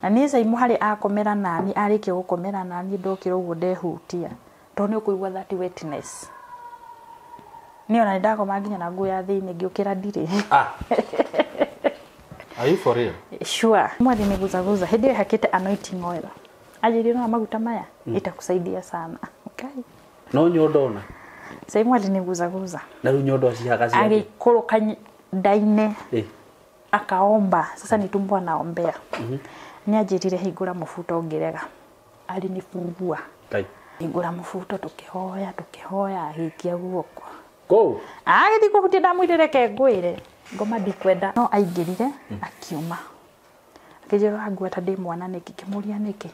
Na niĩ Saimu harĩ akomera nani arĩkia gũkomera nani ndokĩra ũguo ndehutia tondũ nĩ ũkũigua that wetness. Niĩ ona ndakoma nginya na nguo ya thĩinĩ ngĩũkĩra ndirĩ. Are you for real? Sure. Mwathi niguzaguza hĩndĩ ĩyo hakĩte anointing oil. Ajĩrĩ no maguta maya itakusaidia sana. Okay. No nyondona. Saimu niguzaguza. Na rĩu nyondo cihaga cia. Agĩkũrũka ndaine. Akaomba. Sasa nitumbwa naombea. Ni ajirire hingura mufuto ngirega. Alinifungua. Kai. Hingura mufuto tukihoya ahikia guoko. Go. Agĩthikwo kuti ndamwirereke ngwire. Ngoma ndikwenda no aingirire akiuma. Akijira ngweta ndi mwana niki kimuria niki.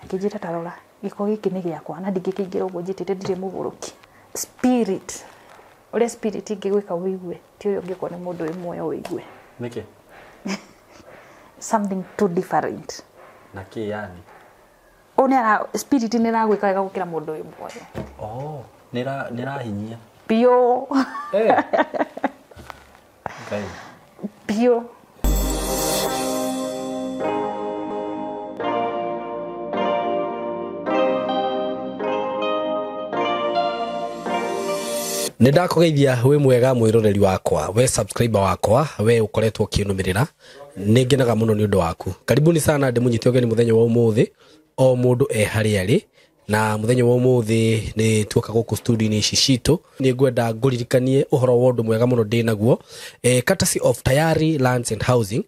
Akijira tarora giko giki ni giakwa na ndingĩkĩingĩra ũguo njĩtĩte ndirĩ mũgũrũki. Spirit. Ore spirit ingĩgwĩka wĩigue ti ũyũ ũngĩkwo nĩ mũndũ wĩ muoyo wĩigue. Niki? Something too different. Naki yani. Ona spirit ni ragwĩka wega gũkĩra mũndũ wĩ muoyo. Oh, nĩrahinyia. Pio. Okay. Pio. Nindakugeithia we mwega mwiroreri wakwa we subscriber wakwa we ukoretwo kinumirira ningenaga muno ni undu waku karibuni sana ndimunyite ogeni muthenya wa umuthi o mundu haria ari na muthenya wa umuthi ni tuoka guku studio ni Shishito ni ngwenda nguririkanie uhoro wa undu mwega muno ndinaguo courtesy of Tayari Lands and Housing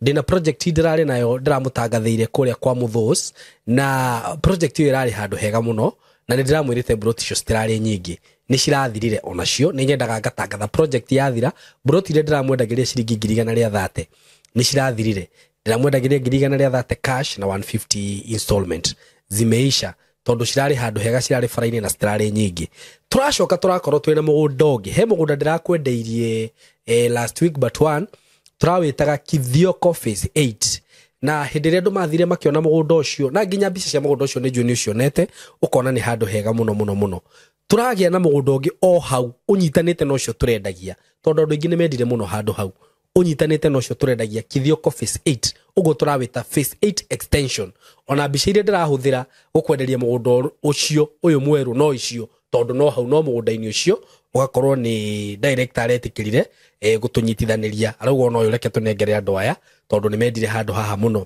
ndina project ndirari nayo ndiramutangathiire kuria kwa Muthos na project iyo irari handu hega muno na ndiramwirite broti cio citirari nyingi ni cirathirire onacio ni nyendaga ngatangatha project yathira broti ile ndiramwendagiria ciringi 130 ni cirathirire ndiramwendagiria 130 cash na 150 installment zimeisha tondu cirari handu hega cirari faraini na citirari nyingi turacoka turakorwo twina mugunda ungi he mugunda ndirakwendeirie last week but one turawitaga Kithioko phase 8 na hindire andu mathire makiona mugunda ucio na nginya mbica cia mugunda ucio ni juni ucionete ukona ni handu hega muno turagia na mugunda ungi o hau unyitanite no cio turendagia tondu andu ingi ni mendire muno handu hau unyitanite no cio turendagia Kithioko phase 8 ugo turawita phase 8 extension ona mbica ire ndirahuthira gukwenderia mugunda ucio uyu mweru no icio tondu no hau no mugunda-ini ucio ugakorwo ni director aretikirire gutunyitithaniria arauga no yureke tunengere andu aya tondu ni mendire handu haha muno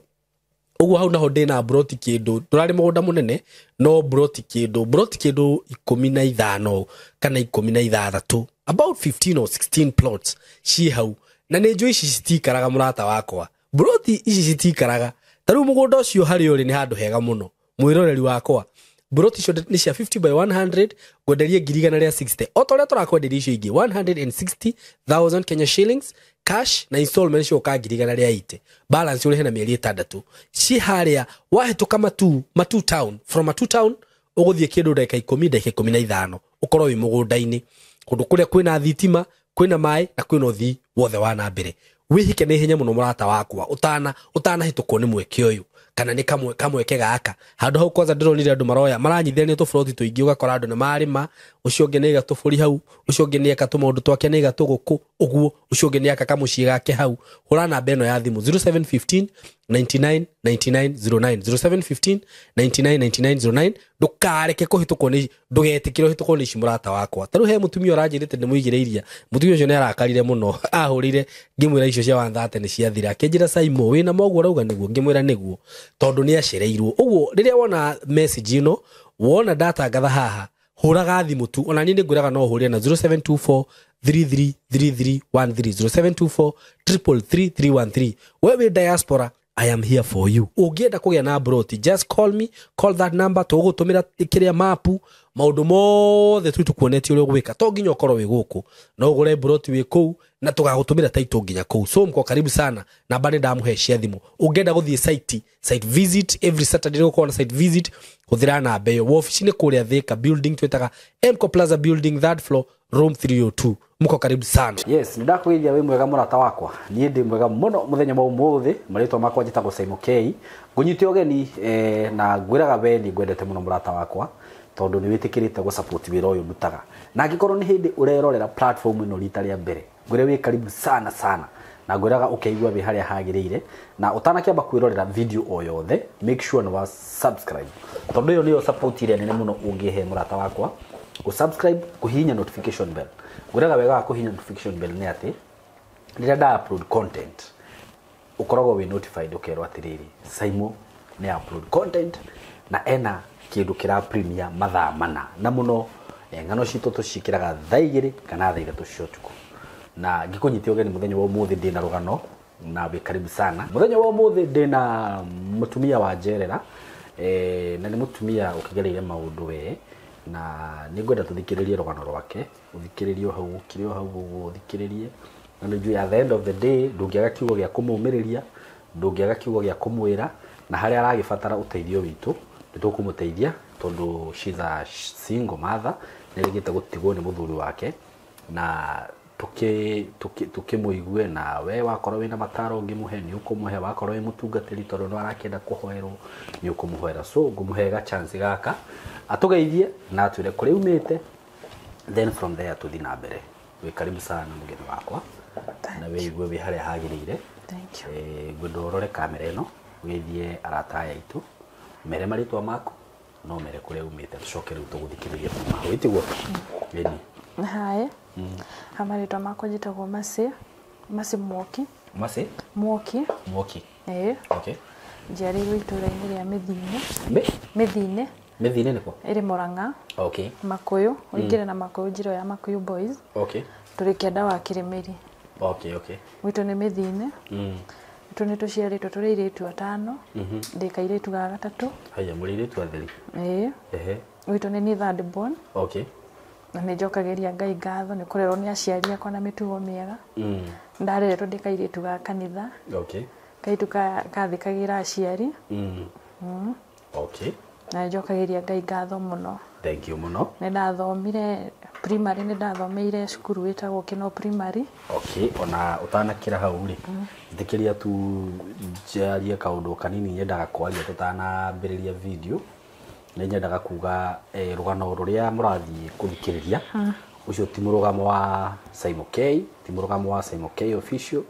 uguo hau naho ndina broti kindu turari mugunda munene no broti kindu 15 kana 16 about 15 or 16 plots ci hau na ni njui ici citikaraga murata wakwa broti ici citikaraga taru mugunda ucio hari uri ni handu hega muno mwiroreri wakwa broti cio ni cia 50 by 100 gwenderia 160 otoria turakwenderia icio ingi 160,000 Kenya shillings cash na installment cio ka 180 balance uri hena mieri 6 ci haria wahetuka matu town from matu town uguthie kindu ndeka 10 ndeka 15 ukorwo wi mugunda-ini kundu kuria kwina thitima kwina mai na kwina uthi wothe wa na mbere wihike ni hinya muno murata wakwa utana hitukwo ni mweke uyu kana ni kamweke gaka handu hau kwanza ndironire andu maroya maranyithania tufuroti tuingi ugakora andu ni marima ucio ngi ni gatufuri hau ucio ngi ni aka tumundu twake ni gatuguku uguo ucio ngi ni aka kamucii gake hau hurana beno ya thimu 0715 99 99 09 0715 99 99 09 ndukareke kuhitukwo ni ndugetikire hitukwo ni cimurata wakwa taru he mutumia uranjirite ni muigireiria mutumia ucio ni arakarire muno ahurire ngimwira icio cia 130 ni ciathira akinjira Saimo wina moguo rauga niguo ngimwira niguo tondu ni acereirwo uguo riria wona message ino wona data gatha haha huraga thimu tu ona ni ngwiraga no huria na 0724 333313 0724 333313 wewe diaspora I am here for you. Ugienda kugia na broti just call that number tugutumira ikiria mapu maundu mothe tukuoneti uri gwika to nginya ukorwo wi guku no ugure broti wi ku na tugagutumira title nginya ku so mko karibu sana na bani ndamuhe cia thimu ugienda guthie site visit every Saturday uko na site visit kuthira na beyo office ni kuria Thika building twetaga Mco Plaza building third floor room 302 mko karibu sana. Yes, ndakugeithia we mwega murata wakwa nie ndi mwega muno muthenya wa umuthi maritwa makwa njitagwo Saimo K ngunyite ogeni na ngwiraga we ni ngwendete muno murata wakwa tondu ni witikirite gu support wira uyu mutaga na ngikorwo ni hindi urerorera platform ino rita ria mbere ngwire wi karibu sana sana na ngwiraga ukeigua wi haria hagirire na utanakiamba kwirorera video o yothe make sure no wa subscribe tondu yo niyo support ile nene muno ungihe murata wakwa subscribe kuhinya notification bell ngwiraga wega kuhinya notification bell ni ati rĩrĩa nda upload content ukoragwo wi notified ukerwo atiriri Saimo ni upload content na ena kindu kira premier mathaa mana na muno ngano cito tucikiraga thaa 2 kana thaa 3 cia utuku na ngikunyite ogeni muthenya wa umuthi ndina rugano na wi karibu sana muthenya wa umuthi ndina mutumia wa Njerera na ni mutumia ukigereire maundu we na ningwenda tuthikiririe rugano rwake uthikiririe hau kirio hau uthikiririe na ndio at the end of the day ndungiaga kiugo gya kumumiriria ndungiaga kiugo gya kumwira na haria aragibatara uteithio witu nitũkũmũteithia tondu she's a single mother nirigite gutigwo ni muthuri wake na tukimũigue na we wakorwo wina mataro ngimuhe ni ukumuhe wakorwo wi mutungatiri tondu no arakenda kuhoerwo ni ukumuhoera so ngumuhega chance gaka atugeithie na atwire kuri umite then from there tuthi na mbere wi karibu sana mugeni wakwa na we igwe wi haria hagirire thank you ngwendorore kamera ino withie arata yaitu mere maritwa mako no mere kure umite tucoke riu tuguthikiriria kuma witiguo eni hai amaritwa mako jitagwo Masi Mwoki okay njiarirwo itũra-inĩ rĩa Mĩthine niko ĩrĩ Mũrang'a okay Makuyu ũingĩre na Makuyu njĩra ya Makuyu Boys okay tũrĩ kĩanda wa Kĩrĩmĩri okay gwitũ nĩ Mĩthine itũ nĩ tũciarĩtwo tũrĩ airĩtu 5 ndĩ kairĩtu ga gatatũ haya mũrĩirĩtu atheri gwitũ nĩ niĩ third born okay na nĩ njokagĩria Ngai ngatho nĩ kũrerwo nĩ aciari akwa na mĩtugo mĩega ndarererwo ndĩ kairĩtu ga kanitha okay kairĩtu kathikagĩra aciari okay na njokagĩria Ngai ngatho mũno thank you muno nĩ ndathomire primary nĩ ndathomeire cukuru wĩtagwo Kino Primary okay ona utanakira hau ri thikiria tu njarie kaundu kanini nyendaga kwaria tutanambiriria video nĩ nyendaga kuga rugano ruria murathie kuthikiriria ucio ti murugamo wa Saimo K ti murugamo wa Saimo K official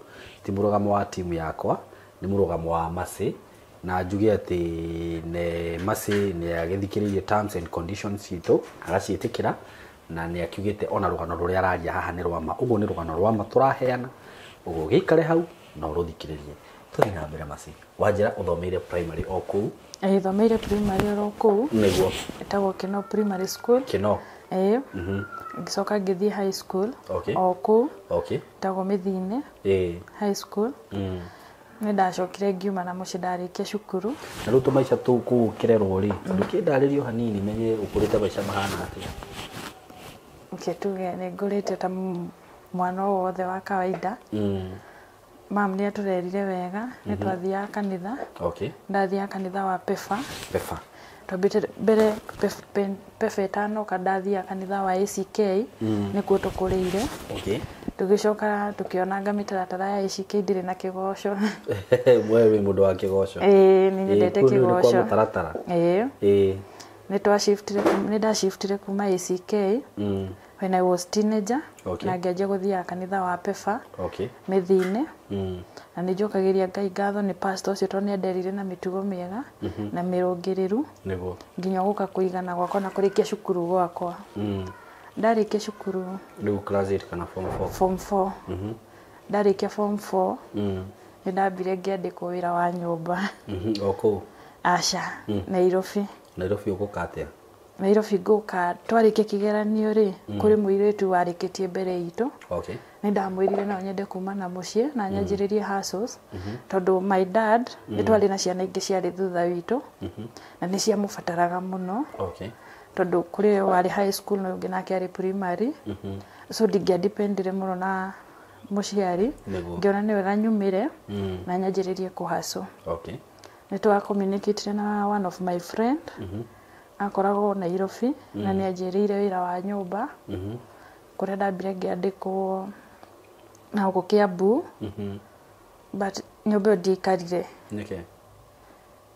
ti murugamo wa timu yakwa ni murugamo wa Masi na njuge ati ne Masi ni agithikiririe terms and conditions cito agaciitikira na ni akiugite ona rugano ruria araria haha ni rwama uguo ni rugano rwama turaheana uguo gikare hau na uruthikiririe tuthi na mbere Masi wanjira uthomeire primary o kuu thomeire primary o kuu niguo etagwo Kino Primary School Kino ngicoka ngithii high school okay o kuu okay etagwo Mĩthine high school nĩ ndacokire ngiuma na mũciĩ ndarĩkia cukuru na rĩu tũmaica tũu kũu kĩrerwo rĩ ndũkĩndarĩrio hanini menye ũkũrĩte maica mahana atĩa tuge nĩ ngũrĩte ta mwana wothe wa kawaida mam nĩ atũrerire wega nĩ twathiaga kanitha okay ndathiaga kanitha wa Pefa twambĩte mbere Pefa ĩtanoka ndathiaga kanitha wa ACK nĩkuo tũkũrĩire okay tugicoka tukionanga mitaratara ya ACK ndire na kigoco wewe mundu wa kigoco ni nyendete kigoco kwa mutaratara ni ndashiftire kuma ACK when I was teenager na ngianjia guthia kanitha wa Pefa Mĩthine na nĩ njokagiria Ngai ngatho ni pastor ucio to nĩ nderire na mĩtugo mĩega na mĩrũngĩrĩru niguo nginya guka kuigana gwakwa na kurikia cukuru gwakwa ndarĩkia cukuru rĩu class 8 kana form 4 ndarĩkia form 4 nĩ ndambire ngĩandĩkwo wĩra wa nyũmba o kũu aca Nairobi ũgũka Nairobi ngũka twarĩkia kĩgeranio rĩ kũrĩ mũirĩtu warĩkĩtie mbere itũ nĩ ndamwĩrire no nyende kuma na mũciĩ na nyanjĩrĩrie hustles tondũ my dad nĩ twarĩ na ciana ingĩ ciarĩ thutha witũ na nĩ ciamũbataraga mũno tondu kuri wari high school no ngina kiari primary so ndingĩadependire muno na muciari ngiona ni wega nyumire na nyanjĩrĩrie kuhaso nĩ twa communicate na one of my friend akoragwo Nairobi na nĩ anjĩrĩire wĩra wa nyũmba kuria ndambire ngĩandĩkwo na gũkũ Kiambu but nyũmba ĩyo ndiaikarire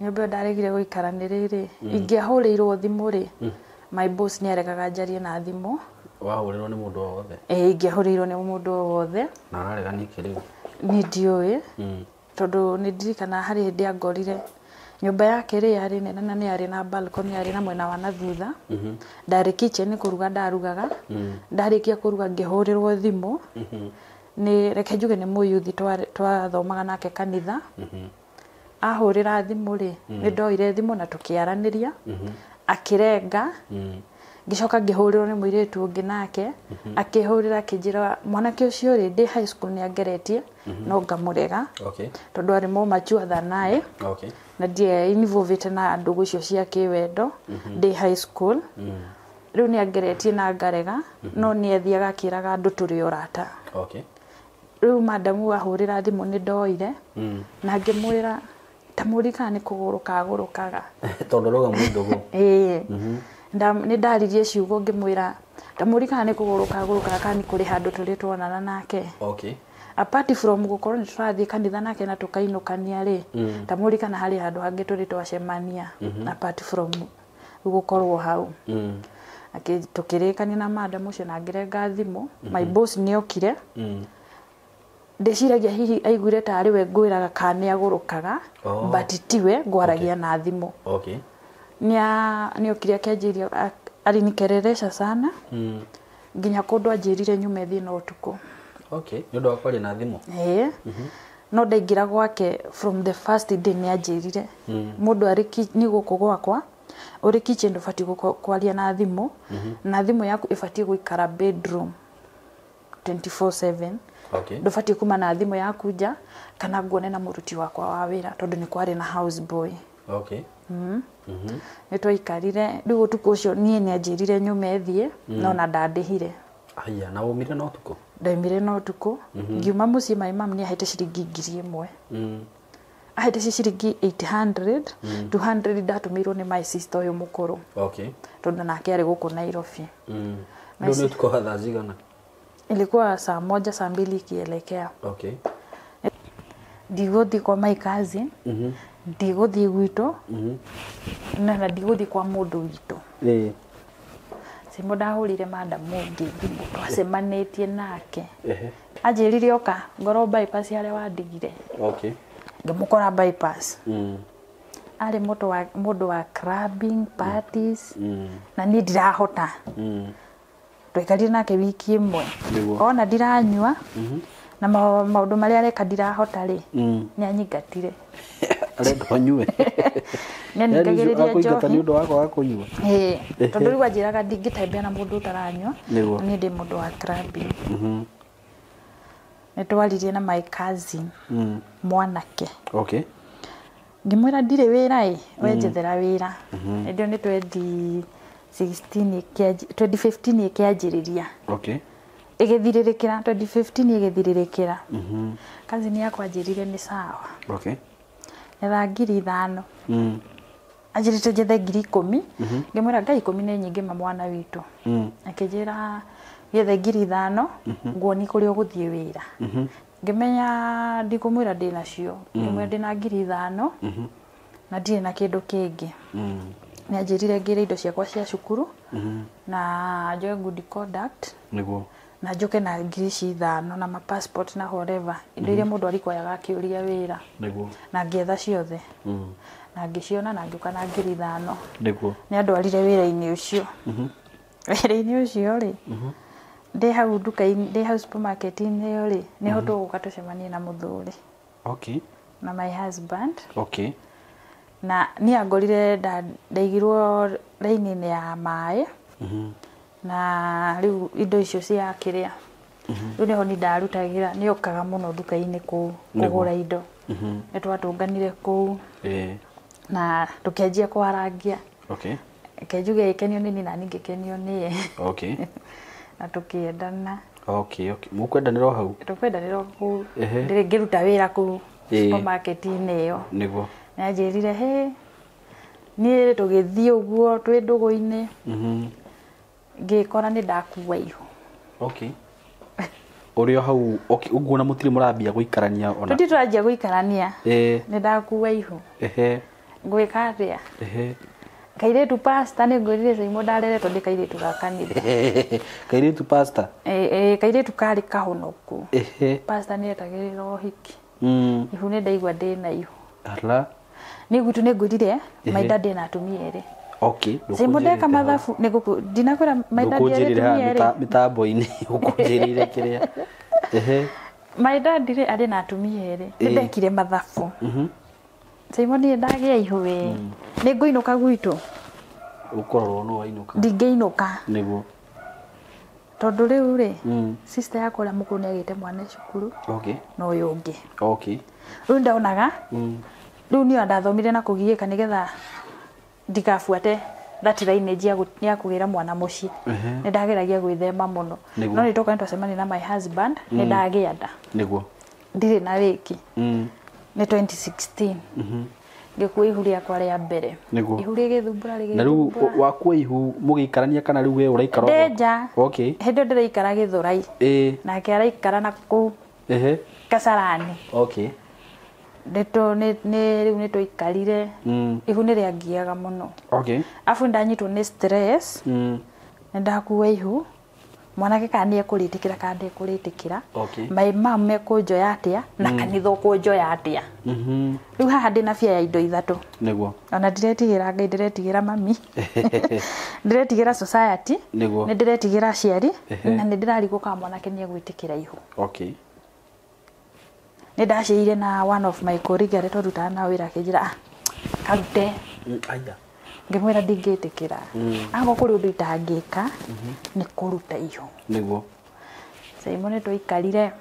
nyũmba ĩyo ndaregire gũikara nĩ rĩrĩ ingĩahũrĩirwo thimũ rĩ my boss nĩ aregaga njarie na thimũ Wahũrĩrwo nĩ mũndũ o wothe? Ingĩahũrĩirwo nĩ mũndũ o wothe. Na araregania kĩrĩu? Nĩ ndiũĩ tondũ nĩ ndirikana harĩ hĩndĩ angorire nyũmba yake rĩ yarĩ nene na nĩ yarĩ na balcony yarĩ na mwena wa na thutha. Ndarĩ kitchen kũruga ndarugaga. Ndarĩkia kũruga ngĩhũrĩrwo thimũ. Nĩ reke njuge nĩ mũyuthi twathomaga nake kanitha. Ahũrĩra thimũ rĩ nĩ ndoire thimũ na tũkĩaranĩria. Akĩrenga. Ngĩcoka ngĩhũrĩrwo nĩ mũirĩtu ũngĩ nake. Akĩhũrĩra akĩnjĩra mwanake ũcio rĩ ndĩ high school nĩ angeretie no ngamũrega. Tondũ arĩ more mature than I. Na ndiye involved na ndũgũ icio cia kĩwendo ndĩ high school. Rĩu nĩ angeretie na ngarega no nĩ athiaga akĩraga andũ tũrĩ orata. Rĩu madamu ahũrĩra thimũ nĩ ndoire na ngĩmwĩra ta mũrika nĩ kũgũrũka agũrũkaga. Tondũ roga mũndũgũ. Nĩ ndaririe ciugo ngĩmwĩra ta mũrika nĩ kũgũrũka agũrũkaga kana kũrĩ handũ tũrĩ tuonana nake. Apart from gũkorwo nĩ tũrathiĩ kanitha nake na tũkainũkania rĩ ta mũrika na harĩ handũ hangĩ tũrĩ twacemania apart from gũkorwo hau. Tũkĩrĩkania na madam ũcio na ngĩrenga thimũ. My boss nĩ okire. Ndĩciragia hihi aiguire ta arĩ we ngwĩraga kana nĩ agũrũkaga but tiwe ngwaragia na thimũ. Nĩ okire akĩnjĩria alinikereresha sana nginya kũndũ anjĩrire nyume thiĩ na ũtukũ. Nĩ ũndũ wa kwaria na thimũ? No ndaingĩra gwake from the first day nĩ anjĩrire mũndũ arĩ nĩ gũkũ gwakwa ũrĩ kitchen ndũbatiĩ kwaria na thimũ na thimũ yaku ĩbatiĩ gũikara bedroom 24/7. Ndũbatiĩ kuma na thimũ yaku nja kana nguone na mũruti wakwa wa wĩra tondũ nĩ kwarĩ na house boy. Nĩ twaikarire rĩu ũtukũ ũcio niĩ nĩ anjĩrire nyume thiĩ no na ndandĩhire. Na umire no ũtukũ? Ndaimire no ũtukũ. Ngiuma mũciĩ my mom nĩ ahete ciringi 1000. Ahete ciringi 800 200 ndatũmĩirwo nĩ my sister ũyũ mũkũrũ. Tondũ nake arĩ gũkũ Nairobi. Ndio nĩ ũtukũ wa thaa cigana? Ilikuwa saa 1 saa 2 ikielekea. Ndigũthiĩ kwa my cousin. Ndigũthiĩ gwitũ. Na ndigũthiĩ kwa mũndũ witũ. Simũ ndahũrire madam ũngĩ thimũ twacemanĩtie nake. Anjĩrire oka ngorwo bypass harĩa wandigire. Ngĩmũkora bypass. Arĩ mũndũ wa clubbing parties na niĩ ndirahota. Twaikarire nake wiki ĩmwe. Ona ndiranyua na maũndũ marĩa areka ndirahota rĩ nĩ anyingatire. Arenda anyue. Nĩ ningagĩrĩria njohi. Nĩ ũndũ wakwa wa kũnyua. Tondũ rĩu anjĩraga ndingĩtembea na mũndũ ũtaranyua niĩ ndĩ mũndũ wa clubbing. Nĩ twaririe na my cousin mwanake. Ngĩmwĩra ndirĩ wĩra we njethera wĩra. Ndio nĩ 2015 ĩkĩanjĩrĩria. Ĩgĩthirĩrĩkĩra 2015 ĩgĩthirĩrĩkĩra. Cousin yakwa anjĩrire nĩ sawa. Etha 5,000. Anjĩrĩte njethe 10,000. Ngĩmwĩra ngai 10 nĩ nyingĩ mwana witũ. Akĩnjĩra gethe 5,000 nguoni kũrĩa ũgũthiĩ wĩra. Ngĩmenya ndikũmwĩra ndĩ nacio. Ngĩmwĩra ndĩ na 5,000 na ndirĩ na kĩndũ kĩngĩ. Nĩ anjĩrire ngĩre indo ciakwa cia cukuru na njoe good conduct na njoke na 5,000 na ma passport na whatever indo iria mũndũ arikwayaga akĩũria wĩra na ngĩetha ciothe na ngĩciona na ngĩũka na 5,000 nĩ andwarire wĩra-inĩ ũcio. Wĩra-inĩ ũcio rĩ ndĩ hau nduka-inĩ ndĩ hau supermarket-inĩ ĩyo rĩ nĩho tũgũka tũcemanie na mũthuri na my husband. Na niĩ angorire ndaigirwo raini-inĩ ya maĩ na rĩu indo icio cia kĩrĩa rĩu nĩho ni ndarutagĩra nĩ okaga mũno nduka-inĩ kũu kũgũra indo. Nĩ twatũnganire kũu na tũkĩanjia kwarangia. Kenjuge ikenio nini na ningĩkenio nĩye. Na tũkĩendana. Mũkwendanĩra hau? Tũkwendanĩra kũu ndĩrĩ ngĩruta wĩra kũu supermarket-inĩ ĩyo. Nĩ anjĩrire niĩ tũgĩthiĩ ũguo twĩ ndũgũ-inĩ ngĩkora nĩ ndakua ihu. Ũrĩ o hau ũguo na mũtirĩ mũrambia gũikarania ona? Tũtirĩ tũranjia gũikarania nĩ ndakua ihu. Ngwĩka atĩa? Kairetu pastor nĩ ngwĩrire Simon ndareretwo ndĩ kairetu ga kanitha. Kairetu pastor. Kairetu karĩ kahonoku. Pastor nĩ etagĩrĩra ũhiki. Ihu nĩ ndaigua ndĩ na ihu. Ala. Nĩ gutu nĩ ngwĩrire maitha ndĩ na atumia erĩ. Okay. Simon ndeka mathabu nĩ gũkũ ndinakwĩra maitha ndĩ atumia erĩ. Mitambo-inĩ gũkũnjĩrĩire kĩrĩa. Maitha ndĩ arĩ na atumia erĩ. Nĩ ndekire mathabu. Simon nĩ ndagĩa ihu we. Nĩ ngũinũka gwitũ. Ukororwo no wainũka. Ndingĩinũka. Nĩguo. Tondũ rĩu rĩ, sister yakwa ũrĩa mũkũrũ nĩ agĩte mwana cukuru. Okay. Na ũyũ ũngĩ. Okay. Rĩu ndaonaga. Rĩu niĩ ndathomire na kũgiĩka nĩgetha ndikabuate that lineage ya kũgĩra mwana mũciĩ. Nĩ ndageragia gwĩthema mũno. No nĩ tũkoretwo twacemania na my husband, nĩ ndagĩa nda. Nĩguo. Ndirĩ na wĩki. Nĩ 2016. Ngĩkua ihu rĩakwa rĩa mbere. Ihu rĩgĩthumbũra rĩgĩthumbũra. Na rĩu wakua ihu mũgĩikarania kana rĩu we ũraikara ũguo? Ndenja. Okay. Hĩndĩ ndĩraikara Gĩthũrai. Nake araikara na kũu Kasarani. Okay. Rĩu nĩ tũikarire. Ihu nĩ rĩangiaga mũno. Okay. Afu ndanyitwo nĩ stress. Nĩ ndakua ihu. Mwanake kana nĩ ekũrĩtĩkĩra kana ndekũrĩtĩkĩra. My mom mekũnjoya atĩa na kanitha ũkũnjoya atĩa. Rĩu haha ndĩ na bia ya indo ithatũ. Nĩguo. Ona ndiretigĩra Ngai, ndiretigĩra mami. Ndiretigĩra society. Nĩguo. Nĩ ndiretigĩra aciari na nĩ ndĩrarigwo kana mwanake nĩ egwĩtĩkĩra ihu. Okay. Nĩ ndaciire na one of my colleagues arĩa tũrutaga na wĩra akĩnjĩra karute. Aya. Ngĩmwĩra ndingĩtĩkĩra. Angĩkorwo kũrĩ ũndũ itangĩka nĩ kũruta ihu. Nĩguo. Simon nĩ tũikarire.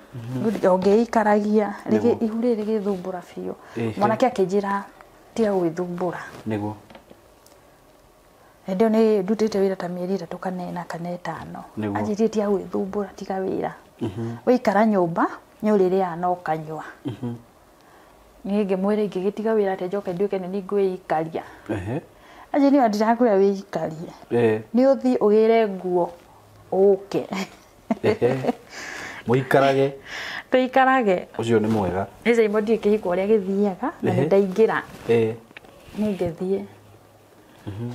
Ngĩikaragia ihu rĩrĩ rĩgĩthumbũra biũ. Mwanake akĩnjĩra tiga gwĩthumbũra. Nĩguo. Hĩndĩ ĩyo nĩ ndutĩte wĩra ta mĩeri 3 kana 4 kana 5. Anjĩrire tiga gwĩthumbũra, tiga wĩra. Ũikara nyũmba nyũrĩrĩa no kanyua. Niĩ ngĩmwĩra ingĩgĩtiga wĩra atĩ njoke nduĩke nĩ ngwĩikaria. Aje nĩ ndirakwĩra wĩikarie. Nĩ ũthiĩ ũgĩre nguo ũke. Mũikarage. Tũikarage. Ũcio nĩ mwega. Nĩ Simon ndiĩ kĩhiko ũrĩa gĩthiaga na nĩ ndaingĩra. Nĩ ngĩthiĩ.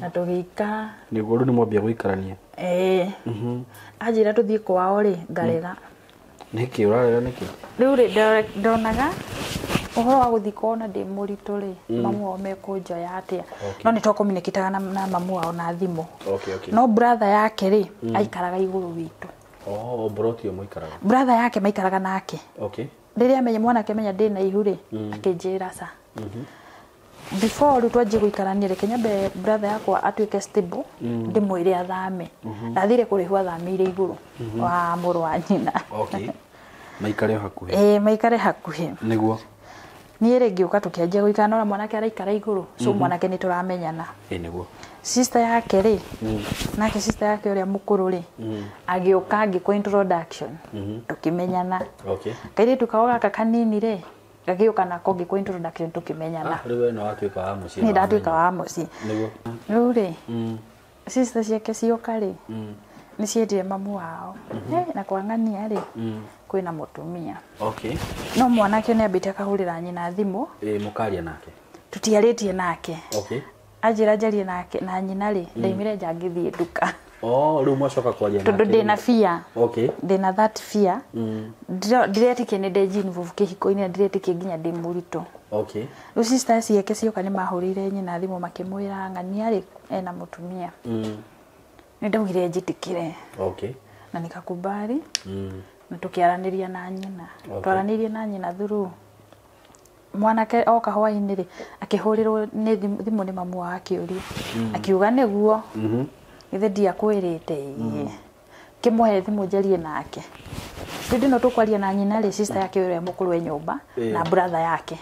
Na tũgĩikara. Nĩguo rĩu nĩ mwambia gũikarania. Anjĩra tũthiĩ kwao rĩ ngarera. Nĩkĩ ũrarera nĩkĩ? Rĩu rĩ ndonaga ũhoro wa gũthiĩ kuona ndĩ mũritũ rĩ, mamu wao mekũnjoya atĩa. No nĩ tũkomunicataga na mamu wao na thimũ. No brother yake rĩ aikaraga igũrũ witũ. Brother mũikaraga. Brother yake maikaraga nake. Rĩrĩa amenye mwanake menya ndĩ na ihu rĩ akĩnjĩra ca. Before rĩu twanjie gũikarania reke nyambe brother yakwa atuĩke stable ndĩmwĩre athame. Ndathire kũrĩhwo athamĩire igũrũ wa mũrũ wa nyina. Maikare hakuhĩ. Maikare hakuhĩ. Nĩguo. Niĩ rĩ ngĩũka tũkĩanjia gũikara na mwanake araikara igũrũ. So mwanake nĩ tũramenyana. Nĩguo. Sister yake rĩ nake sister yake ũrĩa mũkũrũ rĩ agĩũka ngĩkwo introduction tũkĩmenyana. Kairĩtu kao gaka kanini rĩ gagĩũka nako ngĩkwo introduction tũkĩmenyana. Rĩu we nĩ watuĩka wa mũciĩ. Nĩ ndatuĩka wa mũciĩ. Nĩguo. Rĩu rĩ sister ciake cioka rĩ nĩ ciendire mamu wao. Na kwang'ania rĩ kwĩna mũtumia. No mwanake nĩ ambĩte akahũrĩra nyina thimũ. Mũkaria nake. Tutiarĩtie nake. Anjĩra njarie nake na nyina rĩ ndaimire nja ngĩthiĩ nduka. Rĩu mwacoka kwaria nake. Tondũ ndĩna fear. Ndĩna that fear. Ndiretĩkia nĩ ndeji involve kĩhiko-inĩ na ndiretĩkia nginya ndĩ mũritũ. Rĩu sister ciake cioka nĩ mahũrĩire nyina thimũ makĩmwĩra ng'ania rĩ ena mũtumia. Nĩ ndaugire njĩtĩkĩre. Na nikakubali. Na tũkĩaranĩria na nyina. Twaranĩirie na nyina through mwanake oka hwainĩ rĩ akĩhũrĩrwo nĩ thimũ nĩ mamu wao akĩũrio. Akiuga nĩguo. Ithe ndiakwĩrĩte. Kĩmũhe thimũ njarie nake. Hĩndĩ ĩno tũkwaria na nyina rĩ sister yake ũrĩa mũkũrũ wa nyũmba na brother yake.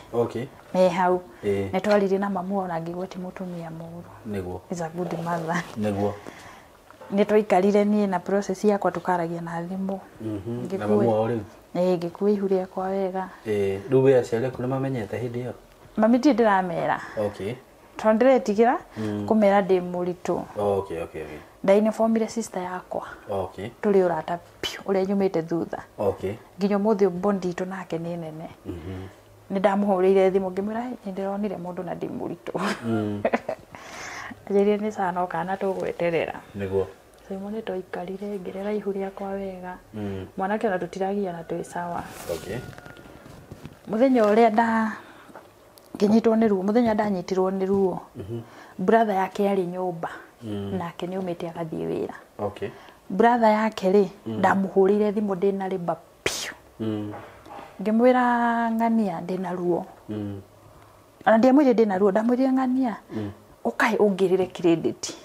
Me hau. Nĩ twaririe na mamu wao na ngĩgwa ti mũtumia mũru. Nĩguo. Is a good mother. Nĩguo. Nĩ tũikarire niĩ na process yakwa tũkaragia na thimũ. Na mamu wao rĩu. Ngĩkua ihu rĩakwa wega. Rĩu we aciari aku nĩ mamenyete hĩndĩ ĩyo? Mami ndirĩ ndĩramera. Tondũ ndĩretigĩra kũmera ndĩ mũritũ. Ndainĩbomire sister yakwa. Tũrĩ ũrata piũ ũrĩa nyumĩte thutha. Nginya ũmũthĩ bond itũ nake nĩ nene. Nĩ ndamũhũrĩire thimũ ngĩmwĩra nĩ ndĩronire mũndũ na ndĩ mũritũ. Ajirie ni sana kana tugweterera niguo Simoni toikarire ngirera ihu riakwa wega mwanake ona tutiragia na twi sawa okay muthenya uria nginyitwo ni ruo muthenya ndanyitirwo ni ruo brother yake ari nyumba nake ni umite agathie wira okay brother yake ri ndamuhurire thimu ndina rimba piu ngimwira ngania ndina ruo ana ndiamwire ndina ruo ndamwire ngania ukai ungirire credit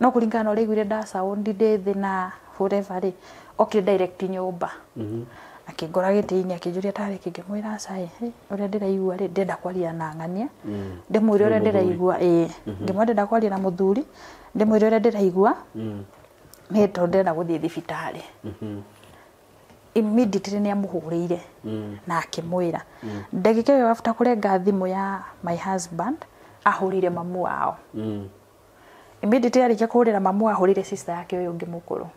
no kuringana uri gwire nda sound ndi na forever ri okay direct nyumba akingora gitiini akinjuria tari kingimwira sai uria ndiraigua ri ndenda kwaria na ngania ndimwire uria ndiraigua ngimwenda ndenda kwaria na muthuri ndimwire uria ndiraigua ni to ndenda guthie thibitari immediately ni amuhurire na akimwira ndagika yo after kurenga thimu ya my husband ahurire mamu wao immediately arikia kurira mamu ahurire sister yake uyu ungi mukuru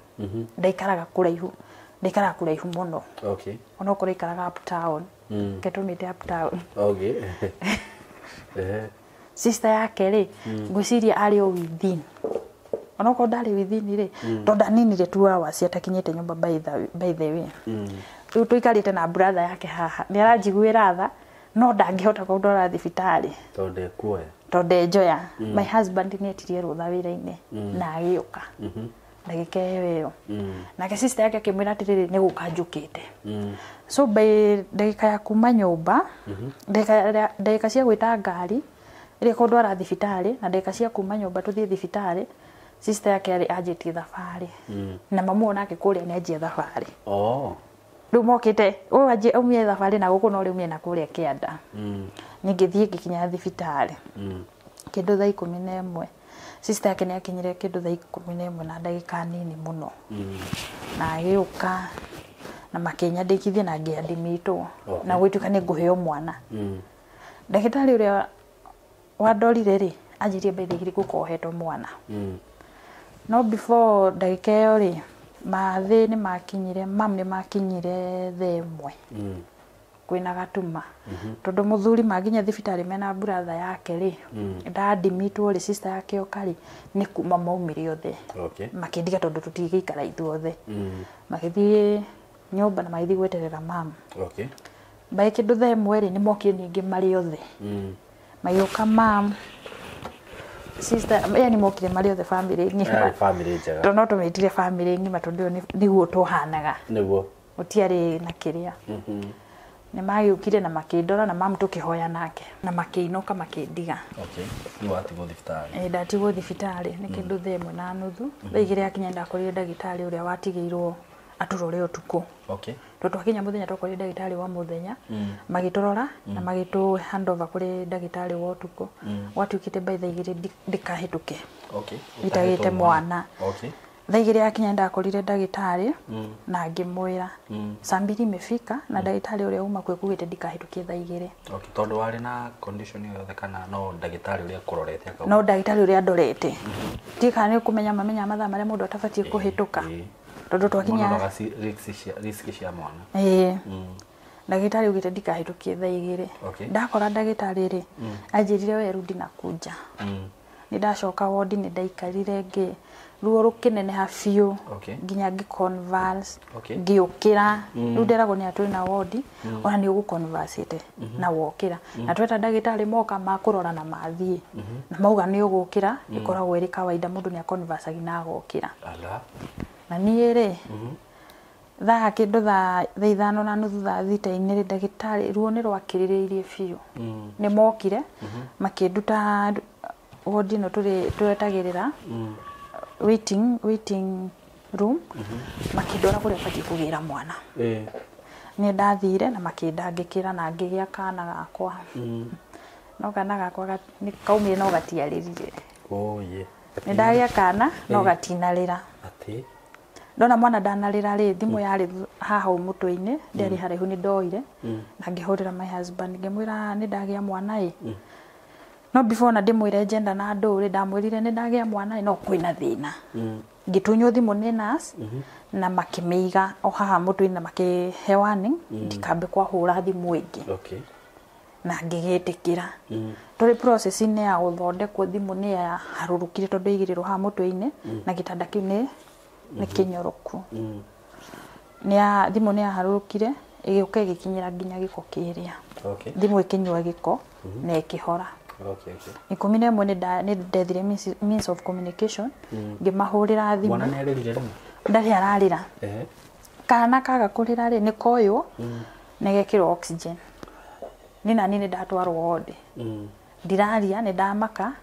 ndaikaraga kuraihu muno okay ona ukora ikaraga up town ketumite up town okay sister yake ri ngwiciria ari o within ona ko ndari within ri to ndaninire 2 hours atakinyete nyumba by the way riu tuikarite na brother yake haha ni aranjiguira tha no ndangihota kundora thibitari to ndenjoya my husband ni etirie rutha wira-ini na agiuka ndagika iyo nake sister yake akimwira atiriri ni gukanjukite so by ndagika ya kuma nyumba ndagika cia gwita ngari iri kundwara thibitari na ndagika cia kuma nyumba tuthie thibitari sister yake ari ajitie thabari na mamu onake kuria ni ajie thabari riu mokite uaje umie thabari na guku no ri umie na kuria kianda ngithie ngikinya thibitari kindu thaa 11 sister yake ni akinyire kindu thaa 11 na ndagika nini muno na agiuka na makinyandikithie na ngiandimitwo na gwituka ni nguheo mwana ndagitari uria wandorire ri anjirie mbethigiri gukohetwo mwana no before ndagika iyo ri mathi ni makinyire mam ni makinyire themwe kwina gatuma tondu muthuri maginya thibitari mena brother yake ri ndandimitwo ri sister yake okari ni kuma maumire othe makindiga tondu tutigikara ithuothe magithie nyumba na magithie gweterera mam by kindu themwe ri ni mokire ningi mari othe mayuka mam sister yani mokire mari othe family njega to no tumetire family ngima tondu niguo tuhanaga niguo utiari na kiria ni magiukire na makindora na mam tukihoya nake na makiinoka makindiga ni watigwo thibitari ndatigwo thibitari ni kindu themwe na nuthu thaigire akinya ndakorire ndagitari uria watigiirwo aturore utuku to twakinya muthenya twakorire ndagitari wa muthenya magitorora na magitu handover kuri ndagitari wa utuku watukite by thaigire ndikahituke itagite mwana thaigire akinya ndakorire ndagitari na ngimwira sambiri imefika na ndagitari uria uma kwe kugite ndikahitukie thaigire tondu wari na condition yothe kana no ndagitari uria kurorete akau no ndagitari uria ndorete tika ni kumenya mamenya mathaa maria mundu atabatie kuhituka tondu twakinya risk cia mwana ndagitari ugite ndikahitukie thaigire ndakora ndagitari ri anjirire weru ndinakuja ni ndacoka ward ni ndaikarire ngi ruo rukineneha biu nginya ngi converse ngiukira riu nderagwo ni aturi na ward ona ni ugu conversate na wokira na tweta ndagitari moka makurora na mathie na mauga ni ugukira ikoragwo iri kawaida mundu ni converse na agokira na ni ri thaa kindu thaa 5 na nuthu thaa 6 ri ndagitari ruo ni rwakiririirie biu ni mokire makinduta ward no turetagirira waiting room makindora kuria pati kugira mwana ni ndathire na makindangikira na ngigia kana gakwa no kana gakwa ni kaumire no gatiaririre ni ndagia kana no gatinarira ndona mwana ndanarira ri thimu yari haha umutwe-ini ndari haraihu ni ndoire na ngihurira my husband ngimwira ni ndagia mwana no before na ndimwire gender na nduri ndamwirire ni ndagia mwana no kwina thina ngitunyo thimu ni nurse na makimiiga o haha mutwe-ini na makihe warning ndikambe kwa hura thimu ingi na ngĩgĩtĩkĩra tũrĩ process inĩ ya gũthondekwo thimũ nĩ ya harũrũkire tondũ igĩrĩrwo ha mũtwe-inĩ na gĩtanda kĩu nĩ kĩnyoroku thimũ nĩ ya harũrũkire ĩgĩũka ĩgĩkinyĩra nginya gĩko kĩrĩa thimũ ĩkĩnyua gĩko na ĩkĩhora 11 nĩ ndethire means of communication ngĩmahũrĩra thimũ mwana nĩ arĩrire rĩmwe ndarĩ ararĩra kana kaga kũrĩra rĩ nĩ koywo na gĩkĩrwo oxygen nĩ nani nĩ ndatwarwo ward ndiraria nĩ ndamaka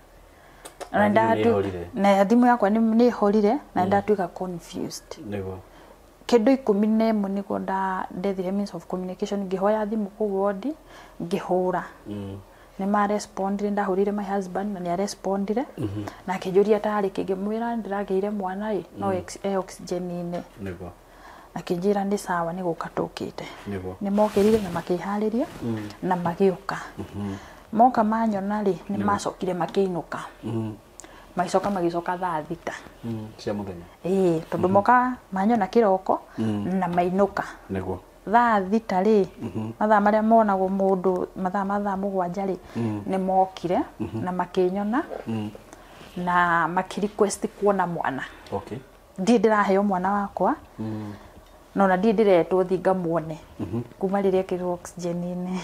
na thimũ yakwa nĩ horire na ndatuĩka confused kĩndũ 11 nĩguo ndethire means of communication ngĩhoya thimũ kũu ward ngĩhũra nĩ ma respondire ndahũrire my husband na nĩ respondire na akĩnjũria tarĩ kĩngĩmwĩra ndĩragĩire mwana ĩ no oxygen-inĩ akĩnjĩra nĩ sawa nĩ gũka tũkĩte nĩ mokĩrire na makĩharĩria na magĩũka moka manyona rĩ nĩ macokire makĩinũka magĩcoka thaa thita cia mũthenya tondũ moka manyona kĩroko na mainũka thaa thita rĩ mathaa marĩa monagwo mũndũ mathaa 7 rĩ nĩ mokire na makĩnyona na makĩrequest kuona mwana ndĩraheo mwana wakwa no na ndiretwo thinga muone kuma rĩrĩa kĩrwo oxygen-inĩ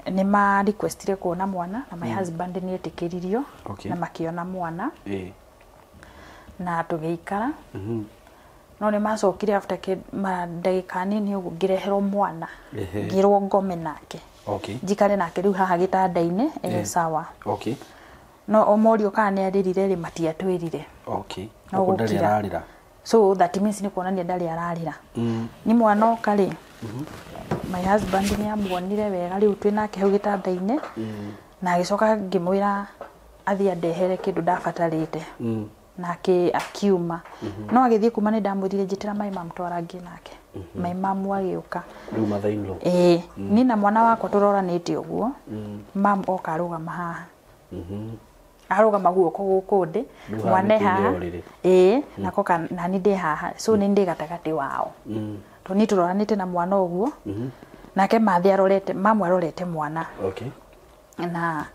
nĩ ma requestire kuona mwana na my husband nĩ etĩkĩririo na makĩona mwana na tũgĩikara no nĩ macokire after ndagĩka nini ũguo ngĩreherwo mwana ngĩrwo ngome nake njikare nake rĩu haha gĩtanda-inĩ sawa no omorio kana nĩ arĩrire rĩ matiatwĩrire no ndarĩ ararĩra so that means nĩ kuonania ndarĩ ararĩra nĩ mwana oka rĩ my husband nĩ amuonire wega rĩu twĩ nake hau gĩtanda-inĩ na agĩcoka ngĩmwĩra athiĩ andehere kĩndũ ndabatarĩte nake akiuma no agĩthiĩ kuma nĩ ndamwĩrire njĩtĩra my mom twarangie nake my mom agĩũka rĩu mathainwo ni na mwana wakwa tũroranĩte ũguo mom oka arũgama haha arũgama guoko gũkũ ndĩ mwana haha na nĩ ndĩ haha so nĩ ndĩ gatagatĩ wao to nĩ tũroranĩte na mwana ũguo nake mathi arorete mamu arorete mwana na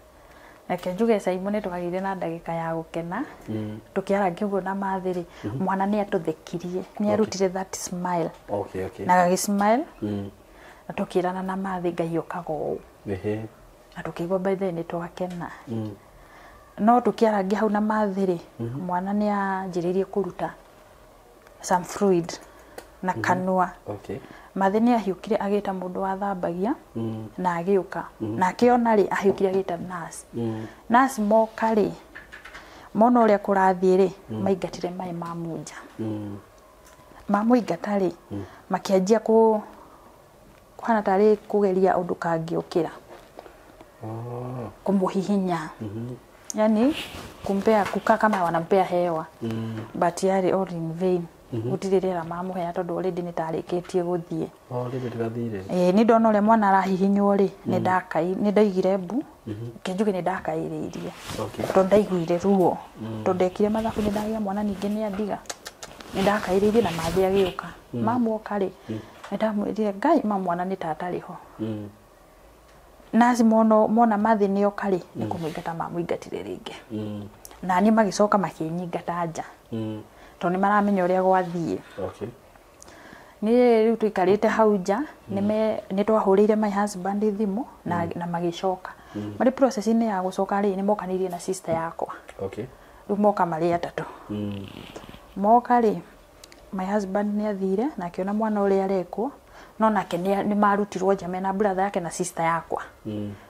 reke njuge Simon nĩ twagĩire na ndagĩka ya gũkena tũkĩarangia ũguo na mathi rĩ mwana nĩ atũthekirie nĩ arutire that smile na gagĩ smile na tũkĩrana na mathi Ngai okaga ũũ na tũkĩigua by the nĩ twakena no tũkĩarangia hau na mathi rĩ mwana nĩ anjĩrĩirie kũruta some fluid na kanua mathi nĩ ahiũkire agĩta mũndũ wathambagia na agĩũka na akĩona rĩ ahiũkire agĩta nurse nurse moka rĩ mona ũrĩa kũrathiĩ rĩ maingatire maĩ mamu nja mamuingata rĩ makĩanjia kũhana tarĩ kũgeria ũndũ kangĩũkĩra kũmũhihinya yani kumpea kukaa kama wanampea hewa but yari all in vain gũtirĩ rĩera mamuhea tondũ already nĩ tarĩkĩtie gũthiĩ nĩ ndona ũrĩa mwana arahihinywo rĩ nĩ ndaigire mbu kĩnjuge nĩ ndakaĩrĩirie tondũ ndaiguire ruo tondũ ndekire mathabu nĩ ndagĩa mwana ningĩ nĩ andiga nĩ ndakaĩrĩirie na mathi agĩũka mamu oka rĩ nĩ ndamwĩrire Ngai mwana nĩ tatarĩ ho nasi mona mathi nĩ oka rĩ nĩ kũmũingata mamũingatire rĩngĩ na niĩ magĩcoka makĩnyingata nja tondũ nĩ maramenya ũrĩa gwathiĩ nĩ rĩu tũikarĩte hau nja nĩ twahũrĩire my husband thimũ na magĩcoka marĩ process-inĩ ya gũcoka rĩ nĩ mokanĩirie na sister yakwa rĩu moka marĩ atatũ moka rĩ my husband nĩ athire na akĩona mwana ũrĩa arekwo no nake nĩ marutirwo nja mena brother yake na sister yakwa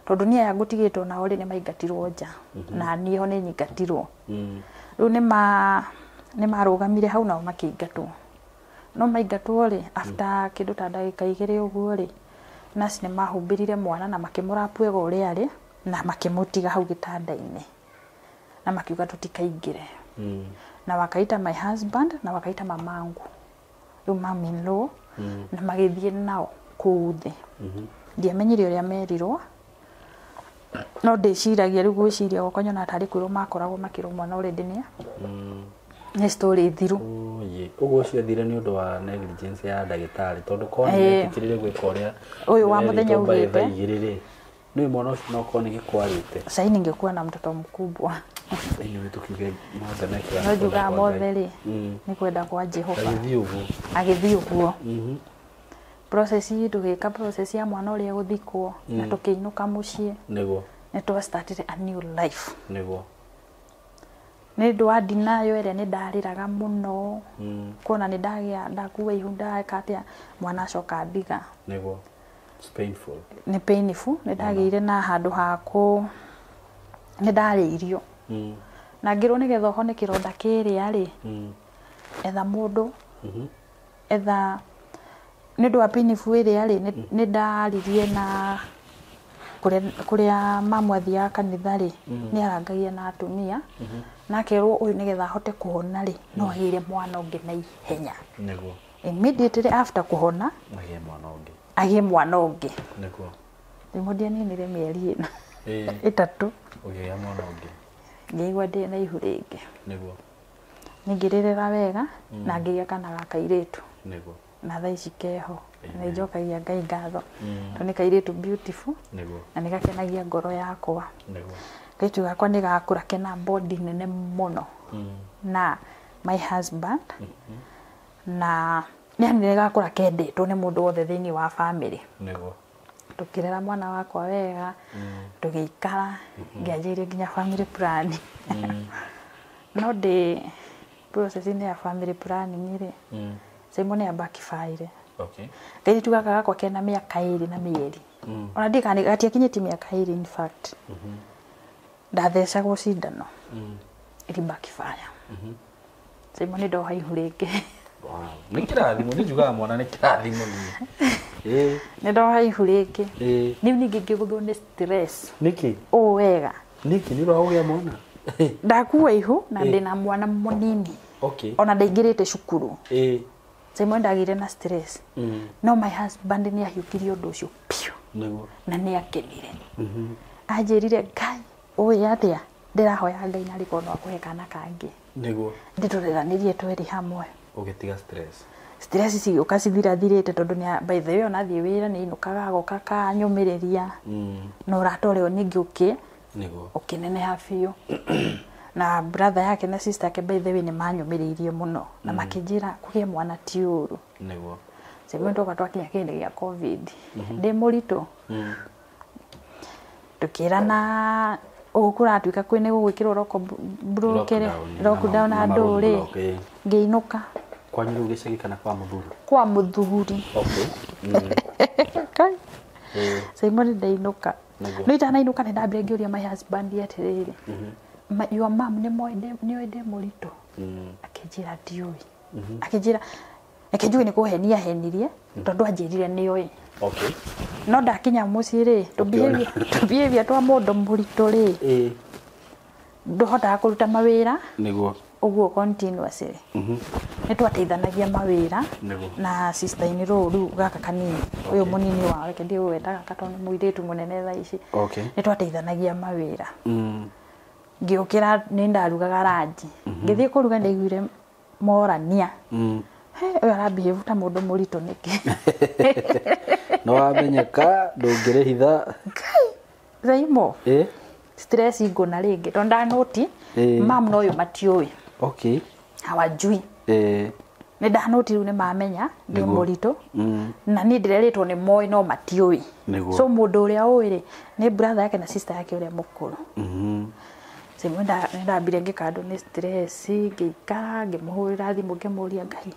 tondũ niĩ aya ngũtigĩtwo nao rĩ nĩ maingatirwo nja na niĩ ho nĩ nyingatirwo rĩu nĩ marũgamire hau nao makĩingatwo no maingatwo rĩ after kĩndũ ta ndagĩka 2 ũguo rĩ nasi nĩ mahumbĩrire mwana na makĩmũrapu wega ũrĩa arĩ na makĩmũtiga hau gĩtanda-inĩ na makiuga tũtikaingĩre na wakaita my husband na wakaita mamangu rĩu mami-in-law na magĩthiĩ nao kũu thĩ ndiamenyire ũrĩa merirwo no ndĩciragia rĩu gwĩciria gwakwa nyona tarĩ kwĩrwo makoragwo makĩrwo mwana already nĩ story thiru Oye, uguo cio thire ni undu wa negligence ya ndagĩtarĩ tondu korwo nĩ tikirire gwĩka ũrĩa Ũyũ wa mũthenya ugĩte. igĩrĩ nĩ mwana ũcio no korwo nĩ gĩkwarĩte. Sasa ningekuwa na mtoto mkubwa Nĩ tukiuge mothe mekĩra. no njugaga mothe rĩ nĩ kwenda kwa Jehova agĩthiĩ ũguo process hii tũgĩka process ya mwana ũrĩa gũthikwo na tũkĩinũka mũciĩ nĩguo nĩ twa started a new life nĩguo nĩ ndũ wa dinayo ĩrĩa nĩ ndarĩraga mũno kuona nĩ ndagĩa ndakuua ihu ndaka atĩa mwana acoka ndiga nĩguo it's painful nĩ painful nĩ ndagĩire na handũ hakũ nĩ ndarĩ irio na ngĩrwo nĩgetha ũhone kĩronda kĩrĩa rĩ etha mũndũ etha nĩ ndũ wa painful ĩrĩa rĩ nĩ ndaririe na kũrĩa mamu athiaga kanitha rĩ nĩ arangagia na atumia na akerwo ũyũ nĩgetha ahote kũhona rĩ no agĩre mwana ũngĩ na ihenya nĩguo immediately after kũhona agĩe mwana ũngĩ nĩguo rĩmwe ndianinire mĩeri ĩna ĩtatũ ũgĩgĩa mwana ũngĩ ngĩigua ndĩ na ihu rĩngĩ nĩguo ningĩrĩrĩra wega na ngĩgĩa kana ga kairĩtu nĩguo na thaa ici keho nĩ njokagia Ngai ngatho tondũ nĩ kairĩtu beautiful nĩguo na nĩ gakenagia ngoro yakwa nĩguo kairĩtu gakwa nĩ gakũra kena body nene mũno na my husband na nĩ gakũra kendetwo nĩ mũndũ wothe thĩinĩ wa family nĩguo tukirera mwana wakwa wega tugĩikara ngĩanjĩrĩe nginya family plan no de process ni ya family planning rĩ Simon ya backfire okay kairĩtu gaka gakwa kena mĩaka 2 na mĩeri ona ndikani gatiakinyĩtie mĩaka 2 in fact ndathecagwo cindano iri backfire Simon ndoha ihu rĩngĩ nĩ kĩrathimo nĩ njugaga mwana nĩ kĩrathimo nĩ ndoha ihu rĩngĩ rĩu ningĩ ngĩgũthwo nĩ stress nĩkĩ wega nĩkĩ nĩ ũragĩa mwana ndakuua ihu na ndĩna mwana mũnini okay ona ndaingĩrĩte cukuru Simon ndagire na stress no my husband nĩ ahiũkirie ũndũ ũcio piũ nĩguo na nĩ akenire anjĩrire Ngai ũĩ atĩa ndĩrahoya Ngai na rĩko no akũhe kana kangĩ nĩguo ndĩtũreranĩrie tweri hamwe ũgĩtiga stress stress cigĩũka cithirathirĩte tondũ nĩ by the way ona thiĩ wĩra nĩ inukaga agoka kanyũmĩrĩria no ũratoreo ningĩ nĩguo ũkĩneneha biũ na brother yake na sister yake by the way nĩ manyũmĩrĩirie mũno na makĩnjĩra kũgĩa mwana ti ũru nĩguo Simon toka twakinya kĩndĩ gĩa covid ndĩ mũritũ tukĩrana ũkũratuĩka kwĩne gũgwĩkĩrwo lockdown na ndũrĩ ngĩinũka kwanyu rĩu gĩcagi kana kwa mũthuri okay Simon ndainuka no itanainũka nĩ ndambire ngĩũria my husband atĩrĩrĩ your mom nĩ ndĩ mũritũ akĩnjĩra ndiũĩ akĩnjĩra akĩnjũĩ nĩ kũhenia henirie tondũ anjĩrire nĩoĩ okay no ndakinya mũciĩ rĩ tũbehavior twa mũndũ mũritũ rĩ ndũhotaga kũruta mawĩra nĩguo ũguo continuously nĩ twateithanagia mawĩra na sister ini rũu gaka kanini ũyũ mũnini wa reke ndĩwetaga katoni mũirĩtu mũnene thaa ici nĩ twateithanagia mawĩra ngĩũkĩra nĩ ndarugaga ranji ngĩthiĩ kũruga ndaiguire morania ũyũ arabehave ta mũndũ mũritũ nĩkĩ no wamenyeka ndũngĩrĩhitha Zaimo stress ingona rĩngĩ tondũ ndanoti mam no ũyũ matiũĩ okay hawajui nĩ ndanoti rĩu nĩ mamenya ndĩ mũritũ na niĩ ndĩrerĩtwo nĩ moĩ no matiũĩ so mũndũ ũrĩa ũĩ rĩ nĩ brother yake na sister yake ũrĩa mũkũrũ Simon ndambire ngĩkandwo nĩ stress ngĩikara ngĩmũhũrĩra thimũ ngĩmũria Ngai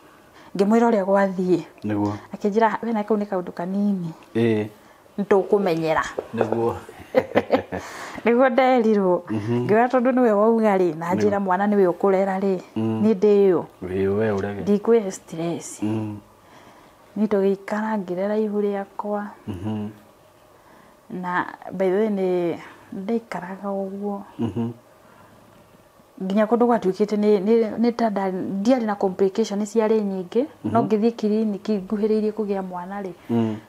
ngĩmwĩra ũrĩa gwathiĩ nĩguo akĩnjĩra wena kau nĩ kaũndũ kanini nĩtũkũmenyera nĩguo nderirwo ngĩoya tondũ nĩwe wauga rĩ na njĩra mwana nĩwe ũkũrera rĩ nĩ ndĩyo ndikwĩhe stress nĩ tũgĩikara ngĩrera ihu rĩakwa na by the way nĩ ndaikaraga ũguo nginya kũndũ gwatuĩkĩte nĩ tada ndiarĩ na complication ciarĩ nyingĩ no ngĩthiĩ kiriniki nguhĩrĩirie kũgĩa mwana rĩ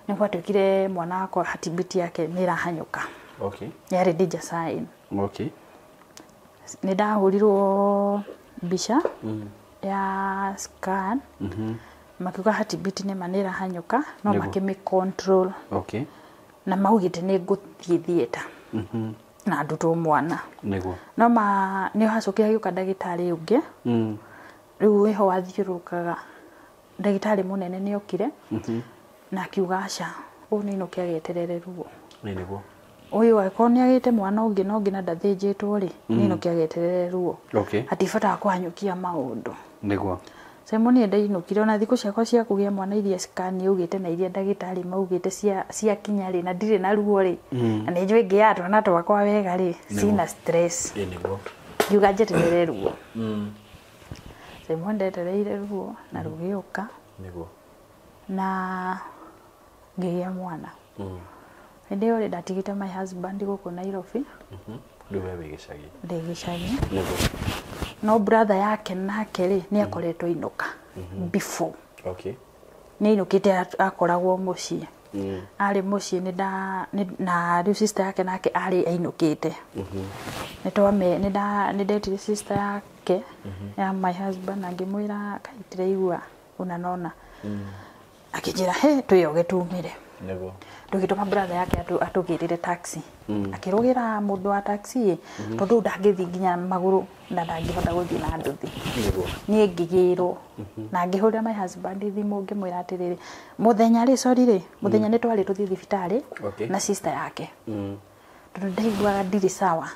nĩ gwatuĩkire mwana wakwa heartbeat yake nĩ ĩrahanyũka okay yarĩ danger sign okay nĩ ndahũrirwo mbica ya scan makiuga heartbeat nĩ manĩra hanyũka no makĩmĩ control na maugĩte nĩ ngũthiĩ theater na ndutwo mwana no nĩ hacokire gĩũka ndagĩtarĩ ũngĩ rĩu wĩho wathiũrũkaga ndagĩtarĩ mũnene nĩ okire na akiuga aca ũũ nĩ inũke ageterere ruo ũyũ agĩkorwo nĩ agĩte mwana ũngĩ na ũngĩ na ndathĩnjĩtwo rĩ nĩ inũke ageterere ruo hatibataga kũhanyũkia maũndũ Simon ndainũkire ona thikũ ciakwa cia kũgĩa mwana iria scan ugĩte na iria ndagĩtarĩ maugĩte cia kinya rĩ na ndirĩ na ruo rĩ na nĩ njũĩ ngĩatwa na twakwa wega rĩ sina stress ngiuga njeterere ruo Simon ndetereire ruo na rũgĩũka na ngĩgĩa mwana hĩndĩ ĩyo rĩ ndatigĩte my husband gũkũ Nairobi ndĩ gĩcagi no brother yake nake rĩ nĩ akoretwo inũka before nĩ inũkĩte akoragwo mũciĩ arĩ mũciĩ na rĩu sister yake nake arĩ ainũkĩte nĩ ndetire sister yake ya my husband na ngĩmwĩra kaitire igua unanona akĩnjĩra he twĩoge tumĩre ndũgĩtũma brother yake atũgĩrĩre taxi akĩrũgĩra mũndũ wa taxi tondũ ndangĩthiĩ nginya magũrũ na ndangĩhota gũthiĩ na nduthi niĩ ngĩgĩrwo na ngĩhũrĩra my husband thimũ ngĩmwĩra atĩrĩrĩ mũthenya rĩ sorry rĩ mũthenya nĩ twarĩ tũthiĩ thibitarĩ na sister yake tondũ ndaiguaga ndirĩ sawa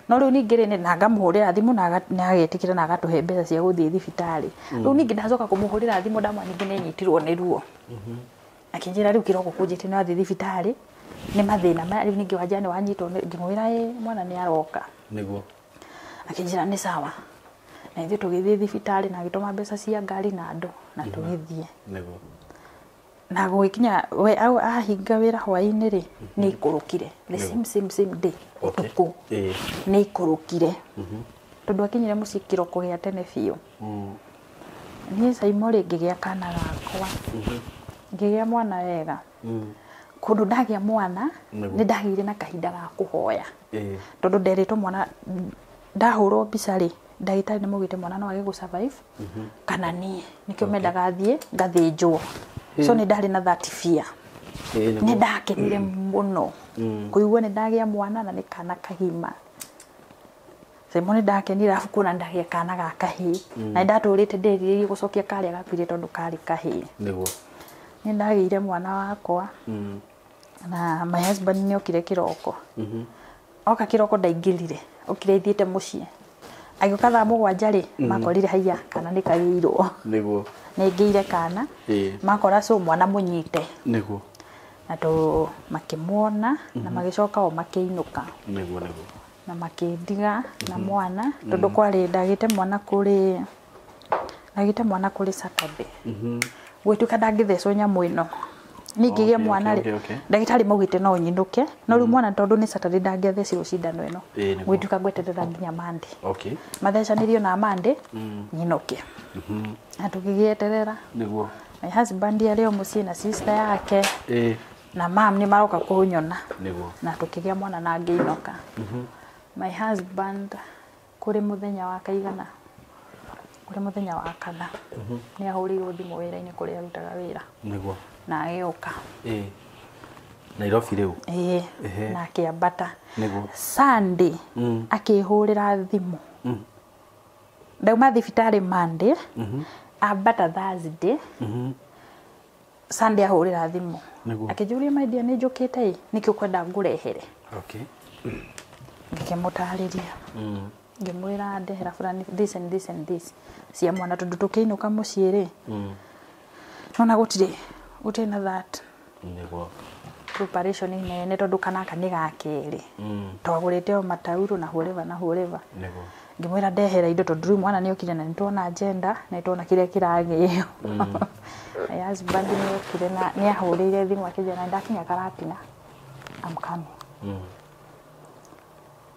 no rĩu ningĩ rĩ na ngamũhũrĩra thimũ na agetĩkĩra na agatũhe mbeca cia gũthiĩ thibitarĩ rĩu ningĩ ndacoka kũmũhũrĩra thimũ ndamwa ningĩ nĩ nyitirwo nĩ ruo akĩnjĩra rĩu kĩroko kũnjĩte no athiĩ thibitarĩ nĩ mathĩna rĩu ningĩ wanja nĩ wanyitwo ngĩmwĩra mwana nĩ aroka akĩnjĩra nĩ sawa na ithuĩ tũgĩthiĩ thibitarĩ na agĩtũma mbeca cia ngari na andũ na tũgĩthiĩ na gũgĩkinya we ahinga wĩra hwaĩ-inĩ rĩ nĩ ikũrũkire the same day ũtukũ nĩ ikũrũkire tondũ akinyire mũciĩ kĩroko gĩa tene biũ niĩ Simon rĩ ngĩgĩa kana gakwa ngĩgĩa mwana wega kũndũ ndagĩa mwana nĩ ndagĩire na kahinda ga kũhoya tondũ nderĩtwo mwana ndahũrwo mbica rĩ ndagĩtarĩ nĩ maugĩte mwana no age gũ-survive kana niĩ nĩkĩo mendaga thiĩ ngathĩnjwo so nĩ ndarĩ na that fear nĩ ndakenire mũno kũigua nĩ ndagĩa mwana na nĩ kana kagima Simon nĩ ndakenire afu kuona ndagĩa kana ga kahĩĩ na ndatũrĩte ndĩrirĩrie gũcokia karĩa gakuire tondũ karĩ kahĩĩ nĩ ndagĩire mwana wakwa na my husband nĩ okire kĩroko oka kĩroko ndaingĩrire okire ithiĩte mũciĩ agĩũka thaa mũgwanja rĩ makorire haiya kana nĩ kagĩirwo nĩ ngĩire kana makora so mwana mũnyite na makĩmuona na magĩcoka o makĩinũka na makĩndiga na mwana tondũ kwarĩ ndagĩte mwana kũrĩ Saturday gwĩtuĩka ndangĩthecwo nyamũ ĩno ningĩ mwana rĩ ndagĩtarĩ maugĩte no nyinũke no rĩu mwana tondũ nĩ Saturday ndangĩathecirwo cindano ĩno gwĩtuĩka ngweterera nginya Monday mathecanĩrio na Monday nyinũke na tũgĩgĩeterera my husband arĩ o mũciĩ na sister yake na mam nĩ maroka kũnyona na tũkĩgĩa mwana na ngĩinũka my husband kũrĩ mũthenya wa kaigana kũrĩ mũthenya wa kana nĩ ahũrĩirwo thimũ wĩra-inĩ kũrĩa arutaga wĩra na agĩũka Nairobi rĩu na akĩambata Sunday akĩhũrĩra thimũ ndauma thibitarĩ Monday ambata Thursday Sunday ahũrĩra thimũ akĩnjũria my dear nĩ njũkĩte nĩkĩ ũkwenda ngũrehere ngĩmũtarĩria ngĩmwĩra ndehera fulani this and this and this cia mwana tondũ tũkĩinũka mũciĩ rĩ nona gũtirĩ na that preparation nene tondũ kanaka nĩ gakerĩ twagũrĩte o matauro na hũrĩva ngĩmwĩra ndehera indo tondũ rĩu mwana nĩ okire na nĩtwona agenda na nĩtwona kĩrĩa kĩragĩo my husband nĩ okire na nĩ ahũrĩire thimũ akĩnjĩra na ndakinya Karatina I'm coming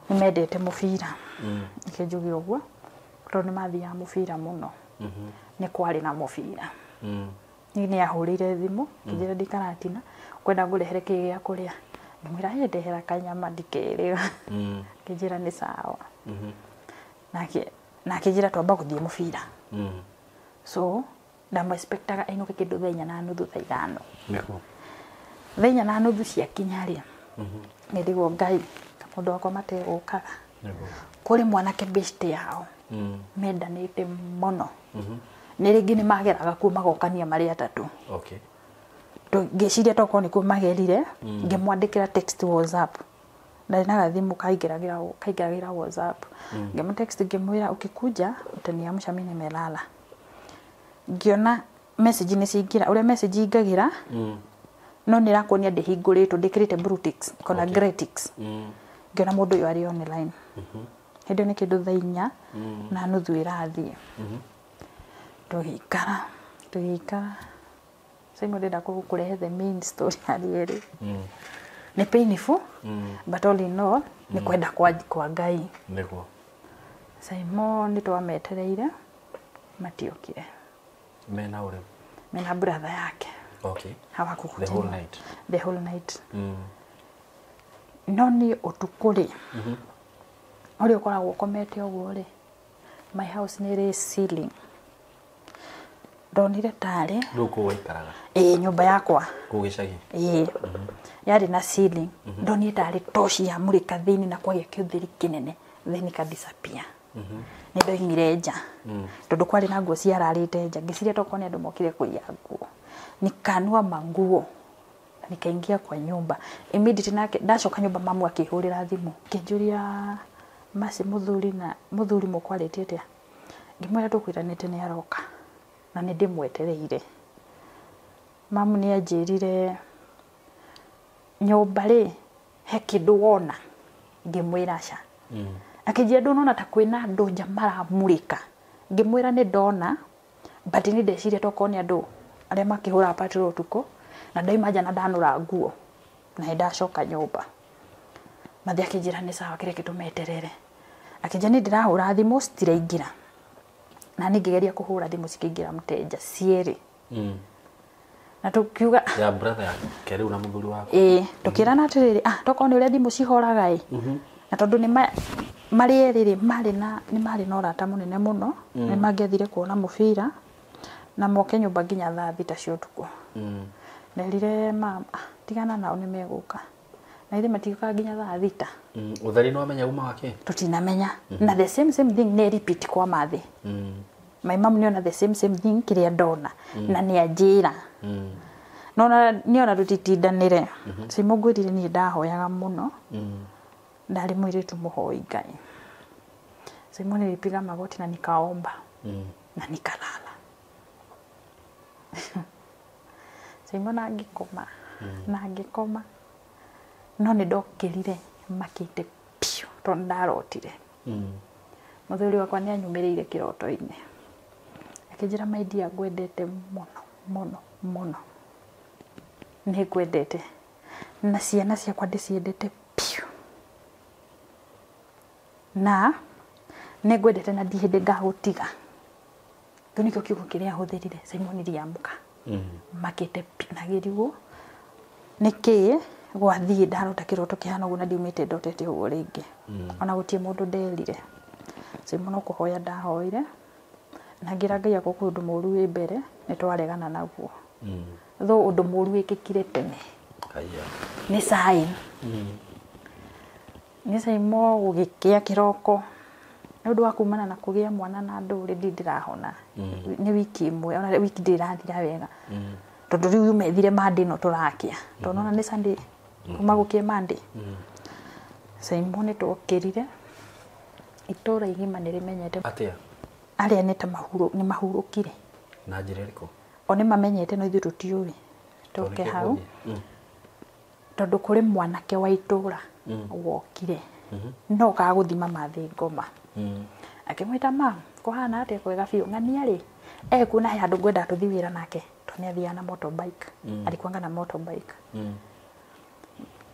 nĩ mendete mũbira ikĩnjugia ũguo tondũ nĩ mathiaga mũbira mũno nĩ kwarĩ na mũbira nĩ ahũrĩire thimũ akĩnjĩra ndi Karatina kwenda ngũrehere kĩĩ gĩa kũrĩa ndĩmwĩra ndehera kanyama ndikerĩga akĩnjĩra nĩ sawa nake na akijira twamba guthie mubira so ndamwe expectaga ainuke kindu thenya na nuthu thaa ithano thenya na nuthu ciakinya ri ndirigwo Ngai mundu wakwa mategukaga kuri mwanake best yao mendanite muno ni ringi ni mageraga kuma gokania mari atatu ngeciria toko nikuo magerire ngimwandikira text WhatsApp ndari na gathimu kaingiragira WhatsApp ngimu text ngimwira ukikuja utania mucamini melala ngiona message ni cingira uria message ingagira no nirakonia ndihingurito ndikirite brutix kona gretix ngiona mundu uyu ari online hindi ni kindu thaa 4 na nuthu irathie tugikara Simo ndenda kukurehe the main story hali ni painful but all in all ni kwenda kwa Ngai niko Simo nitwametereire matiokire mena brother yake hawakukuja the whole night noni utukuri uri ukoragwo ukomete uguo ri my house ni ri ceiling ndonire tari nduku waikaraga nyumba yakwa kugicagi yari na ceiling ndonire tari toshi ya murika thini na kwagia kiuthiri kinene then ka disappear ni ndoimire nja tondu kwari na nguo ciararite nja ngiciria tokone andu mokire kuiya nguo nikanua manguo nikaingia kwa nyumba immediately nake ndacoka nyumba mamu akihurira thimu kinjuria masi muthuri mukwarite atia ngimwira tukwiranite ni aroka na ni ndimwetereire mamu ni anjirire nyumba ri he kindu wona ngimwira aca akijia ndona ta kwina andu nja maramurika ngimwira ni ndona but ni ndeciria tokone andu aria makihura patro utuko na ndaima nja na ndanura nguo na ndacoka nyumba mathi akijira ni sawa kire kitumeterere akijia ni ndirahura thimu citiraingira na ningigeria kuhura thimu cikingira muteja cieri na tukiuga ya brother yake keri una muthuri wako tukirana atiriri tokone uria thimu cihoraga na tondu ni mari eriri mari na urata munene muno ni mangethire kuona mubira na moke nyumba nginya thaa 6 cia utuku nerire mama tigana nao ni meguka na ithe matiguka nginya thaa 6 uthari no amenya uma wake tutinamenya na the same thing ne repeat kwa mathi my mom niona the same thing kiria ndona na ni ajira nona niona tutitindanire simugwirire ni ndahoyaga muno ndari mwiritu muhoi Ngai Simoni nilipiga magoti na nikaomba na nikalala Simona angikoma na angikoma no ni ndokirire makite pio to ndarotire muthuri wakwa ni anyumirire kiroto-ini akijira maidia ngwendete muno ni ngwendete na ciana ciakwa ndiciendete pio na ni ngwendete na ndihinde ngagutiga nikio kiugo kiria huthirire Simoni riamuka makite na girigo niki gwathie ndaruta kiroto kihana uguo na ndiumite ndotete uguo ringi ona gutie mundu nderire Simoni kuhoya ndahoire na ngira Ngai akoku undu muru wi mbere ni twaregana naguo tho undu muru wikikire tene ni sign ni Simoni gugikia kiroko ndu wakumana na kugia mwana na nduri ndirahona ni wiki imwe ona wiki ndirathira wega tondu riu yumethire mande no turakia tonona ni Sunday kuma gukie mande Simoni twokirire itura igima nirimenyete atia aria nita mahurukire na njira iriko oni mamenyete no ithu tutiuri toke hau tondu kuri mwanake wa itura wokire no kaguthima mathi ngoma akimwita ma kuhana atia kwega biu ng'ania ri kuna handu ngwenda tuthi wira nake toni athia na motorbike alikuanga na motorbike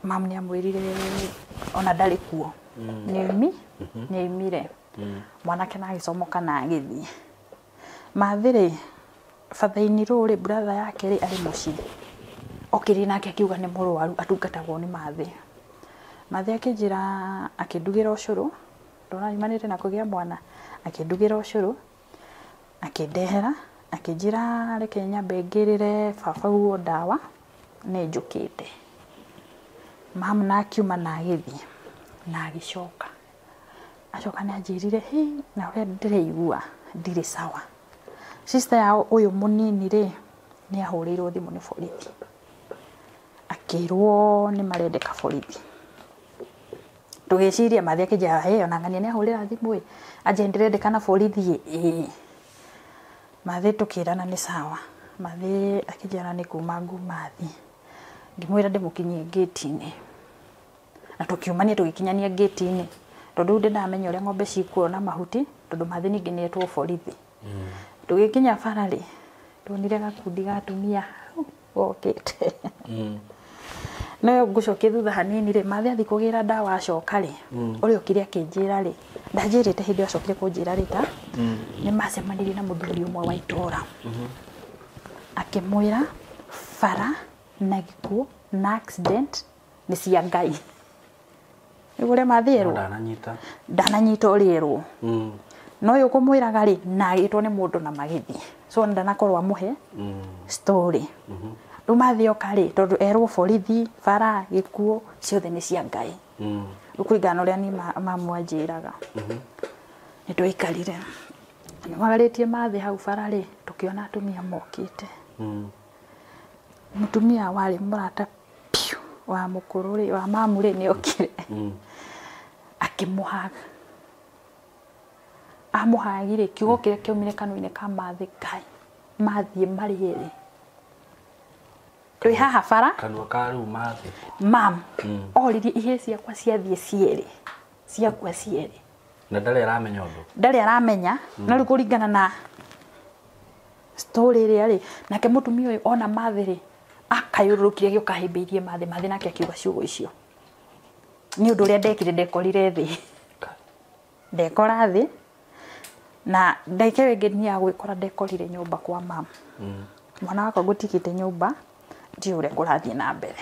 mam ni amwirire ona ndari kuo ni imire mwanake na gicomoka na agithie mathire fathaini ruri brother yake ri ari muci okiri nake akiuga ni murwaru atungatagwo ni mathi akijira akindugira ucuru ndona imanite na kugia mwana Akindugira ucuru, akindehera, akinjira reke nyambe ngirire baba uo ndawa ni njukite. Mamu na akiuma na agithie na agicoka. Acoka ni anjirire na uria ndireigua ndire sawa. Sister yao uyu munini ri ni ahurirwo thimu ni borithi. Akirwo ni marendeka borithi. Tugiciria mathi akija ona ngania ni ahurira thimu aje ndirendekana borithi mathi tukirana ni sawa. Mathi akijana ni kuma ngumathi. Ngimwira ndimukinyie gate-ini. Na tukiumania tugikinyania gate-ini. Tondu ndinamenya uria ng'ombe cikuona mahuti tondu mathi ningi ni etwo borithi. Tugikinya barari tuonire gakundi ga atumia okete. No ngucoke thutha hanini ri mathi athi kugira ndawa acoka ri uri okire akinjira ri ndanjirite hindi acokire kunjira ri ta ni macemanirie na muthuri umwe wa itora. Akimwira bara na gikuo na accident ni cia Ngai. Igure mathieru ndananyita urierwo no uyu kumwiraga ri na agitwo ni mundu na magithi so ndanakorwa muhe story rumathio kari tondu erwo borithi bara gikuo ciothe ni cia Ngai ukuringana uria ni mamwanjiraga ni twikarire ni magaritie mathi hau bara ri tukiona atumia mokite mutumia wari murata piu wa mukuru ri wa mamu ri ni okire akimuhaga amuhagire kiugo kiria kiumire kanua-ini ka mathi Ngai mathie mariere twi haha bara kanua ka riu mathi mam oririe ihe ciakwa ciathie cieri ciakwa cieri na ndari aramenya undu ndari aramenya na riu kuringana na story ria ri nake mutumia uyu ona mathi ri akayururukire gio kahimbirie mathi nake akiuga ciugo icio ni undu uria ndekire ndekorire thi ndekora thi na ndaike wengi ni agwikora ndekorire nyumba kwa mama mwana wakwa gutikite nyumba ndi uria kurathie na mbere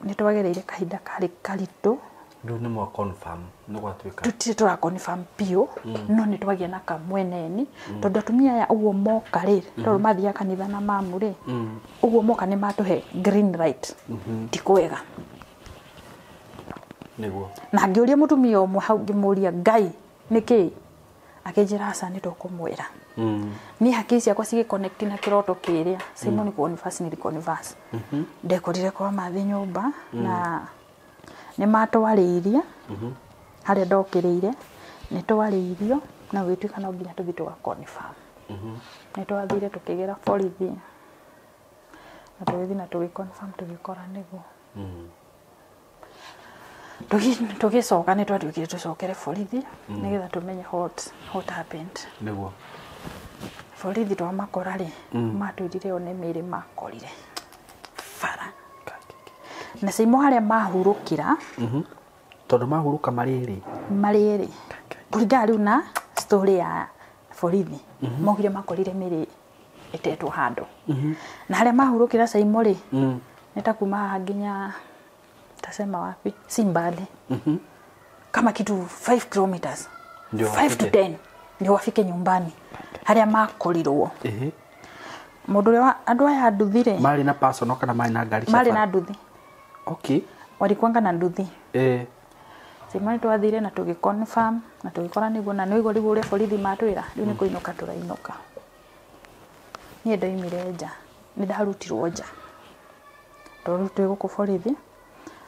ni twagereire kahinda kari karitu ndu ni mo confirm ni gwatuika tutire tura confirm pio no ni twagia na kamweneni tondu atumia ya uguo moka ri tondu mathia kanitha na mamu ri uguo moka ni matuhe green light tikwega niguo na ngiuria mutumia umwe hau ngimuria Ngai niki akinjira aca ni tukumwira ni haki ciakwa cigi connect na kiroto kiria Simon Converse ni Converse ndekorire kwa mathi nyumba na ni matwariirie haria ndokiriire ni twariirio na gwituika no nginya tuthi tuga confirm ni twathire tukigira borithi na tugithi na tugi confirm tugikora niguo tugicoka ni twatuikire tucokere borithi nigetha tumenye what happened niguo borithi twamakora ri matwirire one miri makorire bara na simo haria mahurukira tondu mahuruka mariri kuringana riu na story ya borithi maugire makorire miri itetwo handu na haria mahurukira saimo ri nita kuma haha nginya tasema wapi Simbali kama kitu 5 kilometers 5 to 10 ndio wafike nyumbani haria makorirwo mundu ria andu aya nduthire mari na person kana mari na ngari mari na nduthi okay walikuanga na nduthi Simani twathire na tugi confirm na tugikora niguo na niguo riu uria borithi matwira riu ni kuinuka turainuka ni ndoimire nja ni ndarutirwo nja tondu twiguku borithi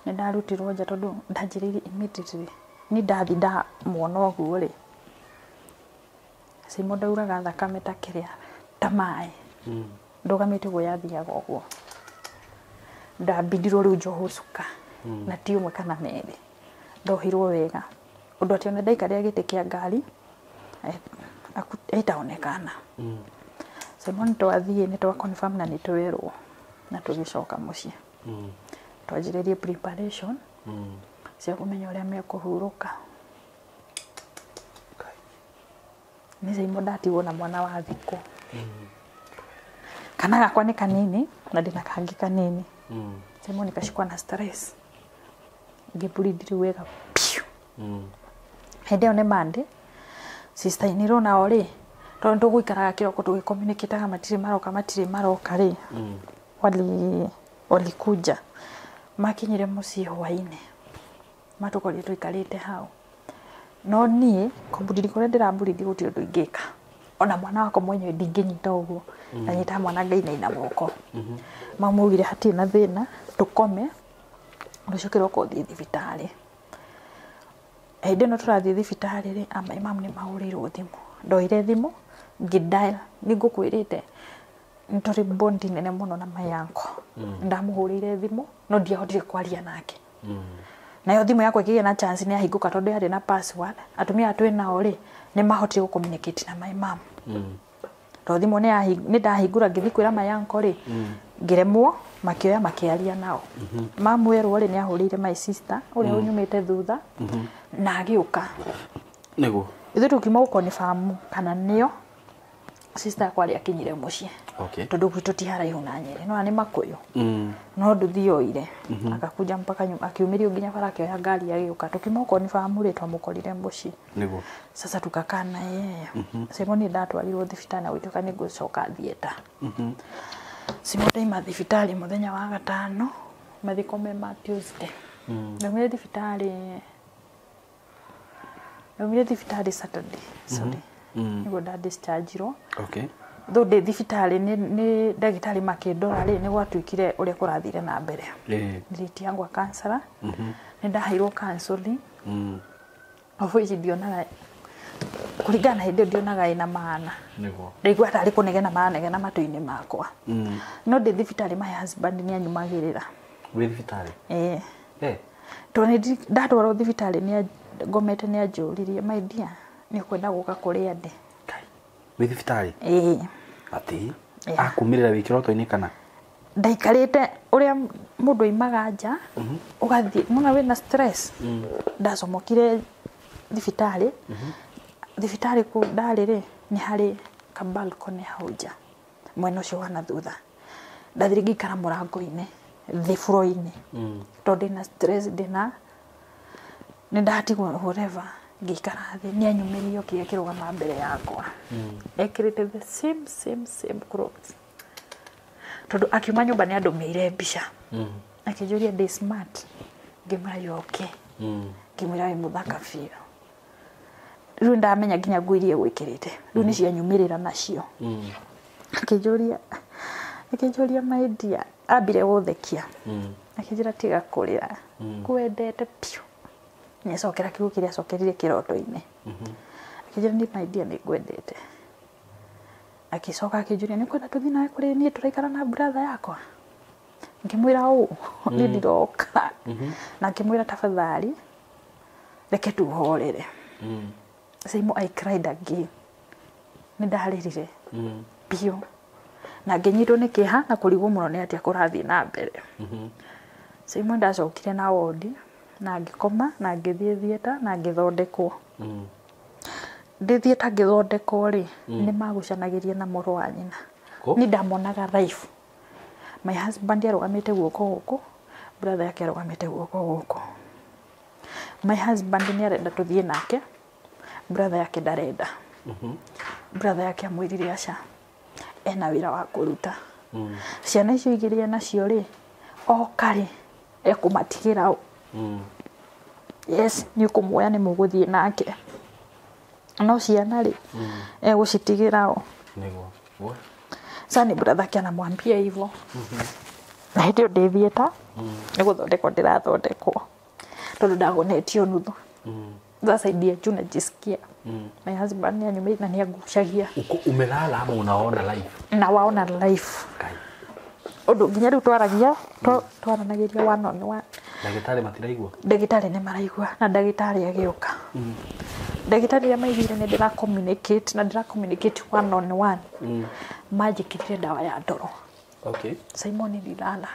ni ndarutirwo nja tondu ndanjiriire immediately ni ndathi nda muona uguo ri Simo ndauraga thakame ta kiria ta mai ndugamite go yathiaga uguo ndabindirwo riu njohu cuka na ti umwe kana meri ndohirwo wega undu ati ona ndaikaria gite kia ngari itaonekana Simon twathie ni twa confirm na ni twirwo na tugicoka mucie twajiririe preparation cia kumenya uria mekuhuruka ni Simon ndatigwo na mwana wa thiku kana gakwa ni kanini na ndina kangi kanini Simon nikashikwa na stress ngibulidiri wega hindi one mande sister ini ro nao ri tondu guikaraga kiroko tugicommunicate matire maroka ri walikuja makinyire mucii hwaine matukorire tuikarite hau no nie kumbudiri kore ndiramburithi guti undu ingika ona mwana wako mwenyewe ndinginyita uguo na nyita mwana ngaina ina moko mamugire hati na thina tukome rucukiro ko thibitari ende no turathi thibitari ri amamu ni mahurirwo thimu ndoire thimu ngidial ningukwirite ntori bondi nene muno na mayanko ndamuhurire thimu no ndiahotire kwaria nake nayo thimu yakwa ikigia na chance ni ahinguka tondu yari na password atumia atwe nao ri ni mahotire communicate na my mom to thimu ni ndahingura ngithi kwira mayanko ri ngiremwo makioya makiaria nao mamu erwo ri ni ahurire my sister uria unyumite thutha na agiuka nego ithu tukima confirm kana nio sister yakwa ri akinyire mucii tondu gwitu ti haraihu na Nyeri no ani Makuyu no nduthioire akakuja mpaka nyuma akiumirio nginya bara akioya ngari agiuka tukima confirm ri twamukorire mucii nego sasa tukakaa na yeye Simoni ndatwarirwo thibitari na gwituka ni gucoka thieta Simoni mathibitari muthenya wa gatano mathiko me ma Tuesday ndomire thibitari Saturday sorry nigo nda discharge ro though de thibitari ni ndagitari makindora ri ni gwatuikire uria kurathire na mbere ndiriti yangu kansara ni ndahairwo counseling ofisi ndionaga kuringana hindi ndionaga ina maana nego ndigwa tari kunegena maana matu-ini makwa no ndi thibitari my husband ni anyumagirira wi thibitari to ni ndatwara thibitari ni ngomete ni anjuririe my dear ni kwenda guka kuria ndi wi thibitari ati akumirira wikiroto-ini kana ndaikarite uria mundu aimaga nja ugathi muna wina stress ndacomokire thibitari ku ndarire ni hari ka balcony hauja mwena ucio wana thutha ndathire ngikara murango-ini thi floor-ini tondu na stress ndina ni ndatigwo whatever ngikara thi ni anyumirio kiria kirugama mbere yakwa ekirite the same clothes tondu akiuma nyumba ni andumire mbica akijuria ndi smart ngimara yoke ngimira wi muthaka biu riu ndamenya nginya nguirie gwikirite riu ni cianyumirira nacio akijuria my dear ambire guthekia akijira tiga kurira kwendete piu ni cokera kiugo kiria cokerire kiroto-ini akijira ni my dear ni gwendete akicoka akijuria ni kwenda tuthi nawe kuri ni turaikara na brother yakwa ngimwira u ni ndiroka na ngimwira tafadhali reke tuhorere Simo I cried again ni ndaririre bio na nginyitwo ni kiha na kurigwo muno ni atia kurathi na mbere Simo ndacokire na wodi na ngikoma na ngithie thieta na ngithondekwo ndithieta ngithondekwo ri ni magucanagiria na muru wa nyina ni ndamonaga life my husband arugamite guoko guku brother yake arugamite guoko guku my husband ni arenda tuthie nake brother yake ndarenda brother yake amwirire aca ena wira wa kuruta ciana icio igiri nacio ri okari ekumatigira yes ni kumuoya ni muguthie nake no ciana ri egucitigira o nego sani brother yake anamwambia hivyo na hindi ndithieta ni guthondekwo ndirathondekwo tondu ndagonetio nuthu sasa idea tu najisikia my husband anyumite na ni agucagia umelala ama unaona life na waona life undu nginya riu twaranagiria one on one ndagitari matiraigua ndagitari ni maraigua na ndagitari agiuka ndagitari amaigire ni ndira communicate one on one majikirire dawa ya ndoro Simon ndilala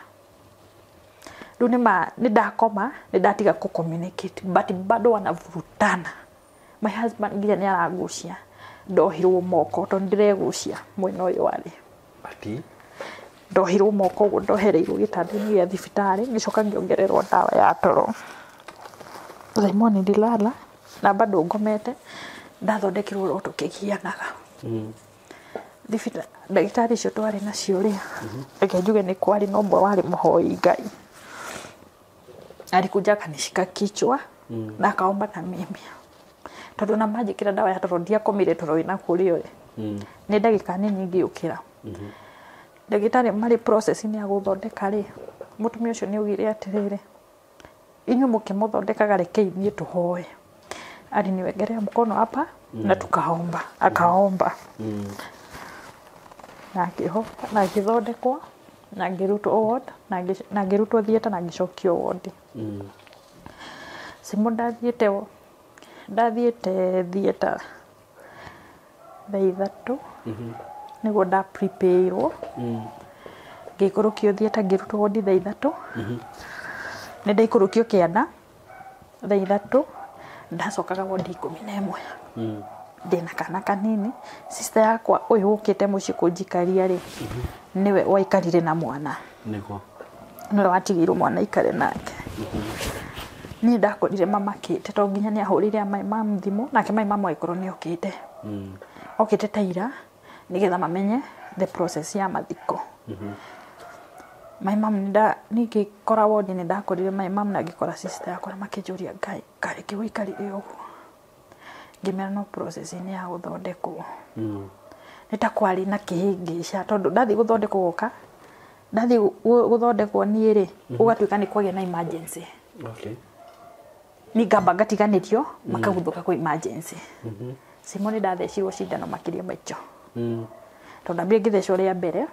riu ni ndakoma ni ndatiga ku communicate but bado wanavurutana my husband nginya ni aragucia ndohirwo moko tondu ndiregucia mwena uyu wari ati ndohirwo moko guo ndohereirwo gitanda-ini gia thibitari ngicoka ngiongererwo dawa ya toro Simon ndilala na bado ngomete ndathondekirwo ro tukigianaga ndagitari cio twari nacio ri reke njuge ni kwari no mwe wari muhoi Ngai alikuja kanishika kichwa na akaomba na mimi tondu na majikira dawa ya toro ndiakomire toro ina kurio ni ndagika nini ngiukira ndagitari mari process ni ya guthondeka ri mutumia ucio ni ugire atirire inyu mukimuthondekaga reke ithie tuhoe aliniwegelea mkono hapa na tukaomba akaomba na kiho na githondekwa na ngirutwo ward na ngirutwo thieta na ngicokio ward simu ndathiete thieta thaithatu niguo nda preparewo ngikurukio thieta ngirutwo ward thaithatu ni ndaikurukio kianda thaithatu ndacokaga ward 11 ndina kana kanini sister yakwa uyu ukite muci kunjikaria ri niwe waikarire na mwana niko niwe watigirwo mwana ikare nake ni ndakorire mama kite to nginya ni ahurire my mom thimu nake my mom aikoro ni okite okite taira nigetha mamenye the process ya mathiko my mom nikikora ward ni ndakorire my mom na ngikora sister yakwa makijuria Ngai kare kiwikarire uguo ngimera no process ni ya guthondekwo nitakwari na kihingisha tondu ndathi guthondekwo goka ndathi guthondekwo ni ri ugatuika ni kwagia na emergency ni ngamba ngatiganitio makaguthuka kwa emergency simoni ndathecirwo cindano makiria maicho tondu ndambire ngithecwo ria mbere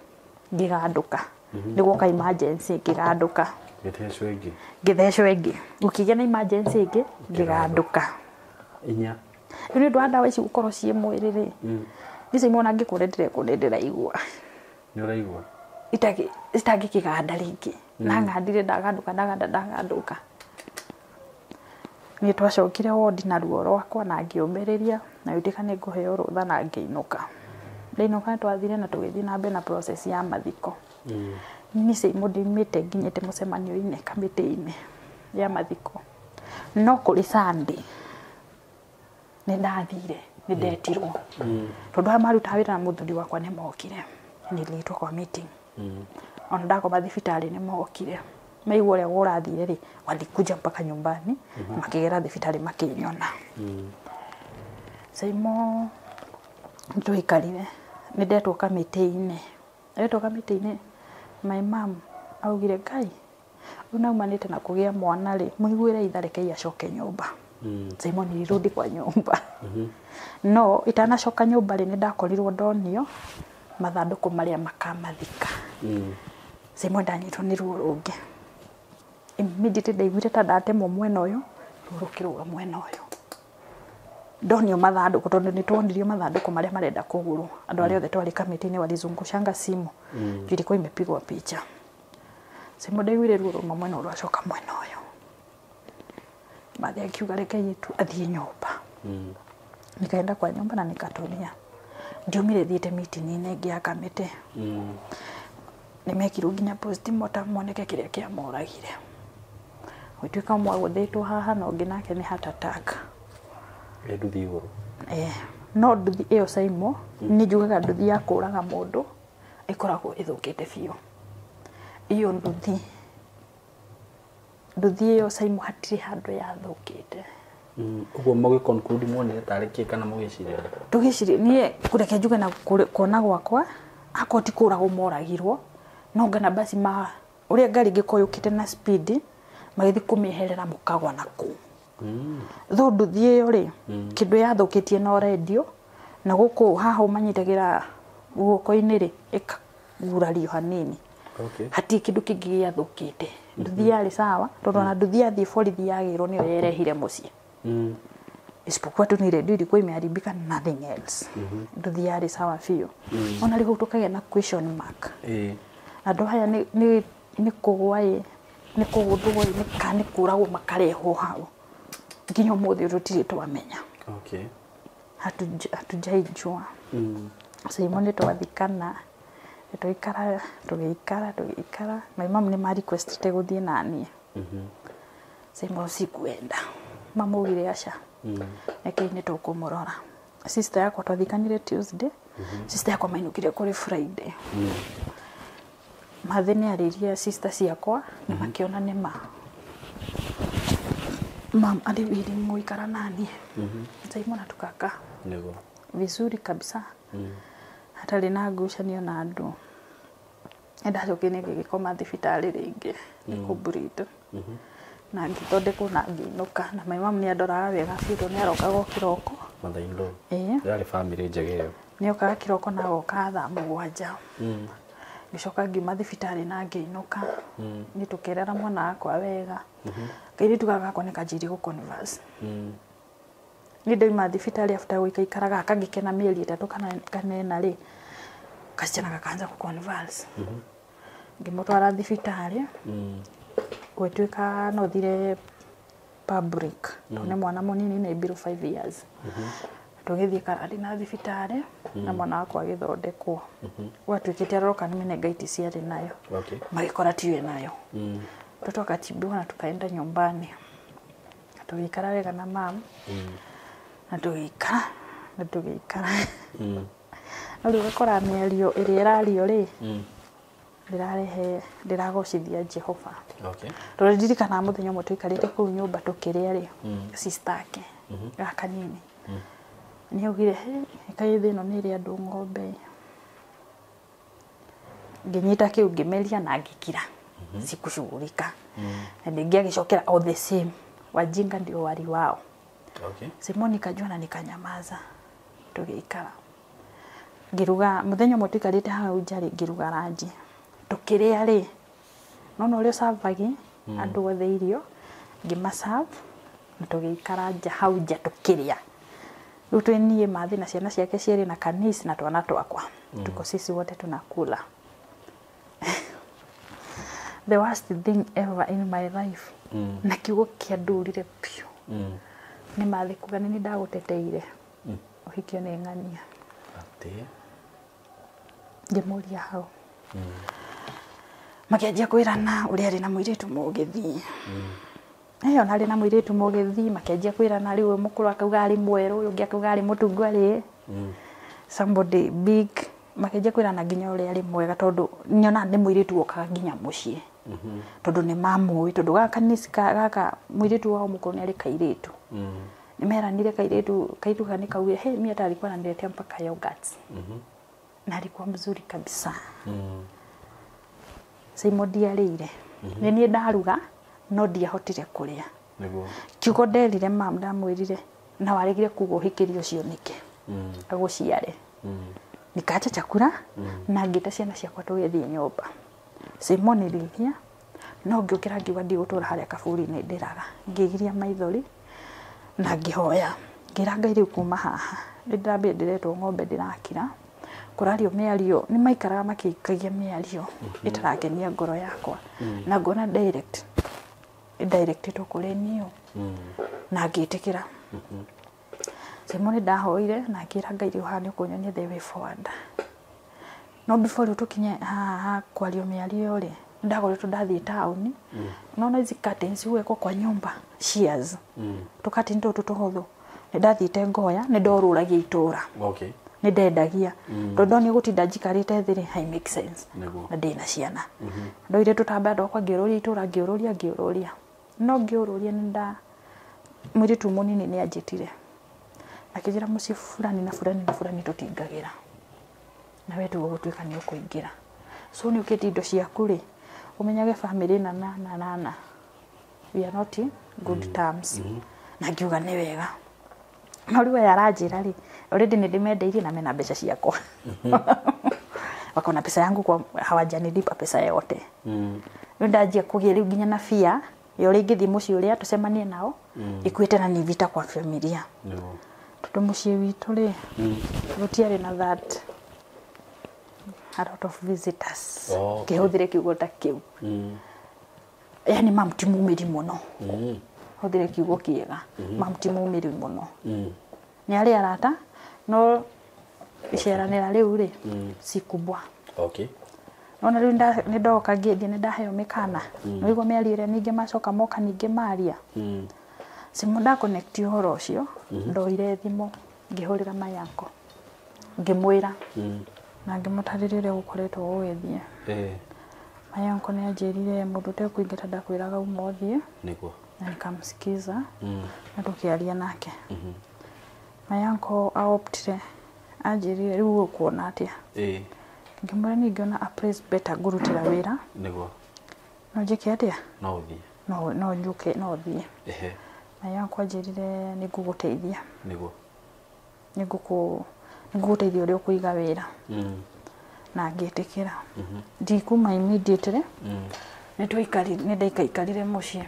ngiganduka niguo ka emergency ngiganduka ngithecwo ingi gukigia na emergency ingi ngiganduka inya ni ndo ndawa ici gukorwo cie mwiri ri nice imona ngikurendire kunendera igua ni uraigua itangi kiganda ringi na ngandire ndaganduka ni twacokire ward na ruo rwakwa na ngiumiriria na yutika ni nguheo rutha na ngiinuka ndiinuka twathire na tugithii na mbere na process ya mathiko nice imudimite nginyete mucemanio-ini kamiti-ini ya mathiko no kuri Sunday ni ndathire ni ndetirwo tondu amaruta wira na muthuri wakwa ni mokire ni litwa kwa meeting ona ndakoma thibitari ni mokire maigua uria urathire ri walikuja mpaka nyumbani makigera thibitari makinyona saimo ntuikarire ni ndetwo kamiti-ini my mom augire Ngai unaumanite na kugia mwana ri muiguire ithareke acoke nyumba Simon nirudi kwa nyumba no itanacoka nyumba ri ni ndakorirwo ndonio mathanduku maria makamathika Simon ndanyitwo ni ruo rungi immediately ndaiguire ta ndatemwo mwena uyu rurukirwa mwena uyu ndonio mathanduku tondu ni twonirio mathanduku maria marenda kugurwo andu aria othe twari kamiti-ini walizungushanga simu ilikuwa imepigwa picha Simon ndaiguire ruo ruma mwena uyu acoka mwena uyu baada ya kiuga reke yetu athie nyumba nikaenda kwa nyumba na nikatonia ndiumire thiete meeting ine ngi akamete nimekirwo nginya postmortem moneke kiria kia moragire wituika mwa guthitwo haha no ngi nake ni heart attack nduthi iguru no nduthi iyo saimo ni njugaga nduthi ya kuraga mundu ikoragwo ithukite biu iyo nduthi iyo saimo hatiri handu ya thukite uguo mugi conclude muone tariki kana mugiciria tugiciria nie kureke njuge na kuona gwakwa akoti kuragwo moragirwo no ngana basi ma uria ngari ngikoyukite na speed magithi kumiherera mukagwa naku tho nduthi iyo ri kindu yathukitie no radio na guku haha umanyitagira guoko-ini ri ikagurario hanini hati kindu kingi giathukite nduthi yari sawa tondu na nduthi yathie borithi yagirwo niyo yerehire mucii isipokuwa tu ni radio ilikuwa imeharibika na nothing else nduthi yari sawa fio ona liko tukagia na question mark andu haya ni kugwa ni kuguthwo ni kani kuragwo makarehwo hau nginya muthi rutiri twamenya hatujaijua Simon twathikana tugiikara my mom ni ma request teguthie nani Simon sikuenda mamugire aca eke ni tukumurora sister yakwa twathikanire Tuesday sister yakwa mainukire kuri Friday mathe nĩ arĩirie sister ciakwa na makiona nĩ mam alivili muikara nani nzaimona tukaka nego vizuri kabisa hata lina ngucanio na andu ndacokene ngigikoma thibitari ringi kubreed na ngithondekwo na nginuka na my mom ni adoraga wega biũ ni arokaga kiroko mathaindo yari family njegeo ni okaga kiroko na goka thaa 7 gicoka ngiuma thibitari na nginuka ni tukerera mwana wakwa wega kairi tugaga kone kajiri go converse ni ndoima thibitari after guikaikaraga akangikena mieri 3 kana na ri kasichana gakaanza ku converse ngimutwara thibitari gwetwika no thire public ne mwana munini ne biru 5 years tugithie karadi na thibitari na mwana wakwa agithondekwo gwatwikite aroka ni meningitis yari nayo magikora tiwe nayo tutoka tibiwa na tukaenda nyumbani tuikara wega na mam na tuikara ndio gakora miario iri irario ri ndirarehe ndiragocithia Jehova turirikana muthenya mwe tuikarite ku nyumba tukiria ri sistake gaka nini ni ugire kai thino ni ri andu ngombe nginyita kiu ngimeria na ngikira sikushughulika na ndingia gicokera all the same wajinga ndio wari wao Simoni kajua na nikanyamaza tugiikara ngiruga muthenya mwe tuikarite hau jari ngiruga ranji tukiria ri nono uri savagi andu othe irio ngimasav na tugiikara nja hau nja tukiria rutu nie mathi na ciana ciake cieri na kanisi na twana twakwa tuko sisi wote tunakula the worst thing ever in my life na kiugo kiandurire pio ni mathi kuga ni ndaguteteire uhikio ni ng'ania ati ngimuria hau makianjia kwirana uri ari na muiritu mugithi eyo nari na muiritu mugithi makianjia kwirana riu mukuru akauga ari mweru uyu ngi akauga ari mutungu ari somebody big makianjia kwirana nginya uri ari mwega tondu nyona ni muiritu okaga nginya mucii tondu ni mamui tondu gaka nisika gaka muiritu wao mukuru ni ari kairitu ni meranire kairitu ni kauye he mimi hata alikuwa ananiletea mpaka yogurt na alikuwa mzuri kabisa Simodi arire ni ndaruga no ndiahotire kuria nego kiugo nderire mam ndamwirire na waregire kugo hikirio ucio nike aguciare nikacha chakura na ngita ciana ciakwa tugithie nyumba Simoni rithia no ngiukira ngiuga ndigutura haria kaburi ni ndiraga ngigiria maithori na ngihoya ngira Ngai riu kuma haha ndambe ndiretwo ng'ombe ndirakira kurario miario ni maikaraga makikagia miario itarakenia ngoro yakwa na ngona direct to kuri niyo na ngitikira Simoni ndahoire na ngira Ngai riu hani kunyonia the way forward no before tukinye ha kwario miario ri ndagoretwo ndathie town nona izi curtains weko kwa nyumba shears tukati ndo tutuhuthu ndathiite ngoya ni ndoruragia itura ni ndendagia tondu ni gutinda njikarite thiri hai make sense na ndina ciana ndoire tutamba ndokwa ngiururia itura ngiururia no ngiururia ni nda mwiritu munini ni anjitire akijira muci fulani na fulani tutingagira na wetu gutwika ni ukuingira so ni ukiti indo ciaku ri umenyage family na we are not in good terms na ngiuga ni wega no riwe yaranjira ri already ni ndimendeirie na mena mbeca ciakwa wakona pesa yangu kwa hawajanilipa pesa yote ndajia kugia riu nginya na fia yo ringithi muci uria tucemanie nao ikuite na ni vita kwa familia tondu muci witu ri gutiari na that a lot of visitors kihuthire kiugo ta kiu yani mamtimumiri muno huthire kiugo kiega mamtimumiri muno ni ari arata no isheranira riu ri sikubwa nona riu ni ndoka ngithie ni ndaheo mikana no igo miarire ninge macoka moka ninge maria simu nda connect uhoro ucio ndoire thimo ngihurira mayanko ngimwira na ngimutariria uria gukoretwo gugithie mayanko ni anjirire muthute kuingita ndakwiraga umothie niguo na nikamsikiza na tukiaria nake mayanko aoptire anjirire riu ukuona atia ngimwira ningiona a place better ngurutira wira niguo no njike atia no uthie no njuke no uthie mayanko anjirire niguguteithia niguo niguguteithia uria kuiga wira na ngitikira ndikuma immediately nindaikarire mucii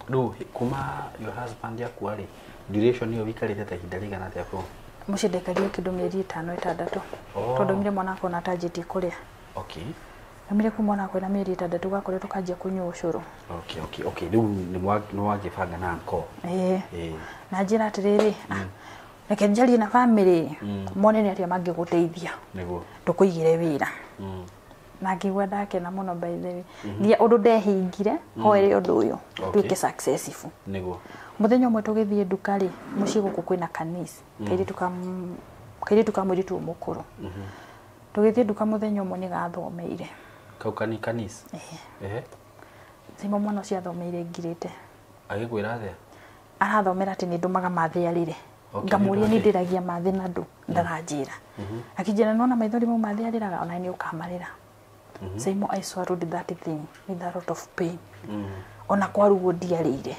riu kuma your husband yakuari duration iyo wikarite ta ihinda rigana atia ko mucii ndaikarire kindu mieri 5-6 tondu mire mwana akona tajeti kuria amire ku mwana kwena mieri 6 gakoretwo kanjia kunywa ucuru okay riu ni wagibanga na nko na njira atiriri reke njarie na family mone ni atia mangiguteithia niguo tukuigire wira na ngigwa ndakena muno by the way ndia undu ndehingire hoere undu uyu tuike successful niguo muthenya umwe tugithie nduka ri mucii guku kwina kanisi kairi tukamwiritu mukuru tugithie nduka muthenya umwe ni gathomeire kaukani kanisi simo mwana cia thomeire ngirite agigwira atia arathomera ati ni ndumaga mathiarire ngamuria ni ndiragia mathi na ndu ndaranjira akijira nona maithori mu mathiariraga ona ni ukamarira simo I swallowed that thing with a lot of pain ona kwarugo ndiarire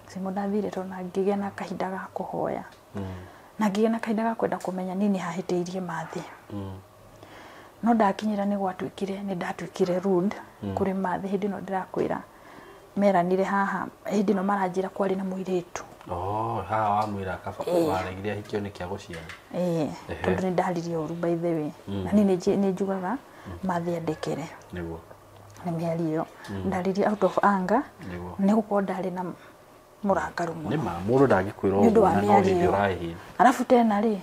simo ndathire tona ngigia na kahinda ga kuhoya na ngigia na kahinda ga kwenda kumenya nini hahitiirie mathi no ndakinyira ni gwatwikire ni ndatwikire rude kuri mathi hindi no ndirakwira meranire haha hindi no maranjira kwari na muiritu haha wamwira kaba waregiria hikio ni kia guciara tondu ni ndaririe uru by the way na ni njugaga mathi andekere niguo ni miari yo ndaririe out of anger ni gukorwo ndari na murakaru muno ni mundu ndangikwira uguo na no githio rahi arafu tena ri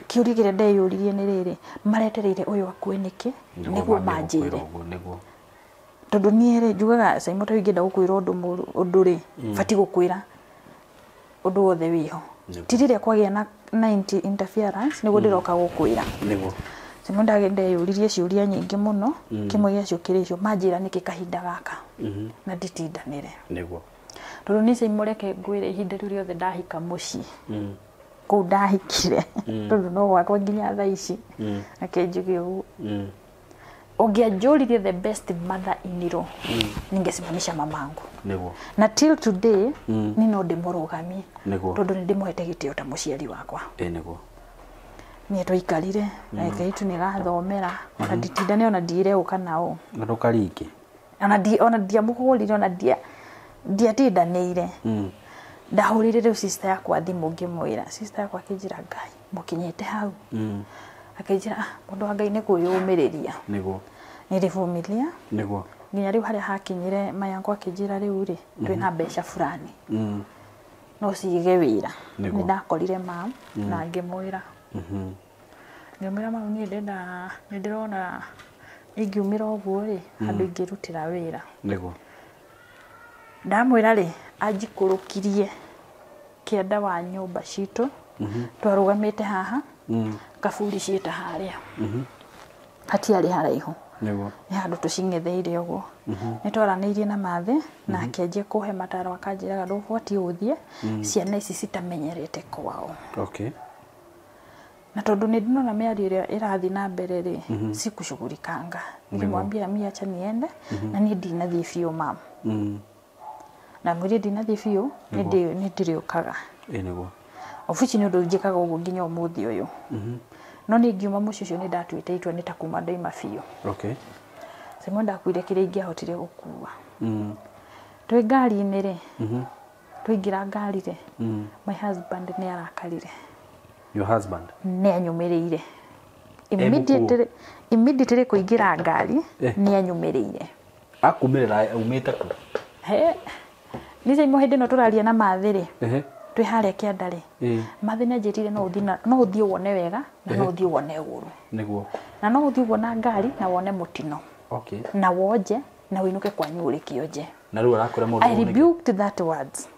kiurigire ndeyuririe ni riri maretereire uyu akue niki niguo manjire niguo tondu nie ri njugaga Simon ta ingenda gukwira undu ri fati gukwira undu wothe wiho tirire kwagia na 90 interference niguo ndiroka gukwira niguo Simon ndagende yuririe ciuria nyingi muno kimwe giacio kiricio manjira niki kahinda gaka na nditindanire niguo tondu ni Simon reke ngwire ihinda riu riothe ndahika mucii ku ndahikire tondu no gwakwa nginya thaa ici akenjuge uguo ungianjuririe the best mother in law ningesimamisha mamangu niguo na till today ni no ndimurugami tondu ni ndimuhete gitio ta muciari wakwa niguo ni twikarire na kaitu ni gathomera ona nditindane ona ndire uka nao na ndukaringi ona ndiamugurire ona ndiatindanire ndahurire riu sister yakwa thimu ngimwira sister yakwa akinjira Ngai mukinyite hau akinjira mundu wa Ngai ni kuyumiriria niguo nilivumilia niguo nginya riu haria hakinyire mayanko akinjira riu ri twina mbeca fulani no sige wira ni ndakorire mam na ngimwira ngimwira mam ni ndenda ni ndirona ingiumira uguo ri handu ingirutira wira niguo ndamwira ri anjikurukirie kienda wa nyumba citu twarugamite haha kaburi ciita haria hatiari haraihu niguo ni handu tucingetheire uguo ni twaraniirie na mathe na akianjia kuhe mataro akanjiraga nduboti uthie ciana ici citamenyerete kwao na tondu ni ndinona miario iria irathi na mbere ri sikushughurikanga nimwambia mimi acha niende na ni ndinathie biu mam na mwiri ndinathie biu ni ndiriukaga niguo ofici ni undu njikaga uguo nginya umuthi uyu no ni ngiuma muci ucio ni ndatwite itwa ni takuma ndaima biu Simon ndakwire kiria ingiahotire gukua twi ngari-ini ri twingira ngari ri my husband ni arakarire your husband ni anyumirire immediately kuingira ngari ni anyumirire akumirira umite ku ni Simon hindi no turaria na mathiri twi haria kianda ri mathi ni njirire no uthie wone wega na no uthie wone uru niguo na no uthie wona ngari na wone mutino na woje na winuke kwa nyuri kioje Na rĩu arakũra mũndũ. I rebuked that words.